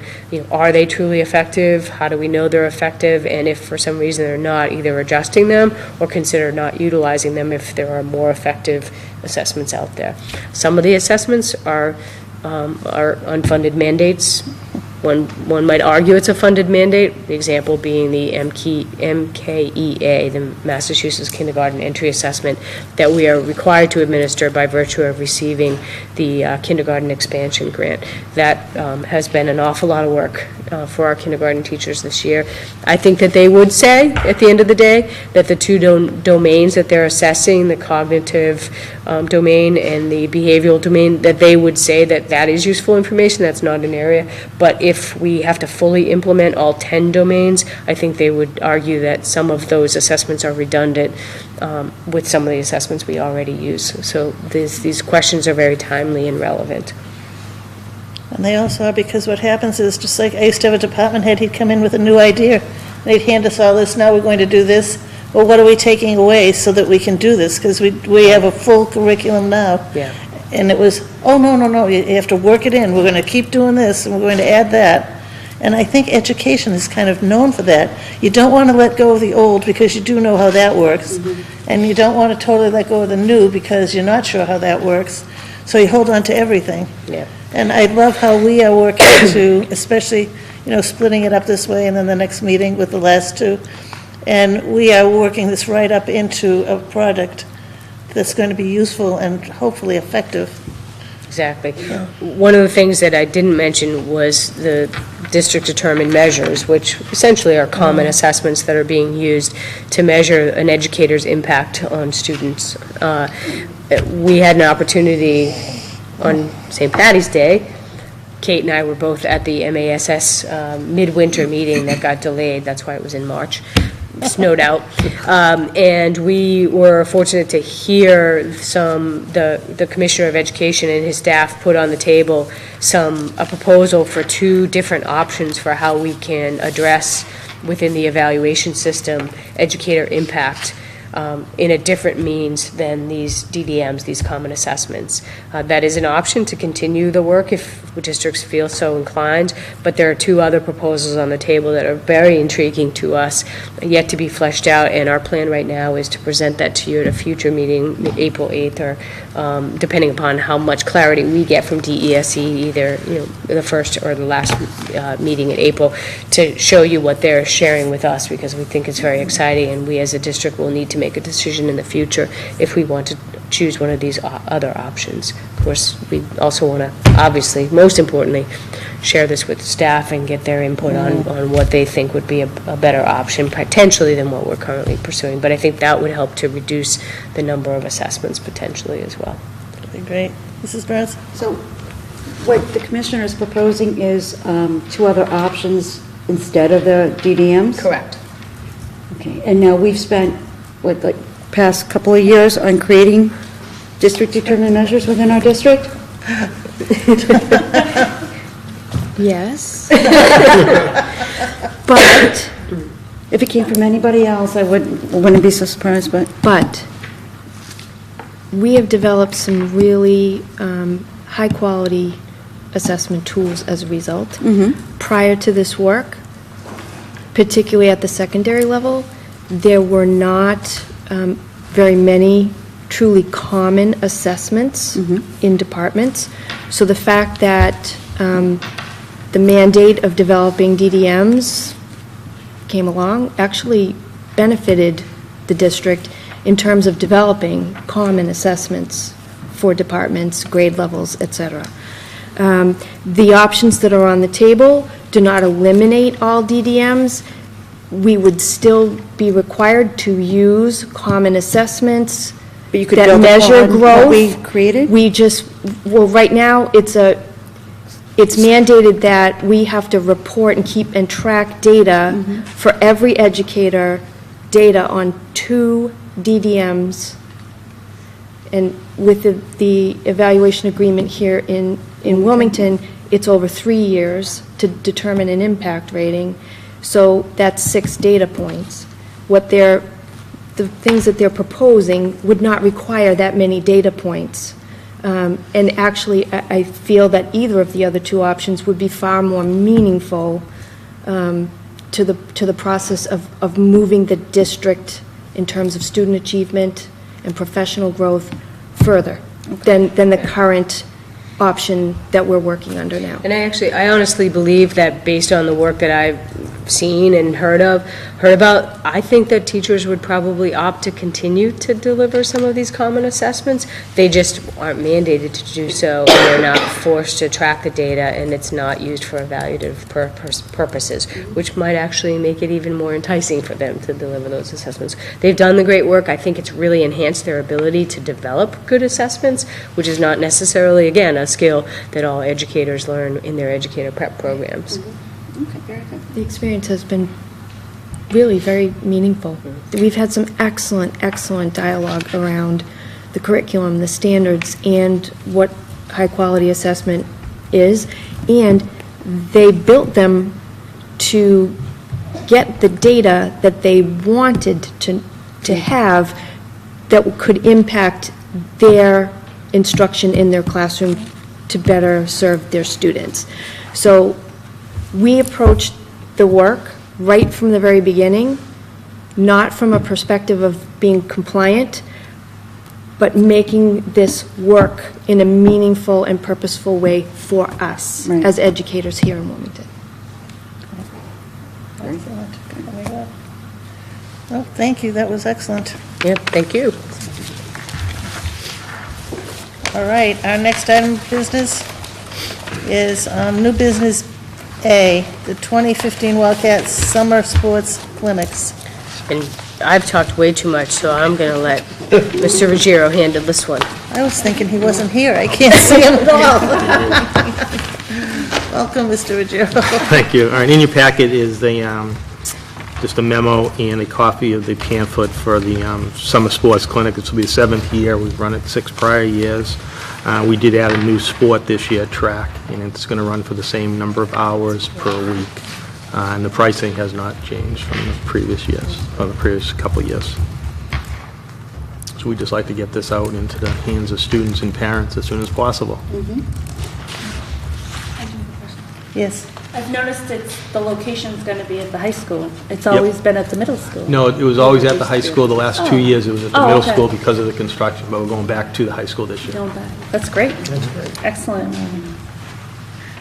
are they truly effective? How do we know they're effective? And if for some reason they're not, either adjusting them or consider not utilizing them if there are more effective assessments out there. Some of the assessments are unfunded mandates. One might argue it's a funded mandate, the example being the MKEA, the Massachusetts Kindergarten Entry Assessment, that we are required to administer by virtue of receiving the kindergarten expansion grant. That has been an awful lot of work for our kindergarten teachers this year. I think that they would say, at the end of the day, that the two domains that they're assessing, the cognitive domain and the behavioral domain, that they would say that that is useful information, that's not an area. But if we have to fully implement all 10 domains, I think they would argue that some of those assessments are redundant with some of the assessments we already use. So these questions are very timely and relevant. And they also are, because what happens is, just like I used to have a department head, he'd come in with a new idea. They'd hand us all this, now we're going to do this. Well, what are we taking away so that we can do this? Because we have a full curriculum now. Yeah. And it was, oh, no, you have to work it in. We're going to keep doing this, and we're going to add that. And I think education is kind of known for that. You don't want to let go of the old because you do know how that works. And you don't want to totally let go of the new because you're not sure how that works. So you hold on to everything. Yeah. And I love how we are working to, especially, splitting it up this way and then the next meeting with the last two. And we are working this right up into a product that's going to be useful and hopefully effective. Exactly. One of the things that I didn't mention was the district-determined measures, which essentially are common assessments that are being used to measure an educator's impact on students. We had an opportunity on St. Patty's Day. Kate and I were both at the MASS midwinter meeting that got delayed. That's why it was in March. Snowed out, and we were fortunate to hear the Commissioner of Education and his staff put on the table a proposal for two different options for how we can address within the evaluation system educator impact in a different means than these DDMs, these common assessments. That is an option to continue the work if districts feel so inclined, but there are two other proposals on the table that are very intriguing to us, yet to be fleshed out, and our plan right now is to present that to you at a future meeting, April 8th, or depending upon how much clarity we get from DESE, either the first or the last meeting in April, to show you what they're sharing with us, because we think it's very exciting, and we as a district will need to make a decision in the future if we want to choose one of these other options. Of course, we also want to, obviously, most importantly, share this with staff and get their input on what they think would be a better option, potentially, than what we're currently pursuing. But I think that would help to reduce the number of assessments potentially as well. Okay, great. Mrs. Burns? So what the commissioner is proposing is two other options instead of the DDMs? Correct. Okay, and now we've spent, like past couple of years on creating district-determined measures within our district? Yes. But if it came from anybody else, I wouldn't be so surprised, But we have developed some really high-quality assessment tools as a result. Prior to this work, particularly at the secondary level, there were not very many truly common assessments in departments. So the fact that the mandate of developing DDMs came along actually benefited the district in terms of developing common assessments for departments, grade levels, et cetera. The options that are on the table do not eliminate all DDMs. We would still be required to use common assessments But you could that build measure upon growth. what we created? Right now, it's mandated that we have to report and keep and track data for every educator, data on 2 DDMs. And with the evaluation agreement here in Wilmington, it's over 3 years to determine an impact rating. So that's 6 data points. What they're the things that they're proposing would not require that many data points. And actually, I feel that either of the other two options would be far more meaningful to the process of moving the district in terms of student achievement and professional growth further than the current option that we're working under now. And I honestly believe that based on the work that I've seen and heard about, I think that teachers would probably opt to continue to deliver some of these common assessments. They just aren't mandated to do so, and they're not forced to track the data, and it's not used for evaluative purposes, which might actually make it even more enticing for them to deliver those assessments. They've done the great work. I think it's really enhanced their ability to develop good assessments, which is not necessarily, again, a skill that all educators learn in their educator prep programs. Okay, very good. The experience has been really very meaningful. We've had some excellent dialogue around the curriculum, the standards, and what high-quality assessment is, and they built them to get the data that they wanted to have that could impact their instruction in their classroom to better serve their students. So we approached the work right from the very beginning, not from a perspective of being compliant, but making this work in a meaningful and purposeful way for us as educators here in Wilmington. Excellent. Well, thank you, that was excellent. Yep, thank you. All right, our next item of business is new business A, the 2015 Wildcat Summer Sports Clinics. And I've talked way too much, so I'm going to let Mr. Ruggiero handle this one. I was thinking he wasn't here. I can't see him at all. Welcome, Mr. Ruggiero. Thank you. All right, in your packet is the, just a memo and a copy of the pamphlet for the Summer Sports Clinic. This will be the 7th year. We've run it 6 prior years. We did add a new sport this year, track, and it's going to run for the same number of hours per week. And the pricing has not changed from the previous years, or the previous couple of years. So we'd just like to get this out into the hands of students and parents as soon as possible. Yes. I've noticed the location's going to be at the high school. It's always been at the middle school. No, it was always at the high school. The last 2 years it was at the middle okay. school because of the construction, but we're going back to the high school this year. Going back. That's great. Excellent.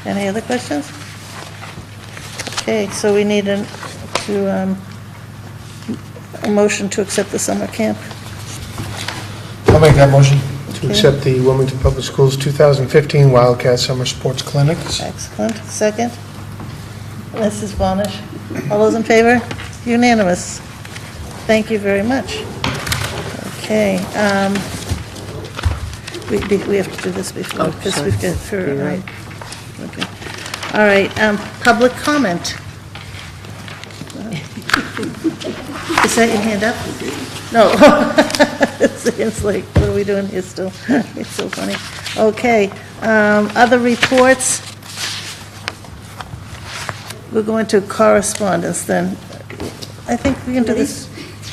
Any other questions? Okay, so we need a motion to accept the summer camp. I'll make that motion to accept the Wilmington Public Schools 2015 Wildcat Summer Sports Clinics. Excellent. Second? Mrs. Bonish. All those in favor? Unanimous. Thank you very much. Okay. We have to do this before, because we've got for, okay. All right, public comment. Is that your hand up? No. It's like, what are we doing here still? It's so funny. Okay, other reports? We're going to correspondence then. I think we can do this,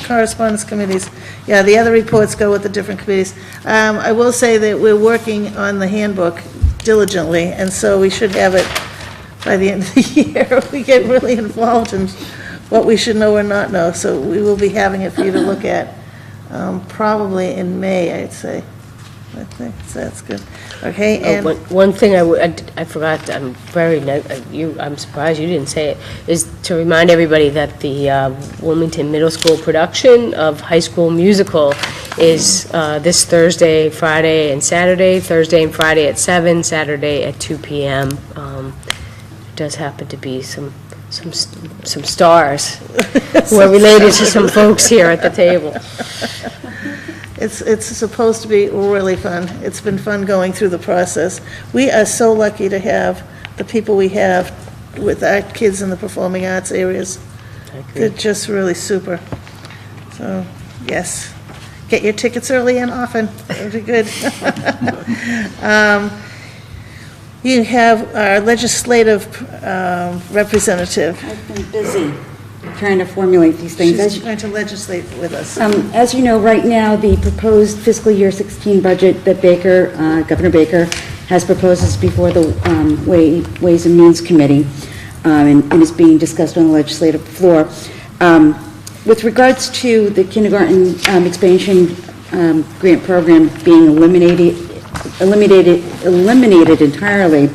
correspondence committees. Yeah, the other reports go with the different committees. I will say that we're working on the handbook diligently, and so we should have it by the end of the year. We get really involved in what we should know or not know, so we will be having it for you to look at probably in May, I'd say. I think that's good. Okay, and one thing I forgot, I'm surprised you didn't say it, is to remind everybody that the Wilmington Middle School production of High School Musical is this Thursday, Friday, and Saturday. Thursday and Friday at 7, Saturday at 2 p.m. It does happen to be some stars who are related to some folks here at the table. It's supposed to be really fun. It's been fun going through the process. We are so lucky to have the people we have with our kids in the performing arts areas. They're just really super. So, yes. Get your tickets early and often. It'll be good. You have our legislative representative. I've been busy. trying to formulate these things. She's going to legislate with us. As you know, right now, the proposed fiscal year 16 budget that Governor Baker has proposed is before the Ways and Means Committee, and is being discussed on the legislative floor. With regards to the kindergarten expansion grant program being eliminated entirely,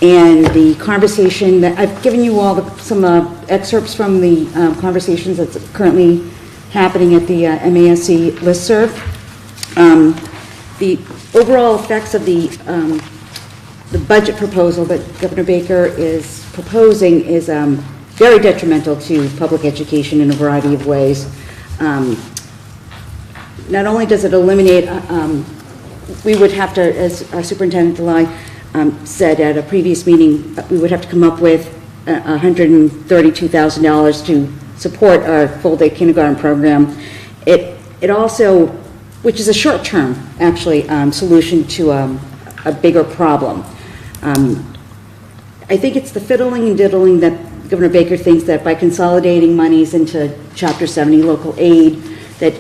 and the conversation that I've given you all some excerpts from the conversations that's currently happening at the MASC listserv. The overall effects of the budget proposal that Governor Baker is proposing is very detrimental to public education in a variety of ways. Not only does it eliminate, we would have to, as Superintendent Delay said at a previous meeting, we would have to come up with $132,000 to support our full-day kindergarten program. It also, which is a short-term, actually, solution to a bigger problem. I think it's the fiddling and diddling that Governor Baker thinks that by consolidating monies into Chapter 70 local aid, that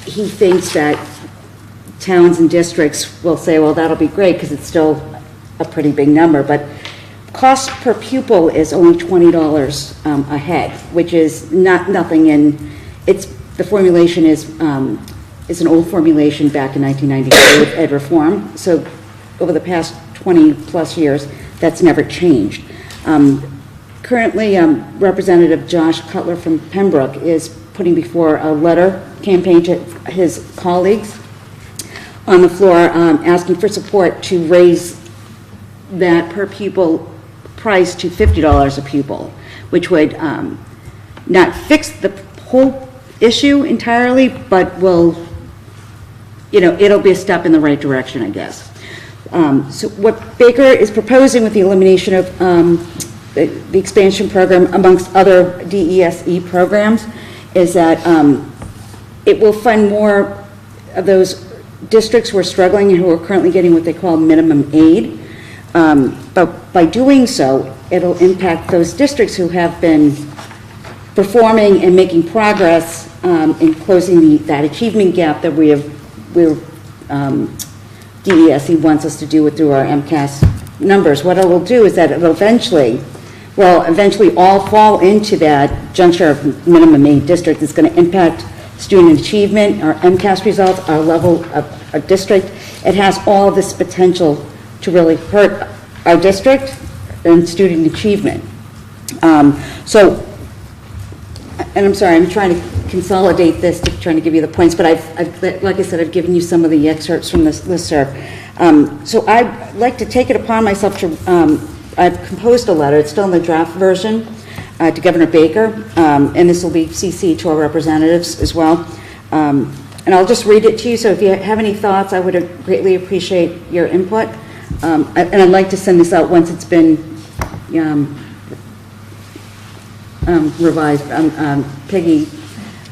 he thinks that towns and districts will say, well, that'll be great because it's still a pretty big number, but cost per pupil is only $20 a head, which is nothing, and the formulation is an old formulation back in 1994 with ed reform, so over the past 20 plus years, that's never changed. Currently, Representative Josh Cutler from Pembroke is putting before a letter campaign to his colleagues on the floor asking for support to raise that per pupil price to $50 a pupil, which would not fix the whole issue entirely, but will, it'll be a step in the right direction, I guess. So what Baker is proposing with the elimination of the expansion program, amongst other DESE programs, is that it will fund more of those districts who are struggling and who are currently getting what they call minimum aid. But by doing so, it'll impact those districts who have been performing and making progress in closing that achievement gap that DESE wants us to do through our MCAS numbers. What it will do is that it'll eventually all fall into that juncture of minimum aid district. It's going to impact student achievement, our MCAS results, our level of our district. It has all of this potential to really hurt our district and student achievement. And I'm sorry, I'm trying to consolidate this, trying to give you the points, but like I said, I've given you some of the excerpts from this listserv. So I'd like to take it upon myself to, I've composed a letter, it's still in the draft version, to Governor Baker, and this will be CC to our representatives as well. And I'll just read it to you, so if you have any thoughts, I would greatly appreciate your input. And I'd like to send this out once it's been revised. Peggy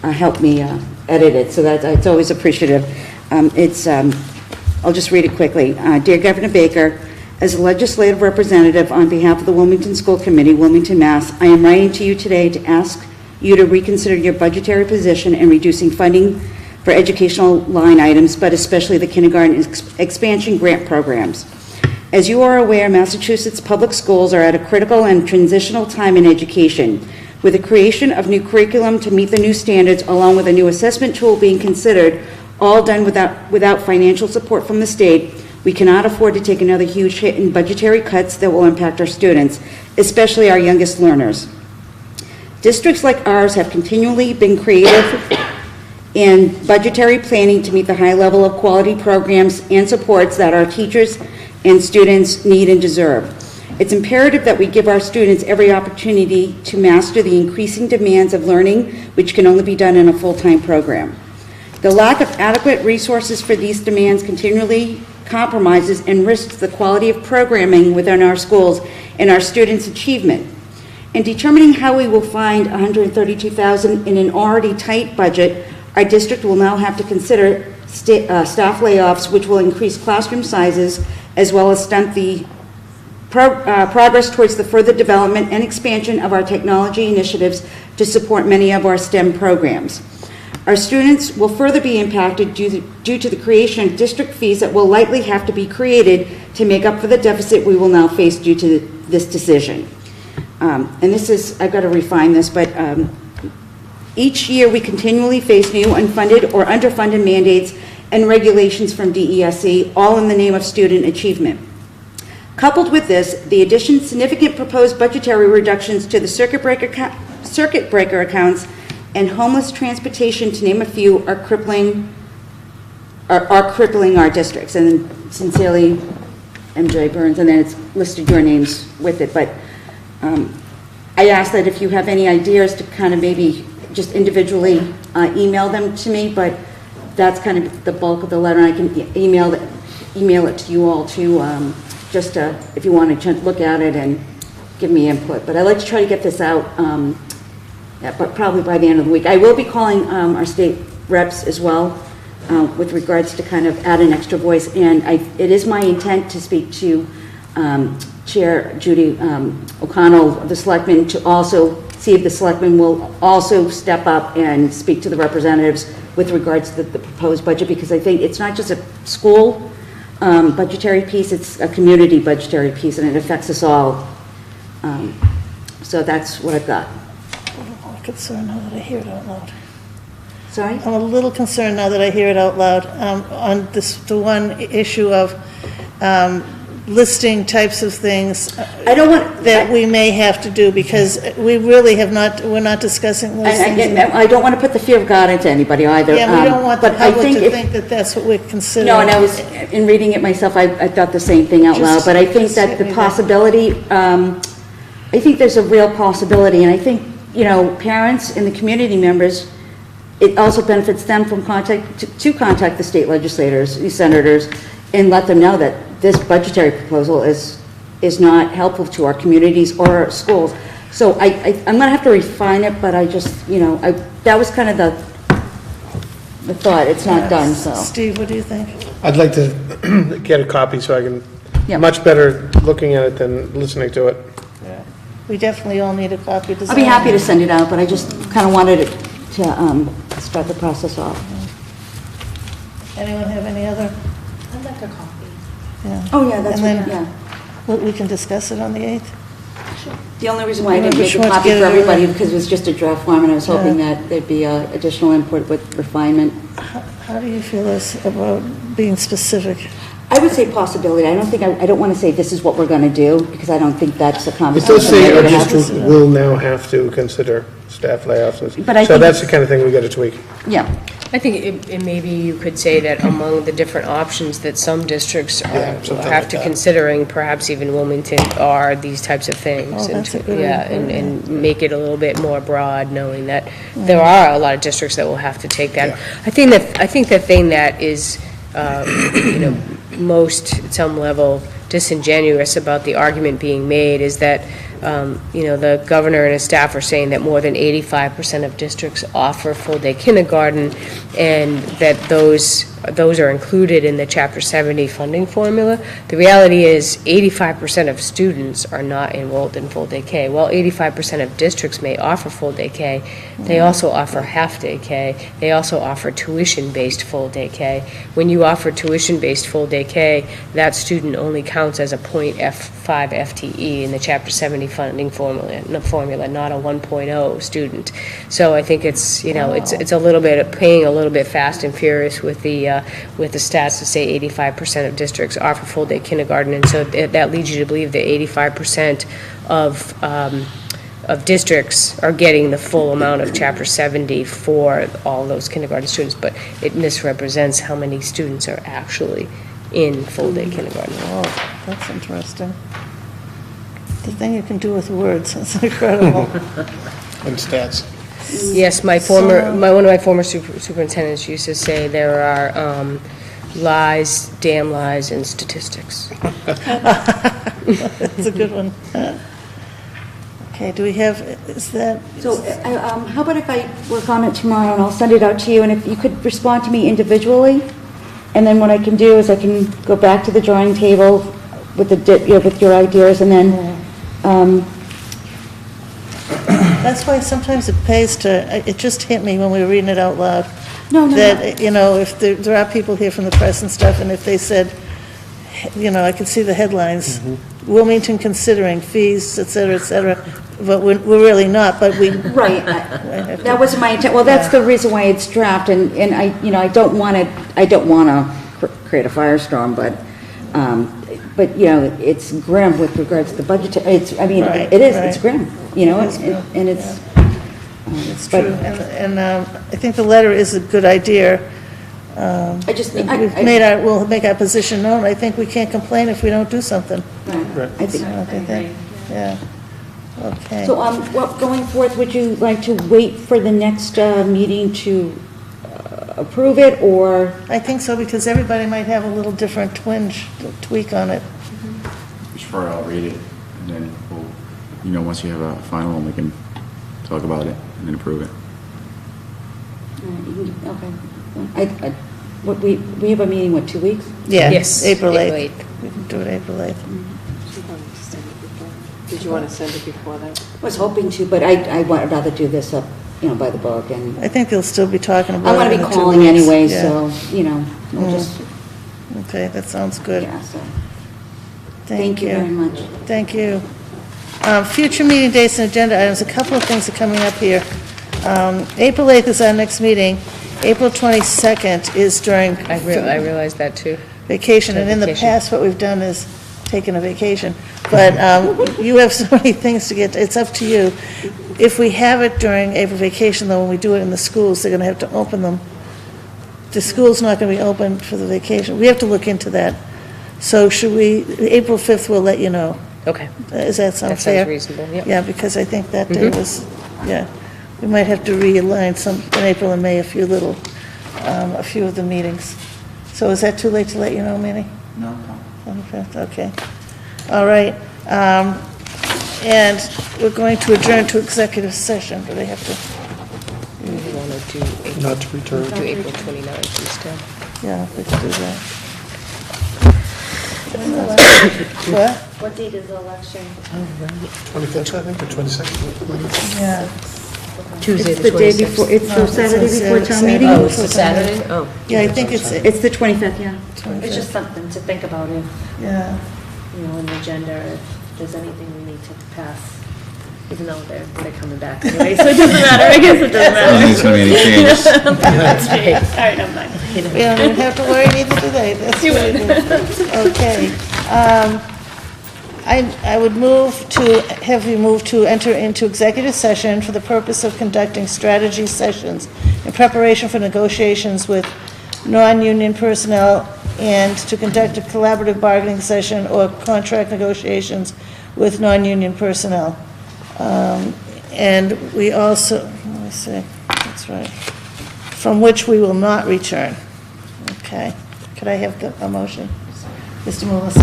helped me edit it, so it's always appreciative. I'll just read it quickly. Dear Governor Baker, as a legislative representative on behalf of the Wilmington School Committee, Wilmington, Mass., I am writing to you today to ask you to reconsider your budgetary position in reducing funding for educational line items, but especially the kindergarten expansion grant programs. As you are aware, Massachusetts public schools are at a critical and transitional time in education. With the creation of new curriculum to meet the new standards, along with a new assessment tool being considered, all done without financial support from the state, we cannot afford to take another huge hit in budgetary cuts that will impact our students, especially our youngest learners. Districts like ours have continually been creative in budgetary planning to meet the high level of quality programs and supports that our teachers and students need and deserve. It's imperative that we give our students every opportunity to master the increasing demands of learning, which can only be done in a full-time program. The lack of adequate resources for these demands continually compromises and risks the quality of programming within our schools and our students' achievement. In determining how we will find $132,000 in an already tight budget, our district will now have to consider staff layoffs, which will increase classroom sizes, as well as stunt the progress towards the further development and expansion of our technology initiatives to support many of our STEM programs. Our students will further be impacted due to the creation of district fees that will likely have to be created to make up for the deficit we will now face due to this decision. And this is, I've got to refine this, but each year we continually face new unfunded or underfunded mandates and regulations from DESE, all in the name of student achievement. Coupled with this, the addition significant proposed budgetary reductions to the circuit breaker accounts and homeless transportation, to name a few, are crippling our districts. And sincerely, MJ Burns, and then it's listed your names with it. But I ask that if you have any ideas to kind of maybe just individually email them to me, but that's kind of the bulk of the letter. I can email it to you all too, just if you want to look at it and give me input. But I'd like to try to get this out, but probably by the end of the week. I will be calling our state reps as well with regards to kind of add an extra voice. And it is my intent to speak to Chair Judy O'Connell of the Selectmen to also see if the Selectmen will also step up and speak to the representatives with regards to the proposed budget, because I think it's not just a school budgetary piece, it's a community budgetary piece, and it affects us all. So that's what I've got. I'm a little concerned now that I hear it out loud. Sorry? I'm a little concerned now that I hear it out loud on the one issue of listing types of things that we may have to do, because we really have not, we're not discussing those things. I don't want to put the fear of God into anybody either. Yeah, we don't want the public to think that that's what we're considering. No, and I was, in reading it myself, I thought the same thing out loud, but I think that the possibility, I think there's a real possibility, and I think, you know, parents and the community members, it also benefits them from to contact the state legislators, the senators, and let them know that this budgetary proposal is not helpful to our communities or our schools. So I'm going to have to refine it, but I just, you know, that was kind of the thought. It's not done, so. Steve, what do you think? I'd like to get a copy so I can, much better looking at it than listening to it. Yeah. We definitely all need a copy. I'll be happy to send it out, but I just kind of wanted it to start the process off. Anyone have any other? I'd like a copy. Yeah. Oh, yeah, that's And what, then we can discuss it on the 8th? The only reason why I didn't make a copy for everybody because it was just a draft form, and I was hoping that there'd be additional input with refinement. How do you feel about being specific? I would say possibility. I don't think, I don't want to say this is what we're going to do, because I don't think that's a It conversation. does say our district will now have to consider staff layoffs, so that's the kind of thing we got to tweak. Yeah. I think maybe you could say that among the different options that some districts have to considering, perhaps even Wilmington, are these types of things. Oh, that's a good idea. And make it a little bit more broad, knowing that there are a lot of districts that will have to take that. Yeah. I think the thing that is, you know, most at some level disingenuous about the argument being made is that you know, the governor and his staff are saying that more than 85% of districts offer full-day kindergarten, and that those are included in the Chapter 70 funding formula. The reality is 85% of students are not enrolled in full-day K. While 85% of districts may offer full-day K, they also offer half-day K. They also offer tuition-based full-day K. When you offer tuition-based full-day K, that student only counts as a 0.5 FTE in the Chapter 70 funding formula, not a 1.0 student. So I think it's, you know, it's a little bit playing a little bit fast and furious with the stats to say 85% of districts offer full-day kindergarten, and so that leads you to believe that 85% of districts are getting the full amount of Chapter 70 for all those kindergarten students, but it misrepresents how many students are actually in full-day kindergarten. Oh, that's interesting. The thing you can do with words, that's incredible. And stats. Yes, one of my former superintendents used to say there are lies, damn lies, and statistics. That's a good one. Okay, do we have, is that? So how about if I work on it tomorrow and I'll send it out to you, and if you could respond to me individually, and then what I can do is I can go back to the drawing table with with your ideas, and then That's why sometimes it pays to, it just hit me when we were reading it out loud. No, no, That, you know, if there are people here from the press and stuff, and if they said, you know, I could see the headlines, Wilmington considering fees, et cetera, but we're really not, but we. Right, that wasn't my intent, well, that's the reason why it's draft, and I, you know, I don't want to create a firestorm, but, you know, it's grim with regards to the budget, it's, I mean, Right, it is, right. it's grim, you know, It's grim, and it's. It's true, and I think the letter is a good idea. I just, We'll make our position known. I think we can't complain if we don't do something. Right. I think. Yeah, okay. So, going forth, would you like to wait for the next meeting to approve it, or? I think so, because everybody might have a little different tweak on it. Sure, I'll read it, and then we'll, you know, once you have a final one, we can talk about it and then approve it. Okay. We have a meeting, what, 2 weeks? Yeah, Yes, April April 8th. We can do it April 8th. Did you want to send it before that? I was hoping to, but I would rather do this up, you know, by the book, and I think they'll still be talking about it. I want to be in 2 calling weeks. anyway, Yeah. so, you know, we'll just, Okay, that sounds good. yeah, so. Thank you very much. Thank you. Future meeting dates and agenda items, a couple of things are coming up here. April 8th is our next meeting. April 22nd is during I realized that, too. vacation, and in the Vacation. past, what we've done is taken a vacation. But you have so many things to get, it's up to you. If we have it during April vacation, though, when we do it in the schools, they're going to have to open them. The school's not going to be open for the vacation. We have to look into that. So should we, April 5th, we'll let you know. Okay. Does that sound That fair? sounds reasonable, yep. Yeah, because I think that day was, yeah, we might have to realign some, in April and May, a few of the meetings. So is that too late to let you know, Manny? No. Okay. All right. And we're going to adjourn to executive session, but I have to, We want to do April. Not to return. Do April 29th instead. yeah, we can do that. What? What date is the election? 25th, I think, or 22nd? Yeah. Tuesday, It's the the day 26th. before, it's No, the it's Saturday on before town meeting? Oh, it's the Saturday? Oh. Yeah, I think it's It's the 25th, yeah. It's just something to think about if, yeah. you know, in the agenda, if there's anything we need to pass, even though they're coming back anyway, so it doesn't matter, I guess it doesn't I don't think there's matter. going to be any changes. That's me. All right, I'm fine. We don't even have to worry, neither do they. That's good. Okay. I would have you move to enter into executive session for the purpose of conducting strategy sessions in preparation for negotiations with non-union personnel and to conduct a collaborative bargaining session or contract negotiations with non-union personnel. And we also, let me see, that's right, from which we will not return. Okay. Could I have a motion? Mr. Mullis?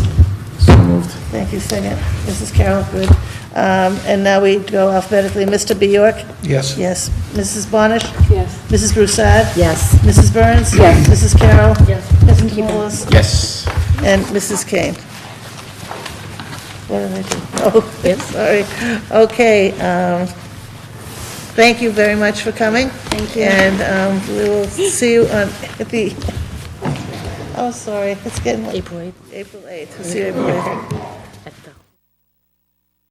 So moved. Thank you, second. Mrs. Carroll, good. And now we go alphabetically. Mr. Bjork? Yes. Yes. Mrs. Bonish? Yes. Mrs. Broussard? Yes. Mrs. Burns? Yes. Mrs. Carroll? Yes. Mrs. Mullis? Yes. And Mrs. Kane? What did I do? Oh, yes, sorry. Okay, thank you very much for coming. Thank you. And we will see you at the, oh, sorry, it's getting late. April 8th. April 8th. We'll see you April 8th.